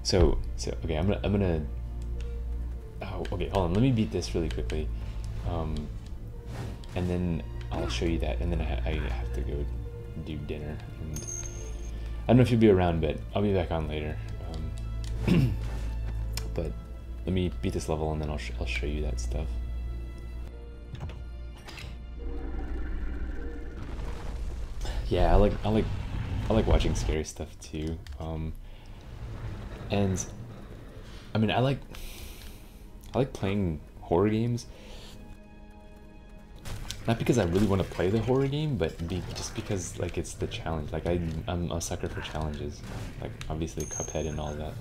so okay, I'm gonna. Oh, okay, hold on. Let me beat this really quickly, and then I'll show you that, and then I have to go do dinner. And I don't know if you'll be around, but I'll be back on later. But let me beat this level, and then I'll show you that stuff. Yeah, I like watching scary stuff too. And I mean, I like playing horror games. Not because I really want to play the horror game, but just because like it's the challenge. Like I'm a sucker for challenges. Like obviously Cuphead and all that.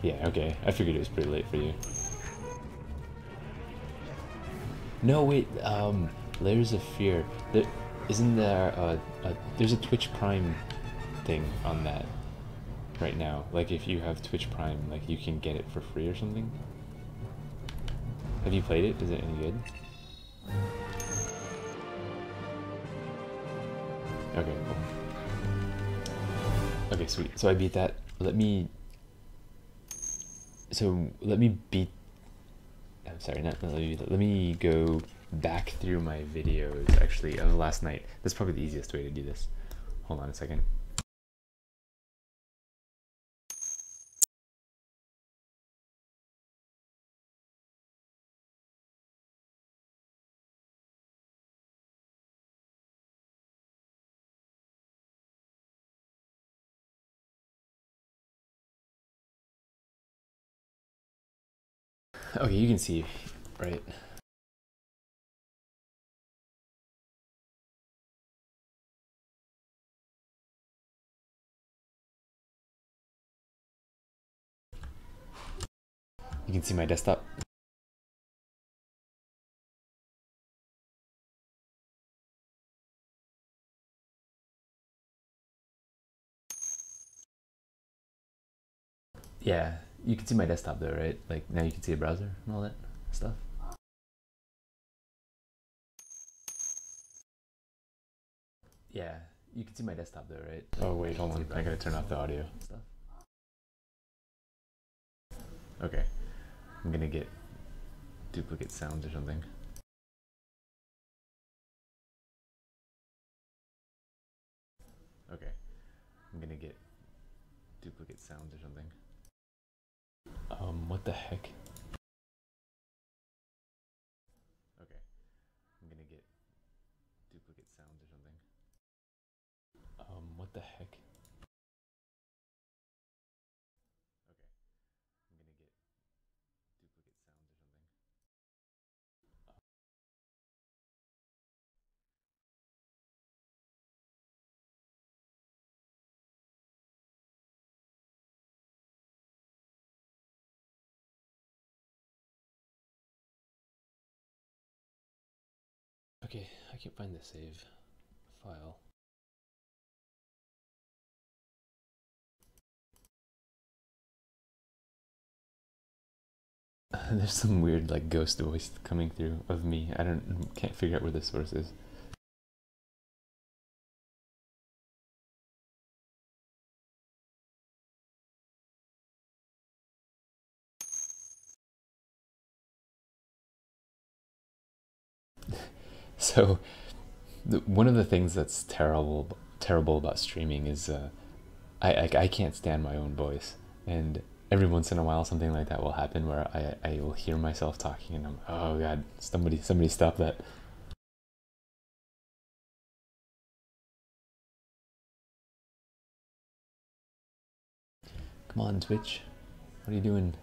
Yeah, okay. I figured it was pretty late for you. No, wait. Layers of Fear. Isn't there there's a Twitch Prime thing on that right now. Like if you have Twitch Prime, like you can get it for free or something. Have you played it? Is it any good? Okay, cool. Okay, sweet. So I beat that. Let me beat. I'm sorry, not let me go back through my videos actually of last night. That's probably the easiest way to do this. Hold on a second. Okay, you can see, right? You can see my desktop. Yeah, you can see my desktop though, right? Like now you can see a browser and all that stuff. Yeah, you can see my desktop though, right? Oh wait, hold on. I gotta turn off the audio stuff. Okay, I'm gonna get duplicate sounds or something. Okay, I'm gonna get duplicate sounds or something. What the heck? Okay, I'm gonna get duplicate sounds or something. What the heck? Okay, I'm gonna get duplicate sounds or something. Okay, I can't find the save file. There's some weird like ghost voice coming through of me. Can't figure out where the source is. So one of the things that's terrible about streaming is I can't stand my own voice, and every once in a while something like that will happen where I will hear myself talking and I'm, oh god, somebody stop that. Come on, Twitch. What are you doing?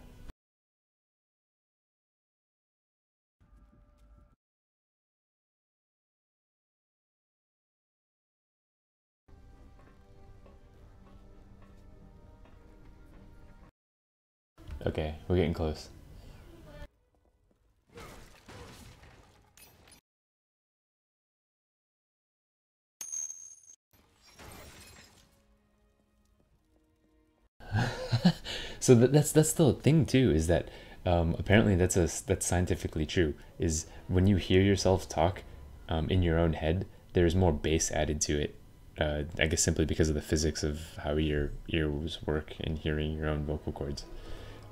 Okay, we're getting close. So that's the thing too, is that apparently that's scientifically true. Is when you hear yourself talk in your own head, there's more bass added to it. I guess simply because of the physics of how your ears work in hearing your own vocal cords.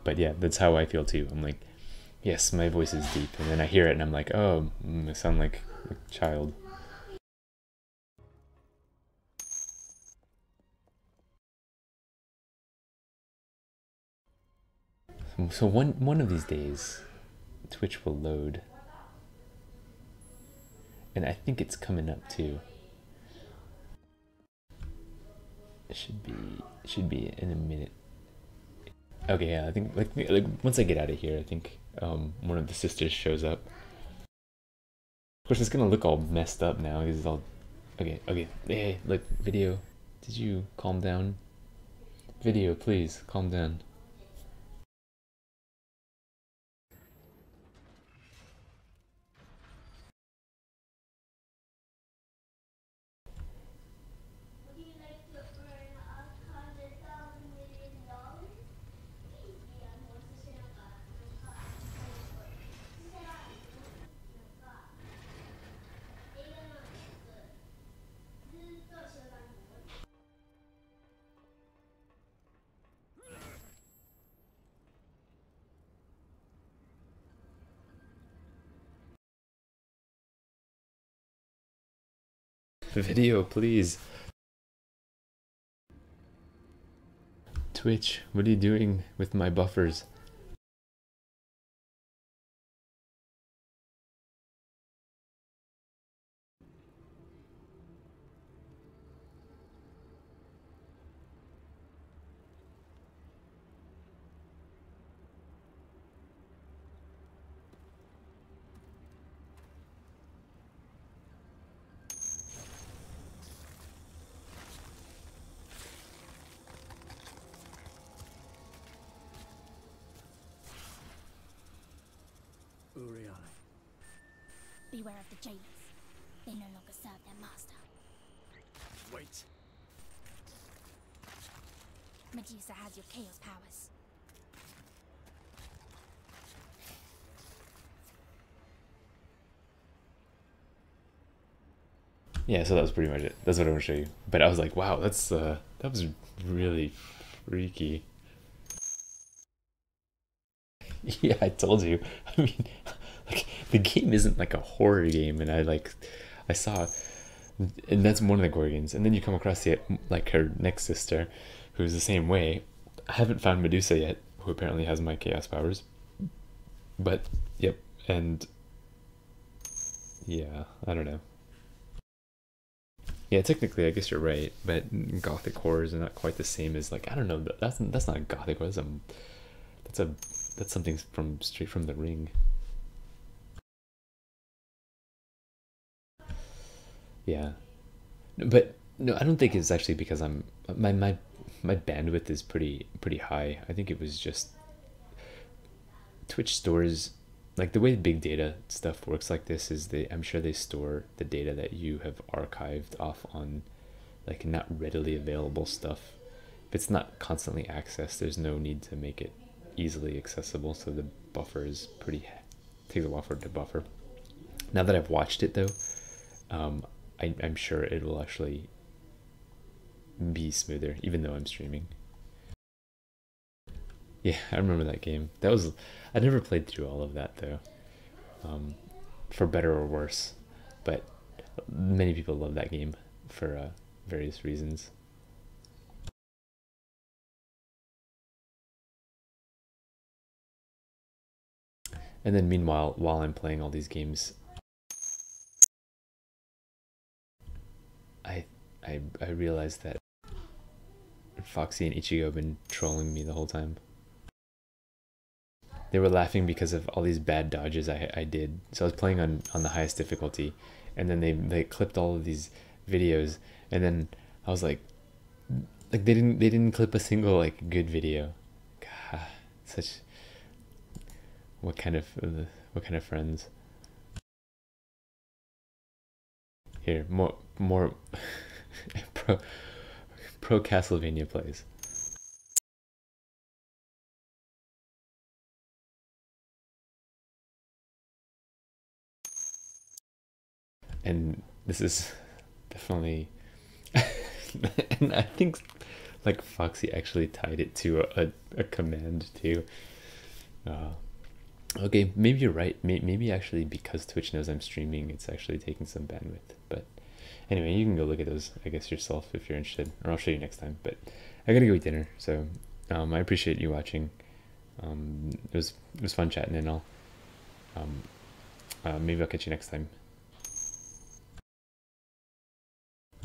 But yeah, that's how I feel too. I'm like, yes, my voice is deep, and then I hear it and I'm like, oh, I sound like a child. So one of these days, Twitch will load, and I think it's coming up too. It should be in a minute. Okay, yeah, I think like once I get out of here, I think one of the sisters shows up. Of course, it's gonna look all messed up now. It's all okay. Hey, look, video. Did you calm down? Video, please calm down. Video, please. Twitch, what are you doing with my buffers? Beware of the jailers. They no longer serve their master. Wait. Medusa has your chaos powers. Yeah, so that was pretty much it. That's what I want to show you. But I was like, wow, that was really freaky. Yeah, I told you. I mean, like, the game isn't like a horror game, and I saw, and that's one of the Gorgons, and then you come across like her next sister, who's the same way. I haven't found Medusa yet, who apparently has my chaos powers. But yep, and yeah, I don't know. Yeah, technically, I guess you're right, but gothic horrors are not quite the same as, like, I don't know. That's not a gothic horror. That's something from straight from the Ring. Yeah, but no, I don't think it's actually because my bandwidth is pretty high. I think it was just Twitch stores, like the way big data stuff works like this is I'm sure they store the data that you have archived off on like not readily available stuff. If it's not constantly accessed, there's no need to make it easily accessible, so the buffer is takes a while for it to buffer. Now that I've watched it though, I'm sure it will actually be smoother even though I'm streaming. Yeah, I remember that game. I never played through all of that though, for better or worse, but many people love that game for various reasons. And then meanwhile, while I'm playing all these games, I realized that Foxy and Ichigo have been trolling me the whole time. they were laughing because of all these bad dodges I did. So I was playing on the highest difficulty, and then they clipped all of these videos, and then I was like they didn't clip a single like good video. God, such what kind of friends? Here, more pro Castlevania plays. And this is definitely and I think like Foxy actually tied it to a command too. Okay, maybe you're right. Maybe actually because Twitch knows I'm streaming, it's actually taking some bandwidth. But anyway, you can go look at those, I guess, yourself if you're interested, or I'll show you next time. But I gotta go eat dinner, so I appreciate you watching. It was fun chatting and all. Maybe I'll catch you next time.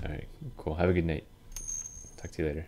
All right, cool. Have a good night. Talk to you later.